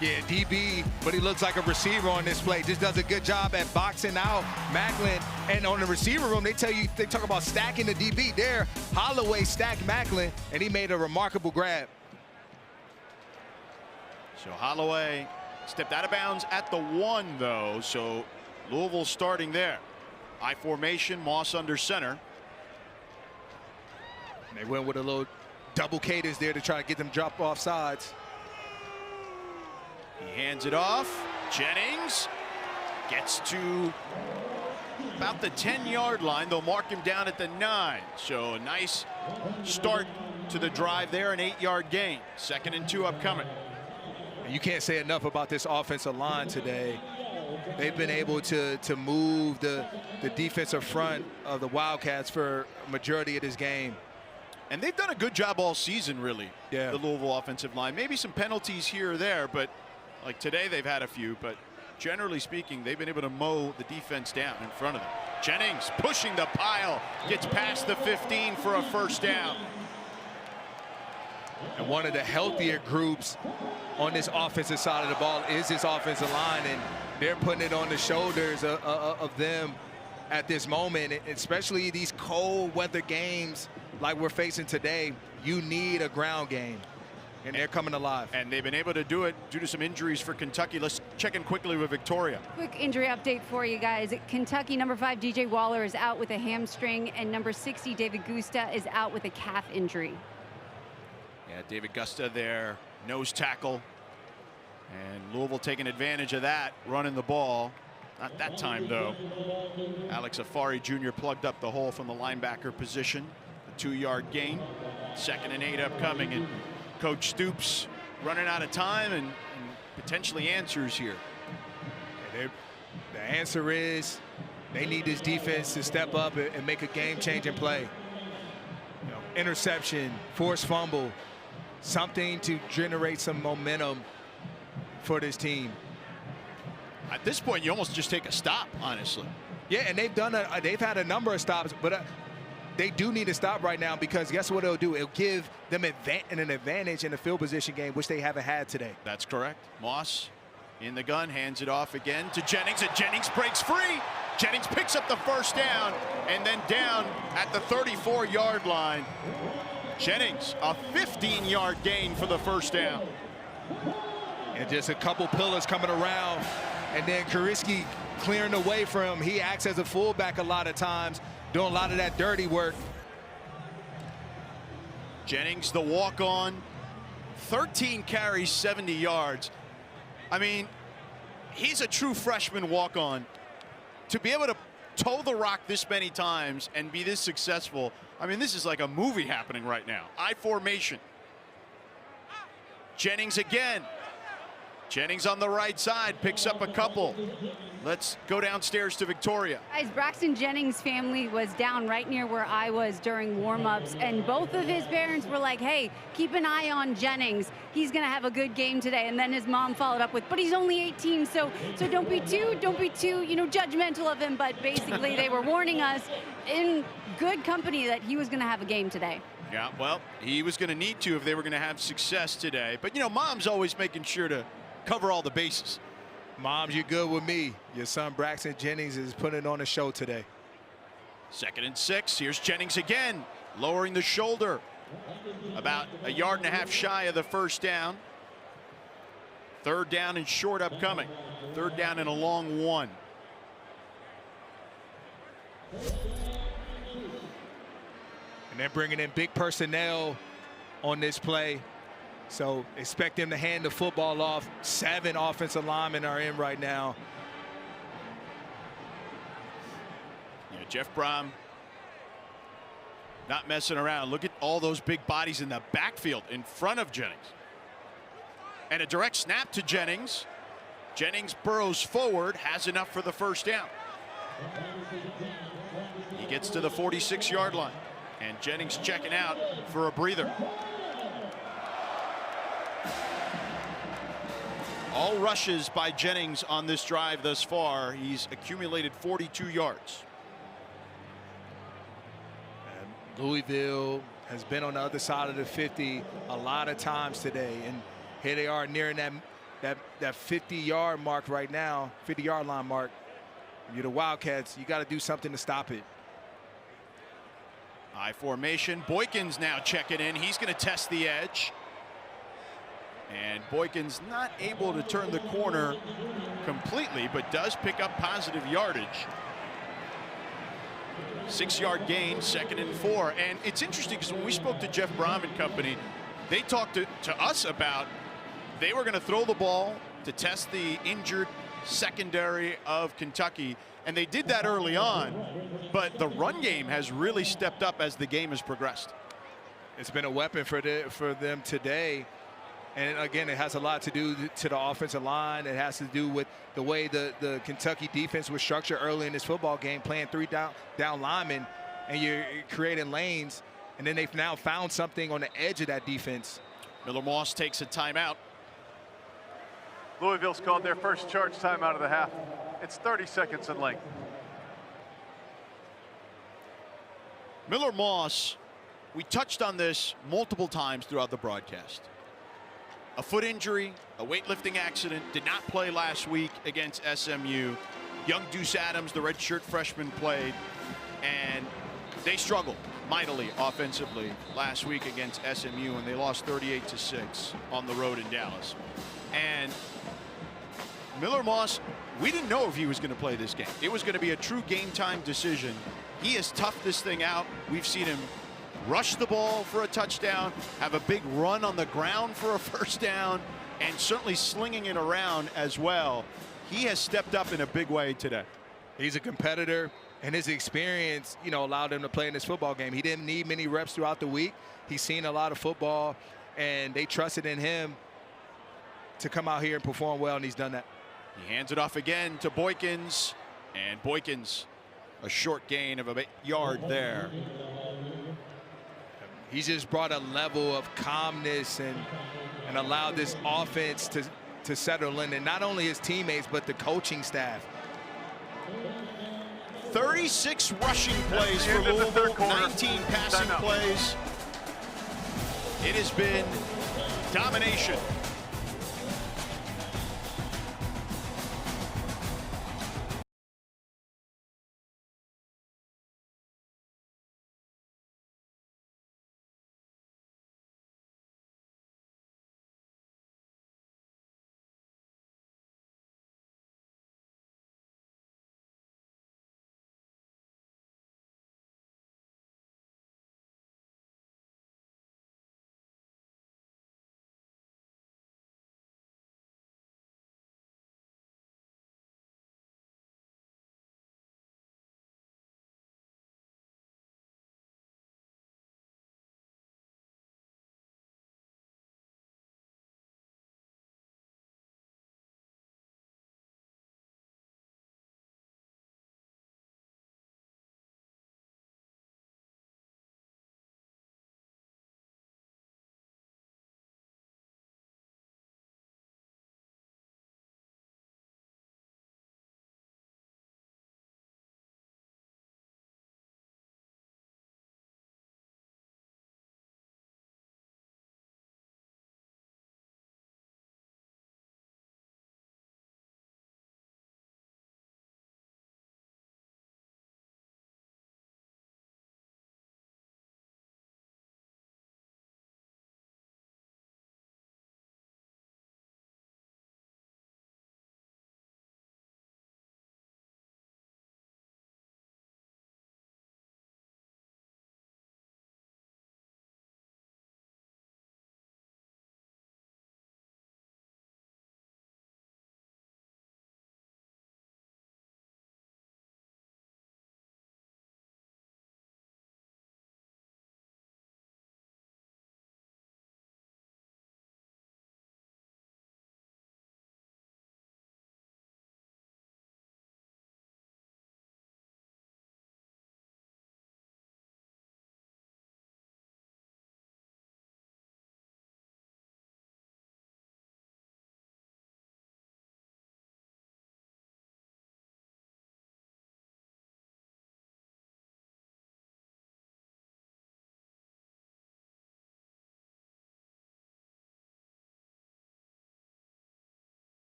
Yeah, DB, but he looks like a receiver on this play. Just does a good job at boxing out Macklin. And on the receiver room, they talk about stacking the DB. There, Holloway stacked Macklin, and he made a remarkable grab. So Holloway stepped out of bounds at the 1, though. So Louisville starting there. I formation, Moss under center. And they went with a little double cadence there to try to get them drop off sides. He hands it off. Jennings gets to about the 10-yard line. They'll mark him down at the 9. So a nice start to the drive there, an 8-yard gain. 2nd and 2 upcoming. You can't say enough about this offensive line today. They've been able to move the defensive front of the Wildcats for a majority of this game. And they've done a good job all season, really, yeah. The Louisville offensive line. Maybe some penalties here or there, but like today they've had a few. But generally speaking, they've been able to mow the defense down in front of them. Jennings pushing the pile, gets past the 15 for a first down. And one of the healthier groups on this offensive side of the ball is this offensive line, and they're putting it on the shoulders of them at this moment, especially these cold weather games like we're facing today. You need a ground game, and they're coming alive. And they've been able to do it due to some injuries for Kentucky. Let's check in quickly with Victoria. Quick injury update for you guys. Kentucky number 5 DJ Waller is out with a hamstring, and number 60 David Gusta is out with a calf injury. Yeah, David Gusta there, nose tackle. And Louisville taking advantage of that, running the ball. Not that time, though. Alex Afari Jr. plugged up the hole from the linebacker position. A 2-yard gain. 2nd and 8 upcoming. And Coach Stoops running out of time and potentially answers here. Yeah, the answer is they need this defense to step up and make a game-changing play. You know, interception, forced fumble, something to generate some momentum for this team. At this point, you almost just take a stop, honestly. Yeah, and they've had a number of stops, but they do need to stop right now, because guess what it'll do? It'll give them an advantage in the field position game, which they haven't had today. That's correct. Moss in the gun, hands it off again to Jennings, and Jennings breaks free. Jennings picks up the first down, and then down at the 34-yard line. Jennings, a 15-yard gain for the first down. And just a couple pillars coming around, and then Kuriski clearing the way for him. He acts as a fullback a lot of times, doing a lot of that dirty work. Jennings, the walk-on, 13 carries, 70 yards. I mean, he's a true freshman walk-on. To be able to toe the rock this many times and be this successful, I mean, this is like a movie happening right now. I formation. Jennings again. Jennings on the right side, picks up a couple. Let's go downstairs to Victoria. Guys, Braxton Jennings' family was down right near where I was during warm-ups, and both of his parents were like, hey, keep an eye on Jennings. He's gonna have a good game today. And then his mom followed up with, but he's only 18, so don't be too, judgmental of him. But basically they were warning us in good company that he was gonna have a game today. Yeah, well, he was gonna need to if they were gonna have success today. But mom's always making sure to cover all the bases. Moms, you're good with me. Your son Braxton Jennings is putting on a show today. 2nd and 6. Here's Jennings again, lowering the shoulder. About a yard and a half shy of the first down. 3rd down and short upcoming. 3rd down and a long 1. And they're bringing in big personnel on this play. So expect them to hand the football off. 7 offensive linemen are in right now. Yeah, Jeff Brom not messing around. Look at all those big bodies in the backfield in front of Jennings. And a direct snap to Jennings. Jennings burrows forward, has enough for the first down. He gets to the 46-yard line. And Jennings checking out for a breather. All rushes by Jennings on this drive thus far. He's accumulated 42 yards. Louisville has been on the other side of the 50 a lot of times today, and here they are nearing that 50-yard mark right now, 50-yard line mark. You're the Wildcats. You got to do something to stop it. High formation. Boykins now checking in. He's going to test the edge. And Boykins not able to turn the corner completely, but does pick up positive yardage. 6-yard gain, 2nd and 4. And it's interesting because when we spoke to Jeff Brom and company, they talked to us about they were going to throw the ball to test the injured secondary of Kentucky, and they did that early on, but the run game has really stepped up as the game has progressed. It's been a weapon for them today, and again, it has a lot to do to the offensive line. It has to do with the way the Kentucky defense was structured early in this football game, playing 3 down linemen, and you're creating lanes, and then they've now found something on the edge of that defense. Miller Moss takes a timeout. Louisville's called their first charge timeout of the half. It's 30 seconds in length. Miller Moss, we touched on this multiple times throughout the broadcast. A foot injury, a weightlifting accident, did not play last week against SMU. Young Deuce Adams, the redshirt freshman, played, and they struggled mightily offensively last week against SMU, and they lost 38-6 on the road in Dallas. And Miller Moss, we didn't know if he was going to play this game. It was going to be a true game time decision. He has toughed this thing out. We've seen him rush the ball for a touchdown, have a big run on the ground for a first down, and certainly slinging it around as well. He has stepped up in a big way today. He's a competitor, and his experience, allowed him to play in this football game. He didn't need many reps throughout the week. He's seen a lot of football, and they trusted in him to come out here and perform well, and he's done that. He hands it off again to Boykins, and Boykins, a short gain of a yard there. He's just brought a level of calmness and allowed this offense to settle in, and not only his teammates, but the coaching staff. 36 rushing plays for Louisville, 19 passing plays. It has been domination.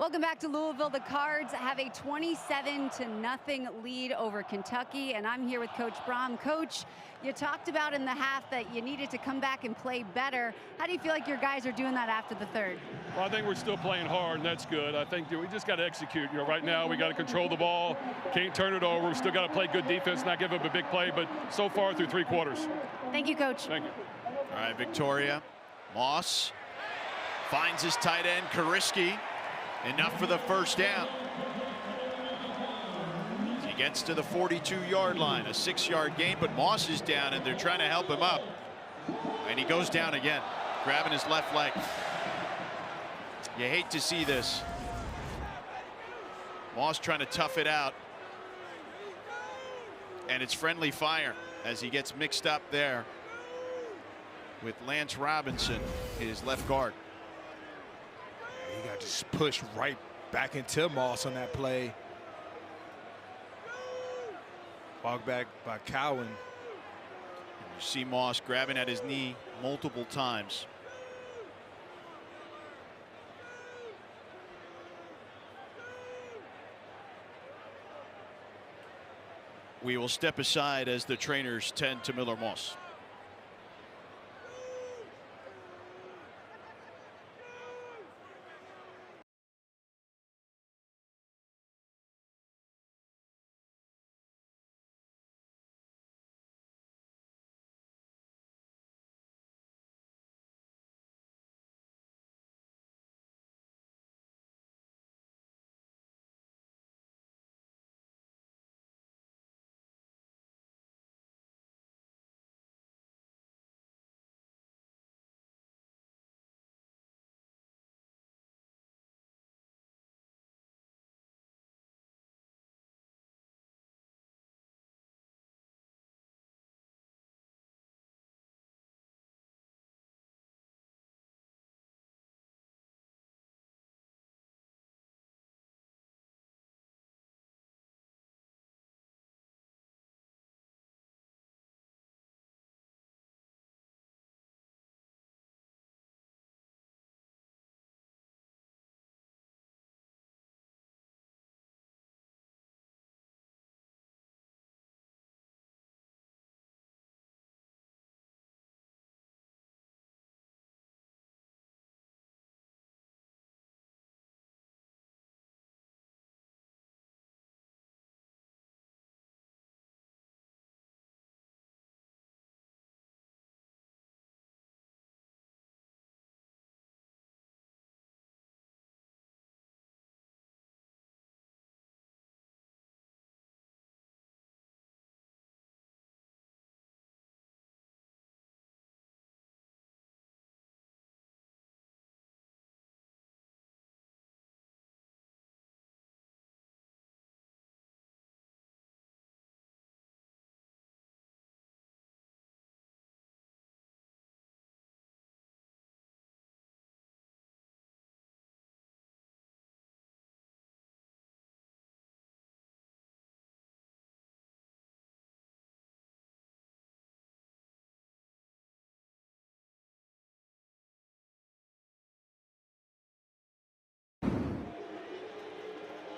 Welcome back to Louisville. The Cards have a 27-0 lead over Kentucky, and I'm here with Coach Brom. Coach, you talked about in the half that you needed to come back and play better. How do you feel like your guys are doing that after the third? Well, I think we're still playing hard, and that's good. I think we just got to execute. Right now we got to control the ball, can't turn it over. We still got to play good defense, not give up a big play, but so far through 3 quarters. Thank you, Coach. Thank you. All right, Victoria. Moss finds his tight end, Kariski. Enough for the first down. He gets to the 42-yard line, a 6-yard gain, but Moss is down, and they're trying to help him up. And he goes down again, grabbing his left leg. You hate to see this. Moss trying to tough it out. And it's friendly fire as he gets mixed up there with Lance Robinson, his left guard. He got just pushed right back into Moss on that play. Walk back by Cowan. You see Moss grabbing at his knee multiple times. We will step aside as the trainers tend to Miller Moss.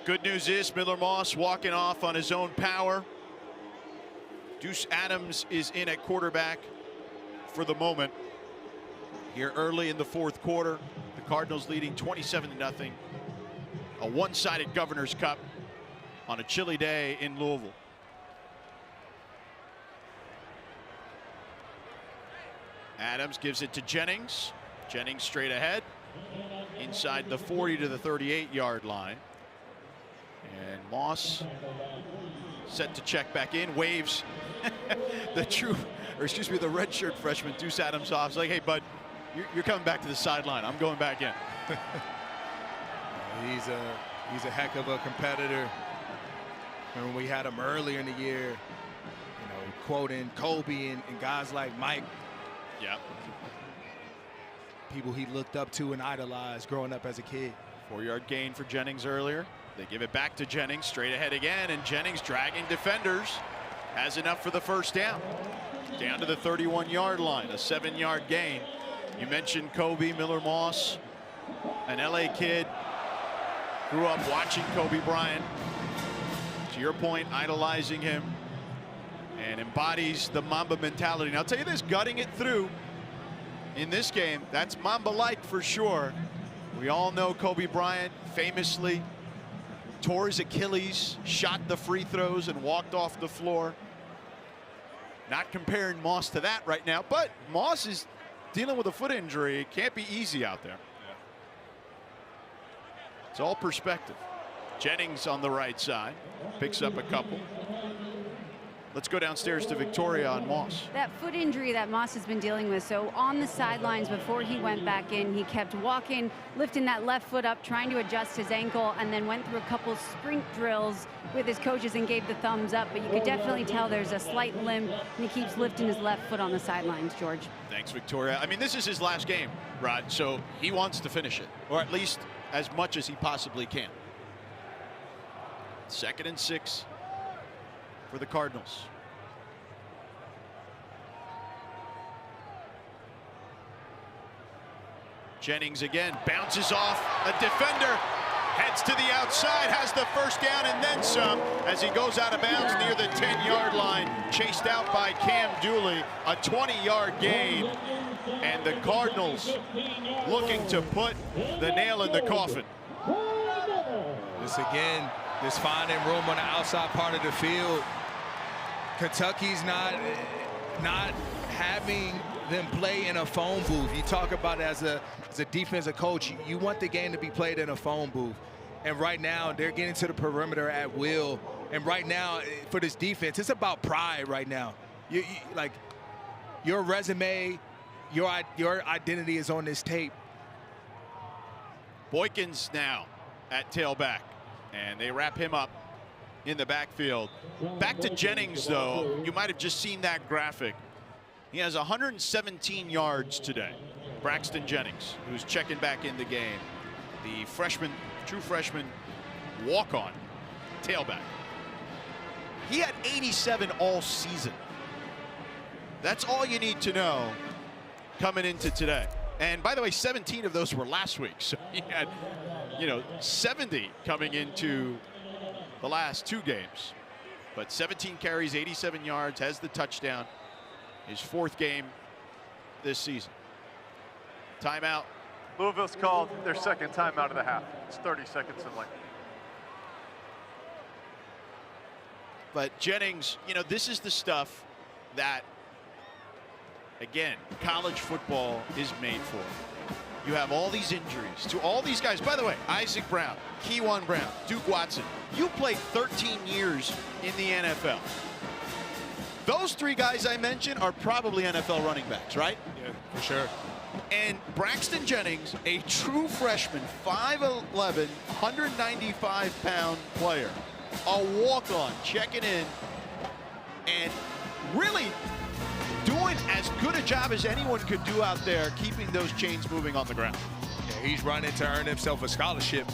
Good news is Miller Moss walking off on his own power. Deuce Adams is in at quarterback for the moment. Here early in the 4th quarter, the Cardinals leading 27-0. A one-sided Governor's Cup on a chilly day in Louisville. Adams gives it to Jennings. Jennings straight ahead, inside the 40 to the 38-yard line. And Moss set to check back in, waves the the redshirt freshman Deuce Adams off. It's like, hey, bud, you're coming back to the sideline. I'm going back in. He's a heck of a competitor. When we had him earlier in the year, quoting Kobe and guys like Mike. Yeah. People he looked up to and idolized growing up as a kid. 4-yard gain for Jennings earlier. They give it back to Jennings, straight ahead again, and Jennings dragging defenders. Has enough for the first down. Down to the 31-yard line, a 7-yard gain. You mentioned Kobe, Miller Moss, an LA kid. Grew up watching Kobe Bryant. To your point, idolizing him. And embodies the Mamba mentality. And I'll tell you this, gutting it through in this game, that's Mamba-like for sure. We all know Kobe Bryant famously tore his Achilles, shot the free throws, and walked off the floor. Not comparing Moss to that right now, but Moss is dealing with a foot injury. It can't be easy out there. Yeah. It's all perspective. Jennings on the right side, picks up a couple. Let's go downstairs to Victoria on Moss. That foot injury that Moss has been dealing with, so on the sidelines before he went back in, he kept walking, lifting that left foot up, trying to adjust his ankle, and then went through a couple sprint drills with his coaches and gave the thumbs up. But you could definitely tell there's a slight limp, and he keeps lifting his left foot on the sidelines, George. Thanks, Victoria. I mean, this is his last game, Rod, so he wants to finish it, or at least as much as he possibly can. 2nd and 6 for the Cardinals. Jennings again bounces off a defender, heads to the outside, has the first down and then some as he goes out of bounds near the 10-yard line, chased out by Cam Dooley, a 20-yard gain, and the Cardinals looking to put the nail in the coffin. This again, this finding room on the outside part of the field. Kentucky's not having them play in a phone booth. You talk about it as a defensive coach, you want the game to be played in a phone booth. And right now, they're getting to the perimeter at will. And right now, for this defense, it's about pride right now. Like, your resume, your identity is on this tape. Boykins now at tailback, and they wrap him up in the backfield. Back to Jennings, though. You might have just seen that graphic. He has 117 yards today. Braxton Jennings, who's checking back in the game. The freshman, true freshman, walk-on tailback. He had 87 all season. That's all you need to know coming into today. And by the way, 17 of those were last week. So he had, 70 coming into the last 2 games. But 17 carries, 87 yards, has the touchdown. His 4th game this season. Timeout. Louisville's called their 2nd timeout of the half. It's 30 seconds in length. But Jennings, this is the stuff that, again, college football is made for. You have all these injuries to all these guys. By the way, Isaac Brown, Kewan Brown, Duke Watson. You played 13 years in the NFL. Those 3 guys I mentioned are probably NFL running backs, right? Yeah, for sure. And Braxton Jennings, a true freshman, 5'11", 195-pound player, a walk-on, checking in, and really doing as good a job as anyone could do out there, keeping those chains moving on the ground. Yeah, he's running to earn himself a scholarship.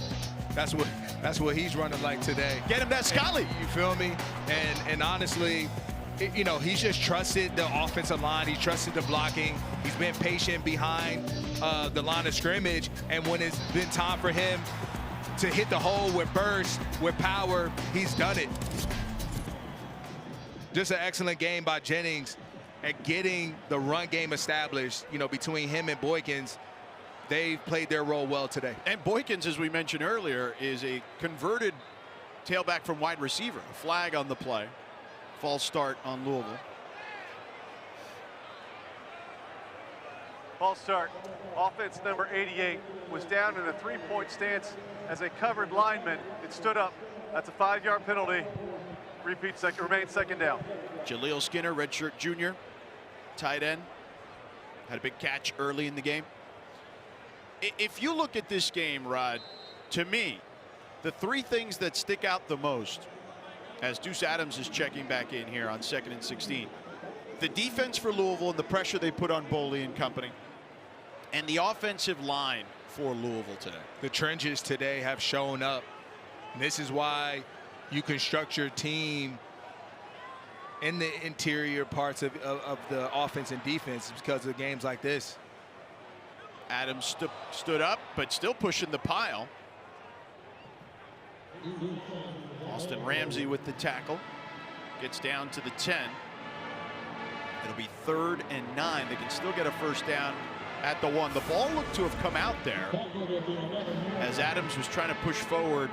That's what he's running like today. Get him that scholarly. You feel me? And honestly, he's just trusted the offensive line. He's trusted the blocking. He's been patient behind the line of scrimmage. And when it's been time for him to hit the hole with burst, with power, he's done it. Just an excellent game by Jennings at getting the run game established, between him and Boykins. They've played their role well today. And Boykins, as we mentioned earlier, is a converted tailback from wide receiver. A flag on the play. False start on Louisville. False start. Offense number 88 was down in a 3-point stance as a covered lineman. It stood up. That's a 5-yard penalty. Remains 2nd down. Jaleel Skinner, redshirt junior, tight end, had a big catch early in the game. If you look at this game, Rod, to me, the 3 things that stick out the most as Deuce Adams is checking back in here on 2nd and 16. The defense for Louisville and the pressure they put on Boley and company, and the offensive line for Louisville today. The trenches today have shown up. And this is why you construct your team in the interior parts of the offense and defense, because of games like this. Adams stood up, but still pushing the pile. Austin Ramsey with the tackle. Gets down to the 10. It'll be 3rd and 9. They can still get a first down at the 1. The ball looked to have come out there as Adams was trying to push forward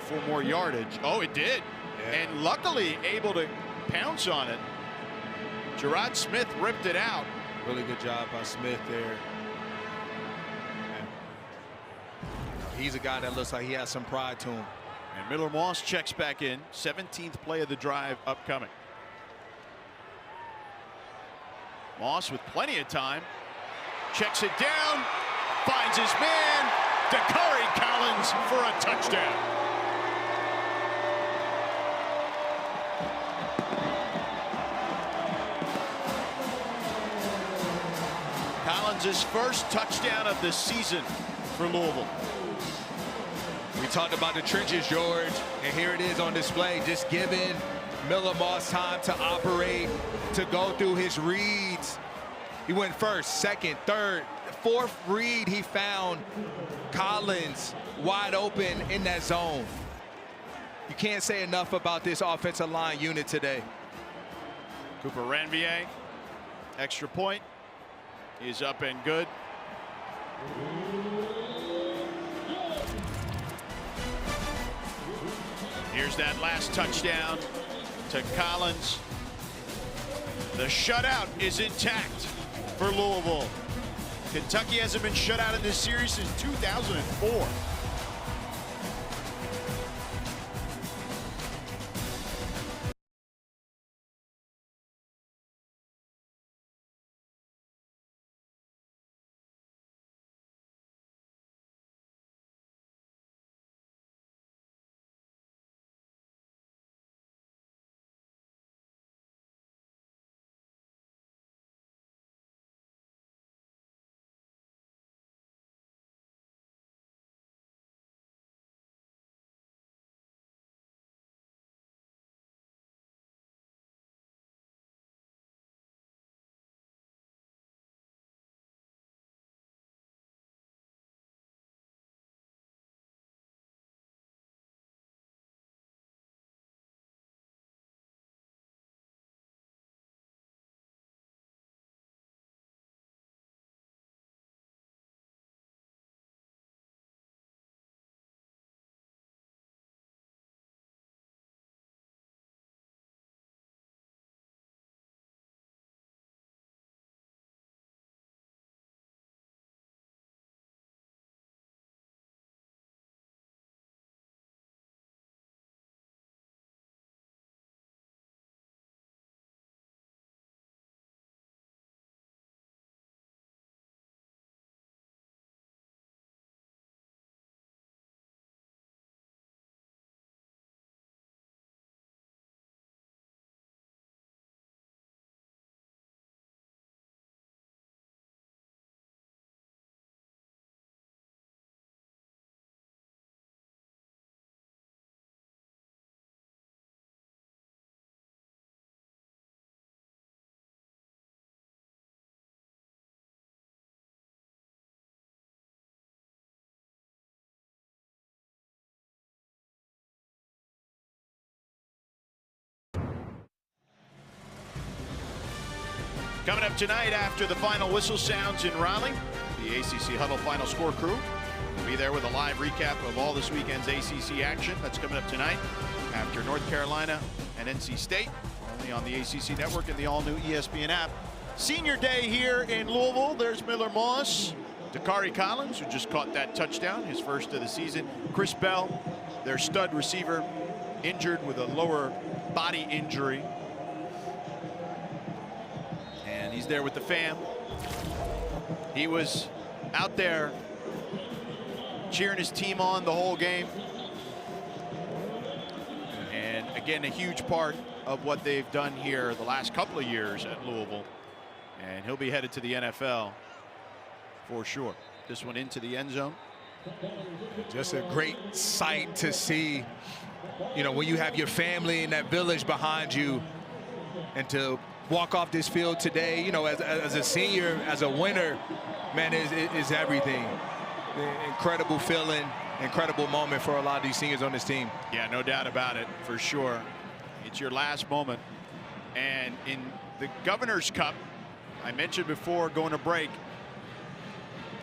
for more yardage. Oh, it did. Yeah. And luckily able to pounce on it. Gerard Smith ripped it out. Really good job by Smith there. He's a guy that looks like he has some pride to him. And Miller Moss checks back in. 17th play of the drive upcoming. Moss with plenty of time. Checks it down. Finds his man. Dakari Collins for a touchdown. Collins' first touchdown of the season for Louisville. We talked about the trenches, George, and here it is on display, just giving Miller Moss time to operate, to go through his reads. He went first, second, third, fourth read. He found Collins wide open in that zone. You can't say enough about this offensive line unit today. Cooper Ranvier, extra point, is up and good. Here's that last touchdown to Collins. The shutout is intact for Louisville. Kentucky hasn't been shut out in this series since 2004. Coming up tonight after the final whistle sounds in Raleigh, the ACC Huddle Final Score crew will be there with a live recap of all this weekend's ACC action. That's coming up tonight after North Carolina and NC State, only on the ACC Network and the all-new ESPN app. Senior day here in Louisville. There's Miller Moss, Dakari Collins, who just caught that touchdown, his first of the season. Chris Bell, their stud receiver, injured with a lower body injury. And he's there with the fam. He was out there cheering his team on the whole game. And again, a huge part of what they've done here the last couple of years at Louisville. And he'll be headed to the NFL for sure. This one into the end zone. Just a great sight to see, you know, when you have your family and that village behind you, and to walk off this field today, you know, as a senior, as a winner, man, is everything. Incredible feeling. incredible moment for a lot of these seniors on this team. Yeah, no doubt about it, for sure. It's your last moment. And in the Governor's Cup, I mentioned before going to break,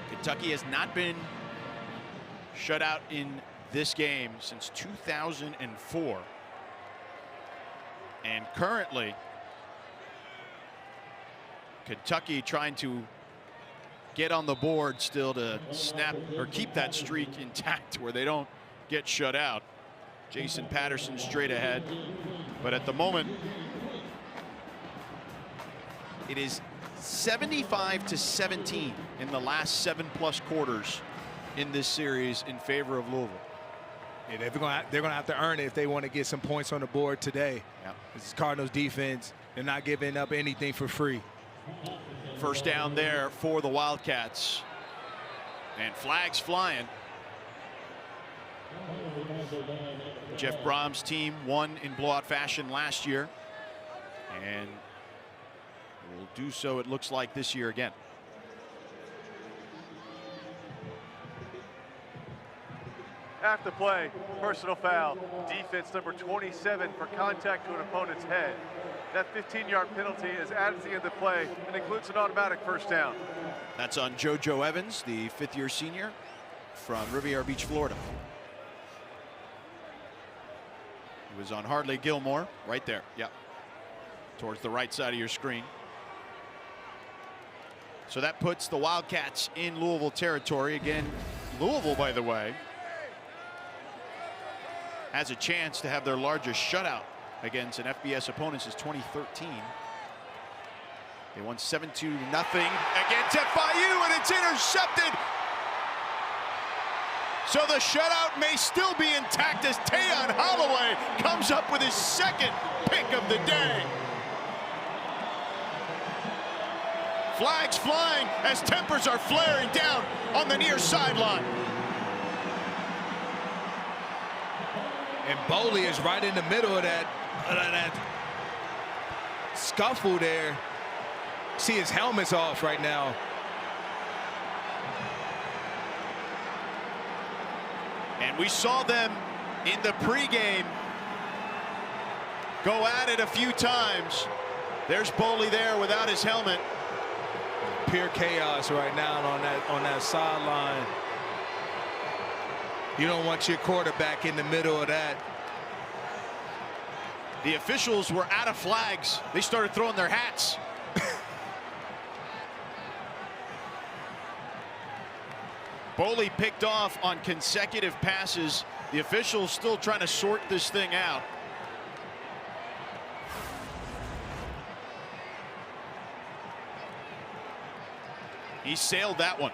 Kentucky has not been shut out in this game since 2004. And currently, Kentucky trying to get on the board still to snap or keep that streak intact where they don't get shut out. Jason Patterson straight ahead, but at the moment it is 75-17 in the last 7+ quarters in this series in favor of Louisville. Yeah, they're gonna have to earn it if they want to get some points on the board today. Yeah. This is Cardinals defense. They're not giving up anything for free. First down there for the Wildcats. And flags flying. Jeff Brom's team won in blowout fashion last year. And will do so, it looks like, this year again. After play, personal foul, defense number 27 for contact to an opponent's head. That 15-yard penalty is added to the end of the play and includes an automatic first down. That's on JoJo Evans, the 5th-year senior from Riviera Beach, Florida. He was on Hardley Gilmore right there. Yep. Towards the right side of your screen. So that puts the Wildcats in Louisville territory. Again, Louisville, by the way, has a chance to have their largest shutout against an FBS opponent since 2013. They won 7-2 against FIU, and it's intercepted. So the shutout may still be intact as Tayon Holloway comes up with his 2nd pick of the day. Flags flying as tempers are flaring down on the near sideline. And Boley is right in the middle of that scuffle there. See, his helmet's off right now. And we saw them in the pregame go at it a few times. There's Boley there without his helmet. Pure chaos right now on that sideline. You don't want your quarterback in the middle of that. The officials were out of flags. They started throwing their hats. Boley picked off on consecutive passes. The officials still trying to sort this thing out. He sailed that one.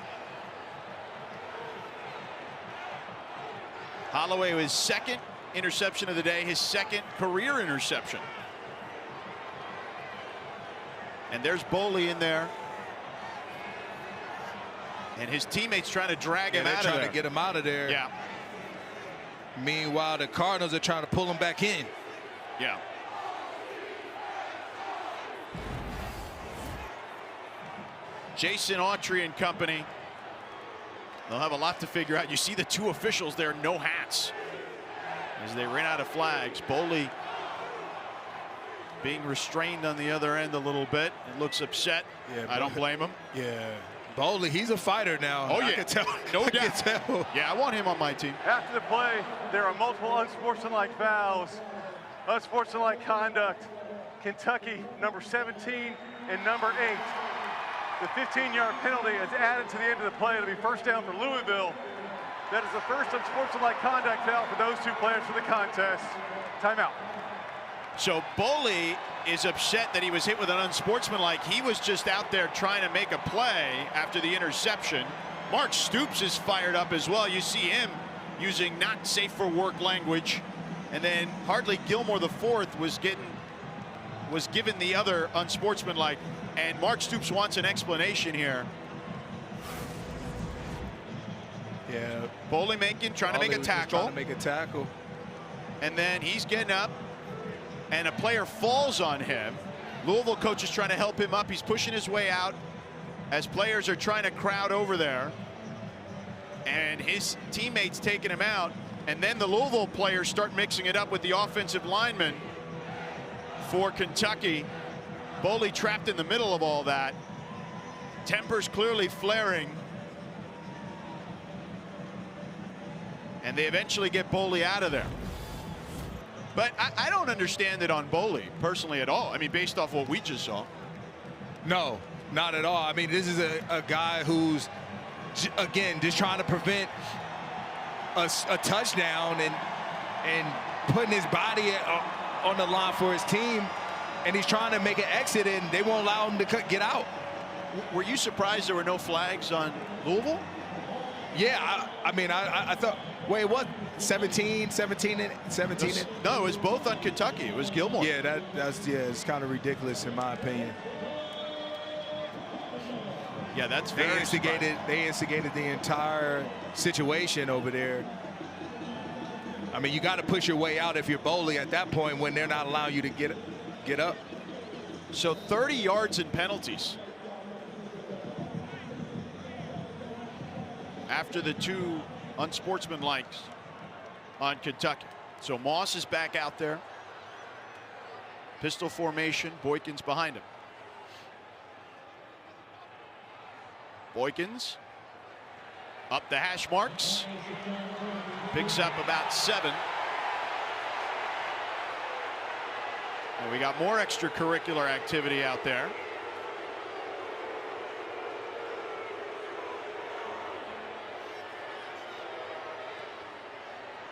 Holloway with his 2nd interception of the day, his 2nd career interception. And there's Boley in there. And his teammates trying to drag him out of there. Trying to get him out of there. Yeah. Meanwhile, the Cardinals are trying to pull him back in. Yeah. Jason Autry and company. They'll have a lot to figure out. You see the 2 officials there, no hats, as they ran out of flags. Boley being restrained on the other end a little bit. It looks upset. Yeah, I don't blame him. Yeah. Boley, he's a fighter now. Oh, yeah. I can tell. No doubt. Tell. Yeah, I want him on my team. After the play, there are multiple unsportsmanlike fouls, unsportsmanlike conduct. Kentucky, number 17 and number 8. The 15-yard penalty is added to the end of the play. It'll be first down for Louisville. That is the first unsportsmanlike conduct foul for those 2 players for the contest. Timeout. So Boley is upset that he was hit with an unsportsmanlike. He was just out there trying to make a play after the interception. Mark Stoops is fired up as well. You see him using not safe for work language. And then Hardley Gilmore, the 4th, was given the other unsportsmanlike. And Mark Stoops wants an explanation here. Yeah. Boley trying to make a tackle. Trying to make a tackle. And then he's getting up, and a player falls on him. Louisville coach is trying to help him up. He's pushing his way out as players are trying to crowd over there. and his teammates taking him out, and then the Louisville players start mixing it up with the offensive linemen for Kentucky. Boley trapped in the middle of all that. Tempers clearly flaring. And they eventually get Boley out of there. But I don't understand it on Boley personally at all. I mean, based off what we just saw. No, not at all. I mean, this is a guy who's, again, just trying to prevent a touchdown and putting his body on the line for his team, and he's trying to make an exit, and they won't allow him to get out. Were you surprised there were no flags on Louisville? Yeah, I mean, I thought, wait, what? 17. No, it was both on Kentucky. It was Gilmore. Yeah, it's kind of ridiculous in my opinion. Yeah, that's very They instigated the entire situation over there. I mean, you got to push your way out if you're Boley at that point when they're not allowing you to get up. So 30 yards in penalties after the two unsportsmanlikes on Kentucky. So Moss is back out there. Pistol formation. Boykins behind him. Boykins up the hash marks. Picks up about 7. And we got more extracurricular activity out there.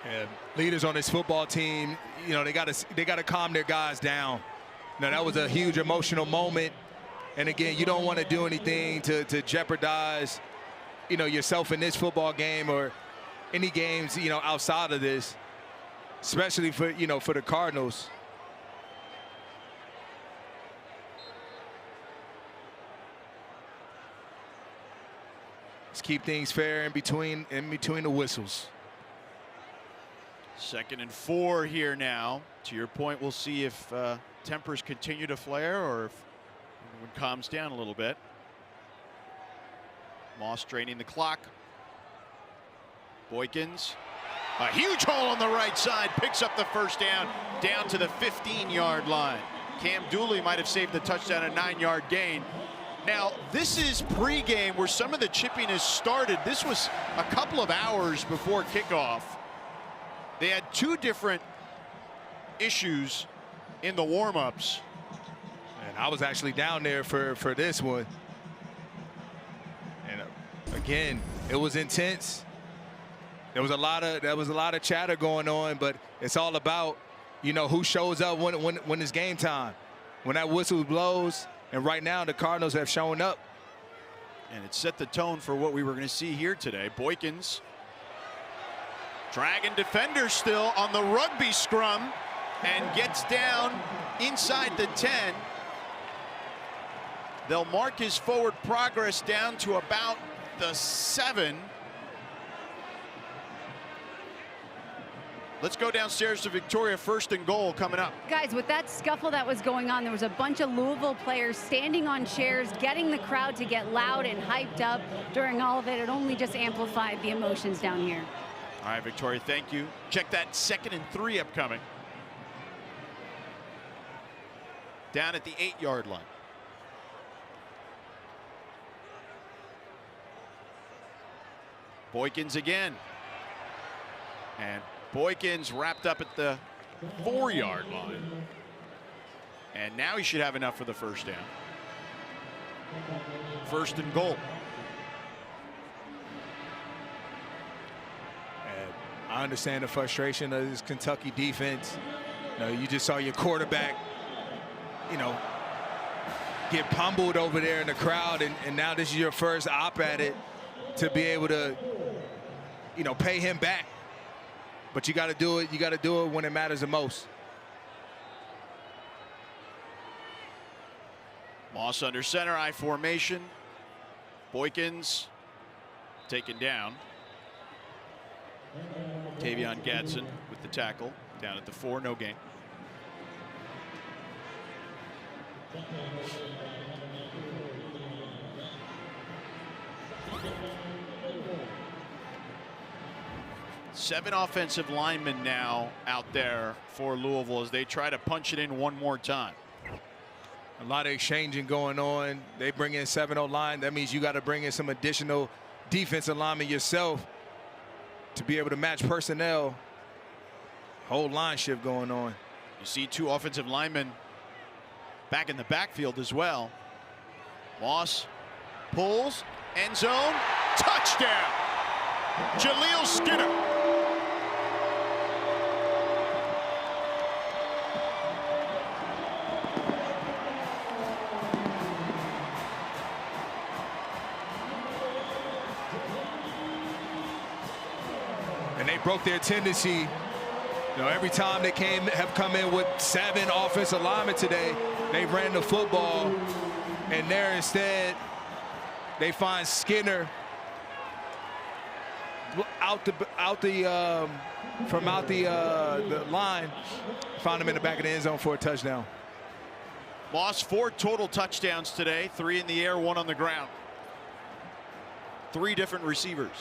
Yeah, leaders on this football team, you know, they got to calm their guys down. Now, that was a huge emotional moment. And again, you don't want to do anything to jeopardize, you know, yourself in this football game or any games, you know, outside of this, especially for, you know, for the Cardinals. Let's keep things fair in between the whistles. 2nd and 4 here now. To your point, we'll see if tempers continue to flare or if it calms down a little bit. Moss draining the clock. Boykins, a huge hole on the right side, picks up the first down to the 15-yard line. Cam Dooley might have saved the touchdown, a 9-yard gain. Now, this is pregame where some of the chippiness started. This was a couple of hours before kickoff. They had 2 different issues in the warm-ups. And I was actually down there for this one. And again, it was intense. There was a lot of chatter going on, but it's all about, you know, who shows up when it's game time. When that whistle blows, and right now the Cardinals have shown up. And it set the tone for what we were going to see here today. Boykins dragging defenders still on the rugby scrum and gets down inside the 10. They'll mark his forward progress down to about the 7. Let's go downstairs to Victoria. 1st and goal coming up. Guys, with that scuffle that was going on, there was a bunch of Louisville players standing on chairs, getting the crowd to get loud and hyped up during all of it. It only just amplified the emotions down here. All right, Victoria, thank you. Check that 2nd and 3 upcoming. Down at the 8-yard line. Boykins again. And Boykins wrapped up at the 4-yard line. And now he should have enough for the first down. 1st and goal. And I understand the frustration of this Kentucky defense. You know, you just saw your quarterback, you know, get pummeled over there in the crowd, and now this is your first op at it to be able to, you know, pay him back. But you got to do it. You got to do it when it matters the most. Moss under center, I formation. Boykins taken down. Tavion Gadsden with the tackle down at the 4, no gain. 7 offensive linemen now out there for Louisville as they try to punch it in one more time. A lot of exchanging going on. They bring in 7-0 line. That means you got to bring in some additional defensive linemen yourself to be able to match personnel. Whole line shift going on. You see 2 offensive linemen back in the backfield as well. Moss pulls, end zone, touchdown. Jaleel Skinner. And they broke their tendency. You know, every time they have come in with 7 offensive linemen today, they ran the football, and there instead they find Skinner from out the line, found him in the back of the end zone for a touchdown. Moss 4 total touchdowns today, 3 in the air, 1 on the ground. 3 different receivers.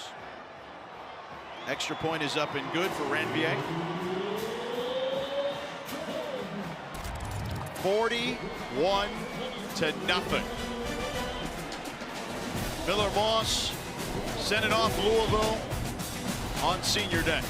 Extra point is up and good for Ranvier. 41-0. Miller Moss sent it off Louisville on senior day.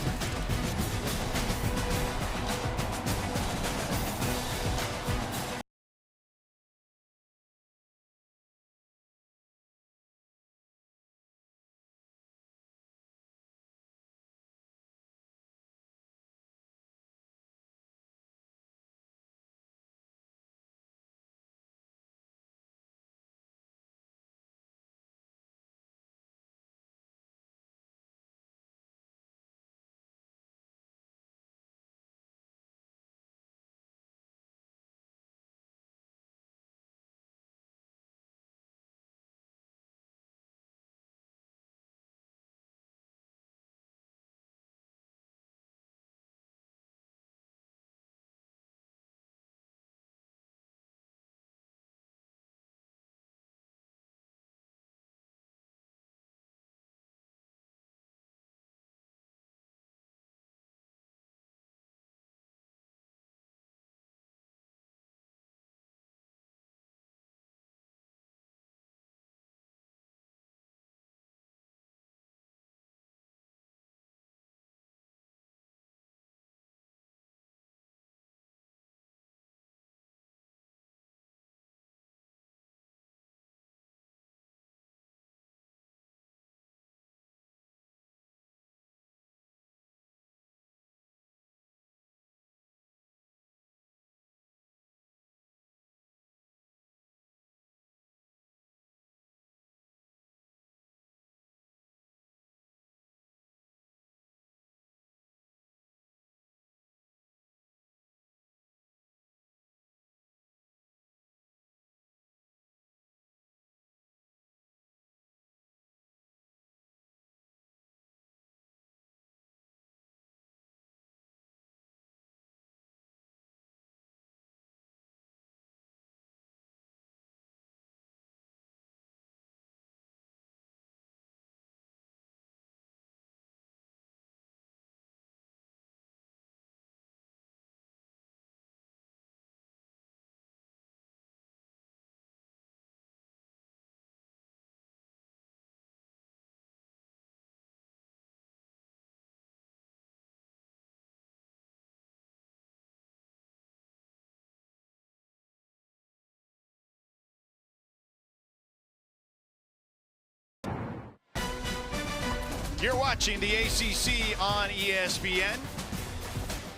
You're watching the ACC on ESPN.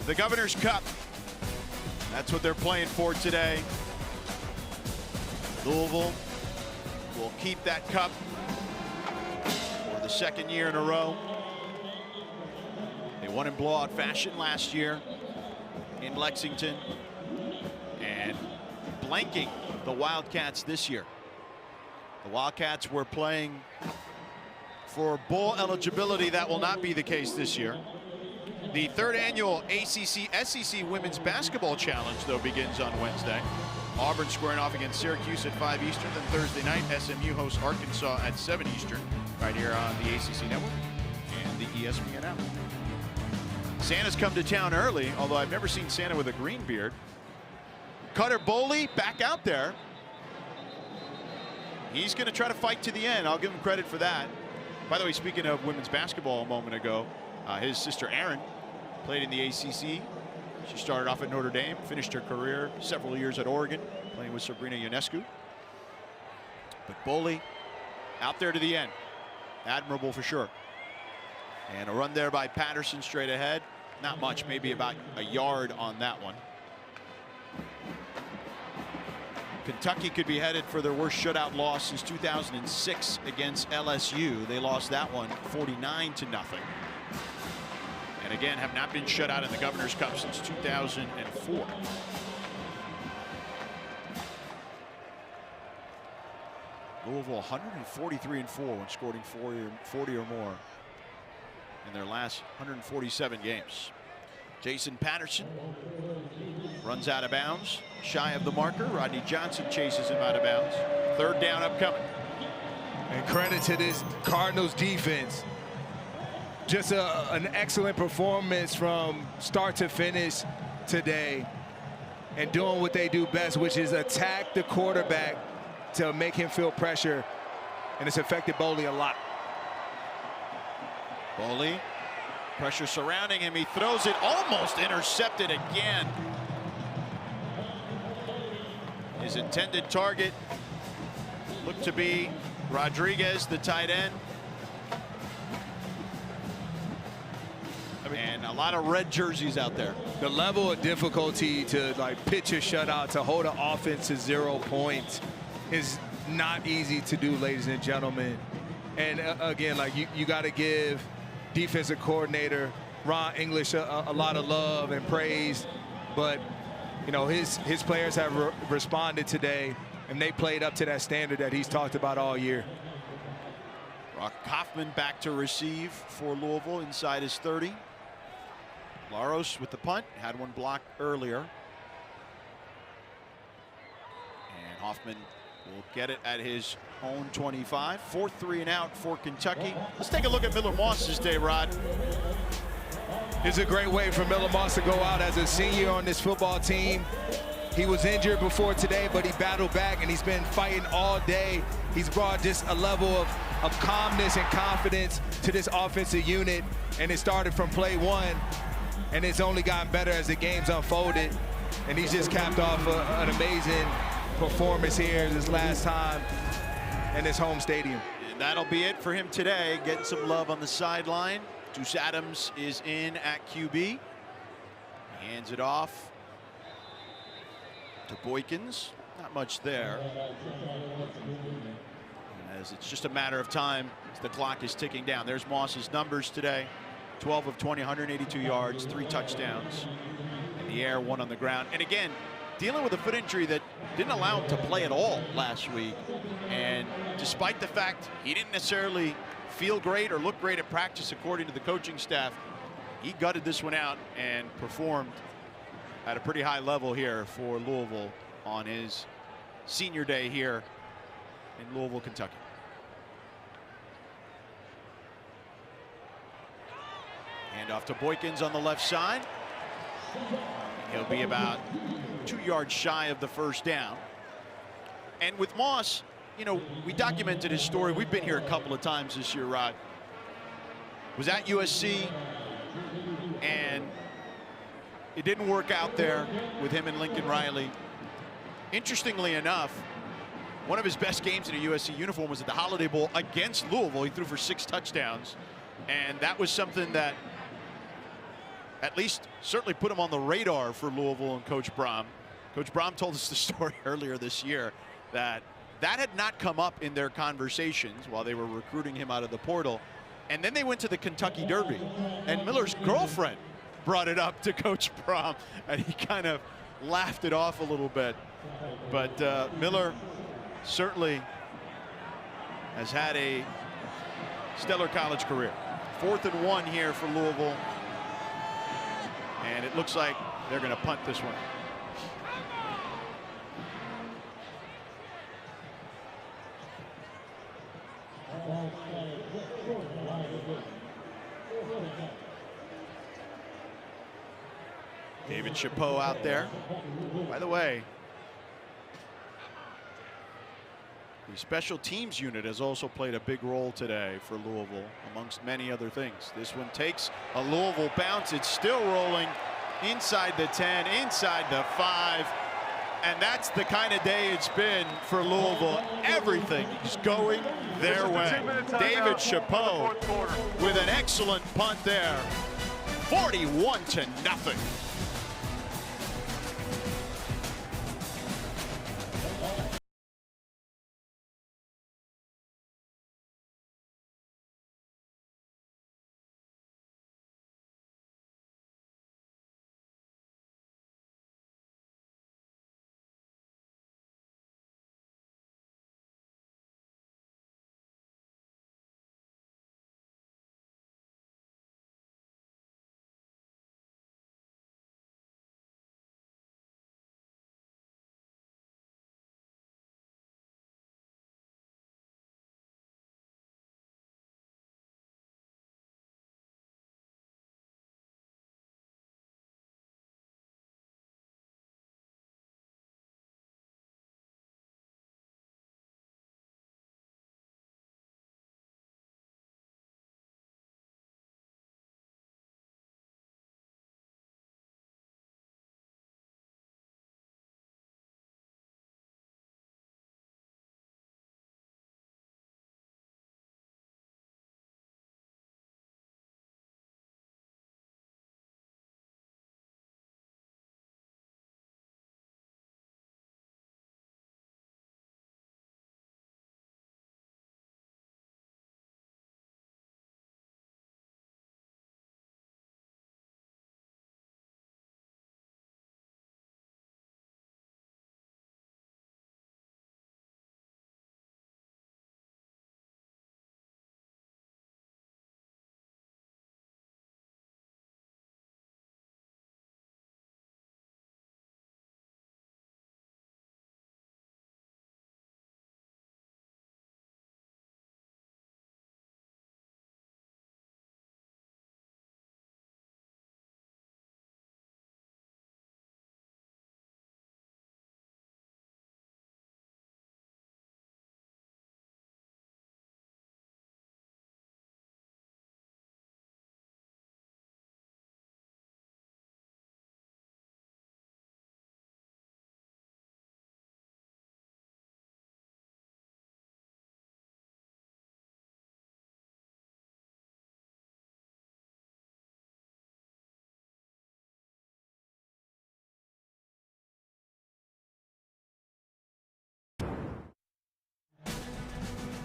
The Governor's Cup. That's what they're playing for today. Louisville will keep that cup for the 2nd year in a row. They won in blowout fashion last year in Lexington and blanking the Wildcats this year. The Wildcats were playing for bowl eligibility. That will not be the case this year. The 3rd annual ACC-SEC Women's Basketball Challenge, though, begins on Wednesday. Auburn squaring off against Syracuse at 5 Eastern. Then Thursday night, SMU hosts Arkansas at 7 Eastern, right here on the ACC Network and the ESPN app. Santa's come to town early, although I've never seen Santa with a green beard. Cutter Boley back out there. He's going to try to fight to the end. I'll give him credit for that. By the way, speaking of women's basketball a moment ago, his sister Erin played in the ACC. She started off at Notre Dame, finished her career several years at Oregon, playing with Sabrina Ionescu. But Boley out there to the end. Admirable for sure. And a run there by Patterson straight ahead. Not much, maybe about a yard on that one. Kentucky could be headed for their worst shutout loss since 2006 against LSU. They lost that one 49-0. And again, have not been shut out in the Governor's Cup since 2004. Louisville 143-4 when scoring 40 or more in their last 147 games. Jason Patterson runs out of bounds, shy of the marker. Rodney Johnson chases him out of bounds. Third down upcoming. And credit to this Cardinals defense. Just an excellent performance from start to finish today, and doing what they do best, which is attack the quarterback to make him feel pressure, and it's affected Boley a lot. Boley, pressure surrounding him. He throws it, almost intercepted again. His intended target looked to be Rodriguez, the tight end. And a lot of red jerseys out there. The level of difficulty to pitch a shutout, to hold an offense to 0 points is not easy to do, ladies and gentlemen. And again, you got to give defensive coordinator Ron English a lot of love and praise, but his players have responded today, and they played up to that standard that he's talked about all year. Brock Kaufman back to receive for Louisville inside his 30. Laros with the punt, had one blocked earlier. And Hoffman will get it at his own 25. 4th 3 and out for Kentucky. Let's take a look at Miller Moss's day, Rod. It's a great way for Miller Moss to go out as a senior on this football team. He was injured before today, but he battled back, and he's been fighting all day. He's brought just a level of calmness and confidence to this offensive unit, and it started from play 1, and it's only gotten better as the game's unfolded. And he's just capped off an amazing performance here this last time in his home stadium. And that'll be it for him today. Getting some love on the sideline. Deuce Adams is in at QB. He hands it off to Boykins. Not much there, as it's just a matter of time as the clock is ticking down. There's Moss's numbers today. 12 of 20, 182 yards, 3 touchdowns in the air, 1 on the ground. And again, dealing with a foot injury that didn't allow him to play at all last week. And despite the fact he didn't necessarily feel great or look great at practice, according to the coaching staff, he gutted this one out and performed at a pretty high level here for Louisville on his senior day here in Louisville, Kentucky. Hand off to Boykins on the left side. He'll be about 2 yards shy of the first down. And with Moss, we documented his story. We've been here a couple of times this year, Rod. Was at USC, and it didn't work out there with him and Lincoln Riley. Interestingly enough, one of his best games in a USC uniform was at the Holiday Bowl against Louisville. He threw for 6 touchdowns, and that was something that at least certainly put him on the radar for Louisville and Coach Brom. Coach Brom told us the story earlier this year that had not come up in their conversations while they were recruiting him out of the portal. And then they went to the Kentucky Derby, and Miller's girlfriend brought it up to Coach Brom, and he kind of laughed it off a little bit. But Miller certainly has had a stellar college career. 4th and 1 here for Louisville. And it looks like they're going to punt this one. David Chapeau out there. By the way, the special teams unit has also played a big role today for Louisville, amongst many other things. This one takes a Louisville bounce. It's still rolling inside the 10, inside the 5. And that's the kind of day it's been for Louisville. Everything is going their way. David Chapeau with an excellent punt there. 41-0.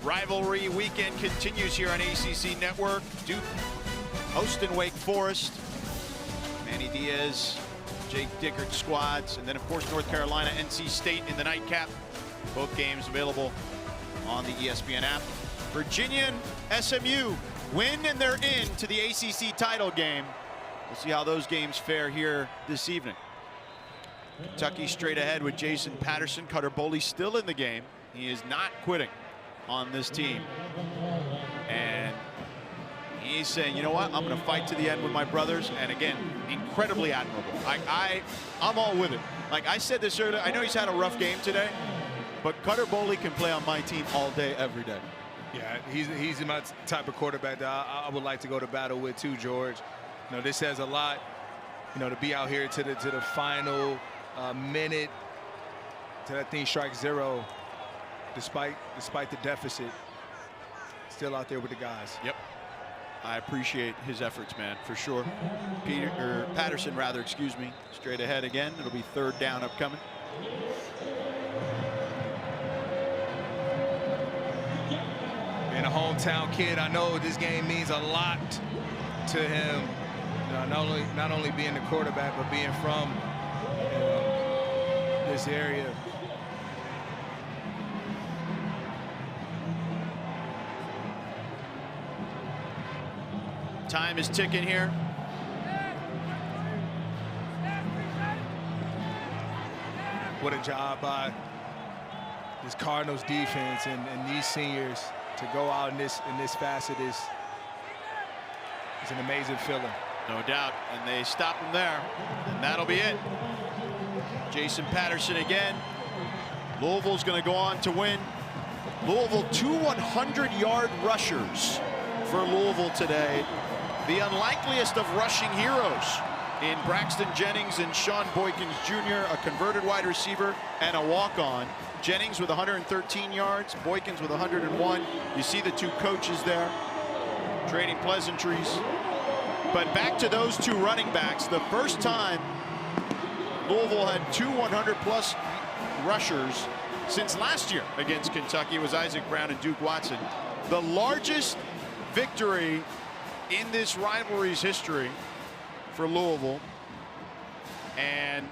Rivalry weekend continues here on ACC Network. Duke hosting Wake Forest. Manny Diaz, Jake Dickert squads, and then of course North Carolina, NC State in the nightcap. Both games available on the ESPN app. Virginia and SMU win and they're in to the ACC title game. We'll see how those games fare here this evening. Kentucky straight ahead with Jason Patterson. Cutter Boley still in the game. He is not quitting on this team. And he's saying, you know what, I'm going to fight to the end with my brothers. And again, incredibly admirable. I'm all with it. Like I said this earlier, I know he's had a rough game today, but Cutter Boley can play on my team all day, every day. Yeah, he's my type of quarterback that I would like to go to battle with too, George. You know, this says a lot, you know, to be out here to the final minute, to that thing strike zero, despite the deficit, still out there with the guys. Yep. I appreciate his efforts, man, for sure. Patterson, rather, excuse me, straight ahead again. It'll be third down upcoming. Being a hometown kid, I know this game means a lot to him. You know, not only being the quarterback, but being from this area. Time is ticking here. What a job by this Cardinals defense and these seniors to go out in this facet is an amazing feeling. No doubt, and they stop him there, and that'll be it. Jason Patterson again. Louisville's going to go on to win. Louisville, 2 100-yard rushers for Louisville today. The unlikeliest of rushing heroes in Braxton Jennings and Sean Boykins Jr., a converted wide receiver and a walk-on. Jennings with 113 yards, Boykins with 101. You see the two coaches there trading pleasantries. But back to those two running backs. The first time Louisville had 2 100-plus rushers since last year against Kentucky was Isaac Brown and Duke Watson. The largest victory in this rivalry's history for Louisville, and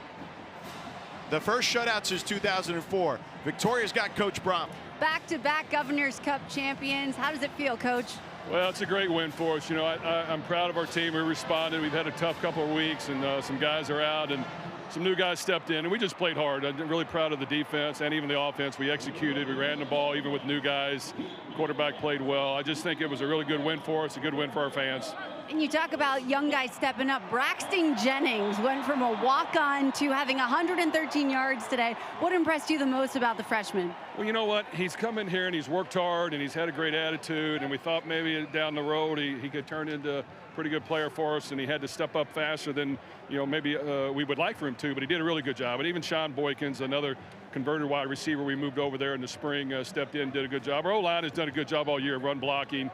the first shutout since 2004. Victoria's got Coach Brom. Back-to-back Governor's Cup champions. How does it feel, Coach? Well, it's a great win for us. You know, I'm proud of our team. We responded. We've had a tough couple of weeks, and some guys are out, and some new guys stepped in, and we just played hard. I'm really proud of the defense and even the offense. We executed. We ran the ball even with new guys. Quarterback played well. I just think it was a really good win for us, a good win for our fans. And you talk about young guys stepping up. Braxton Jennings went from a walk-on to having 113 yards today. What impressed you the most about the freshman? Well, you know what? He's come in here and he's worked hard and he's had a great attitude, and we thought maybe down the road he could turn into a pretty good player for us, and he had to step up faster than, you know, maybe we would like for him to, but he did a really good job. And even Sean Boykins, another converted wide receiver we moved over there in the spring, stepped in, did a good job. Our O-line has done a good job all year, run blocking.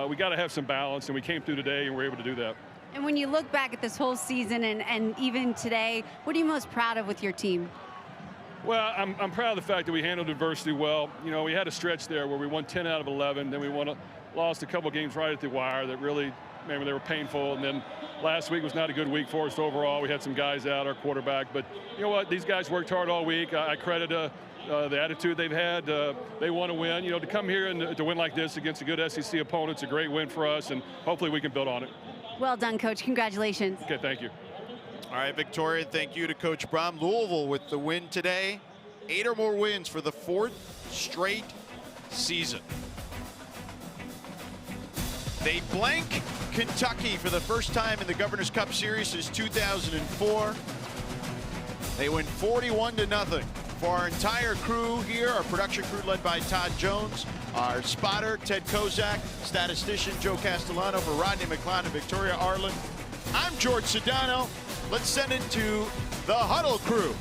We got to have some balance, and we came through today and we're able to do that. And when you look back at this whole season and even today, what are you most proud of with your team? Well, I'm proud of the fact that we handled adversity well. You know, we had a stretch there where we won 10 out of 11, then we lost a couple games right at the wire that really, maybe they were painful, and then last week was not a good week for us overall. We had some guys out, our quarterback, but you know what? These guys worked hard all week. I credit the attitude they've had. They want to win. You know, to come here and to win like this against a good SEC opponent, it's a great win for us, and hopefully we can build on it. Well done, Coach. Congratulations. Okay, thank you. All right, Victoria, thank you to Coach Brom. Louisville with the win today. 8 or more wins for the 4th straight season. They blank Kentucky for the first time in the Governor's Cup Series since 2004. They win 41-0. For our entire crew here, our production crew led by Todd Jones, our spotter, Ted Kozak, statistician, Joe Castellano, for Rodney McLeod and Victoria Arlen, I'm George Sedano. Let's send it to the Huddle crew.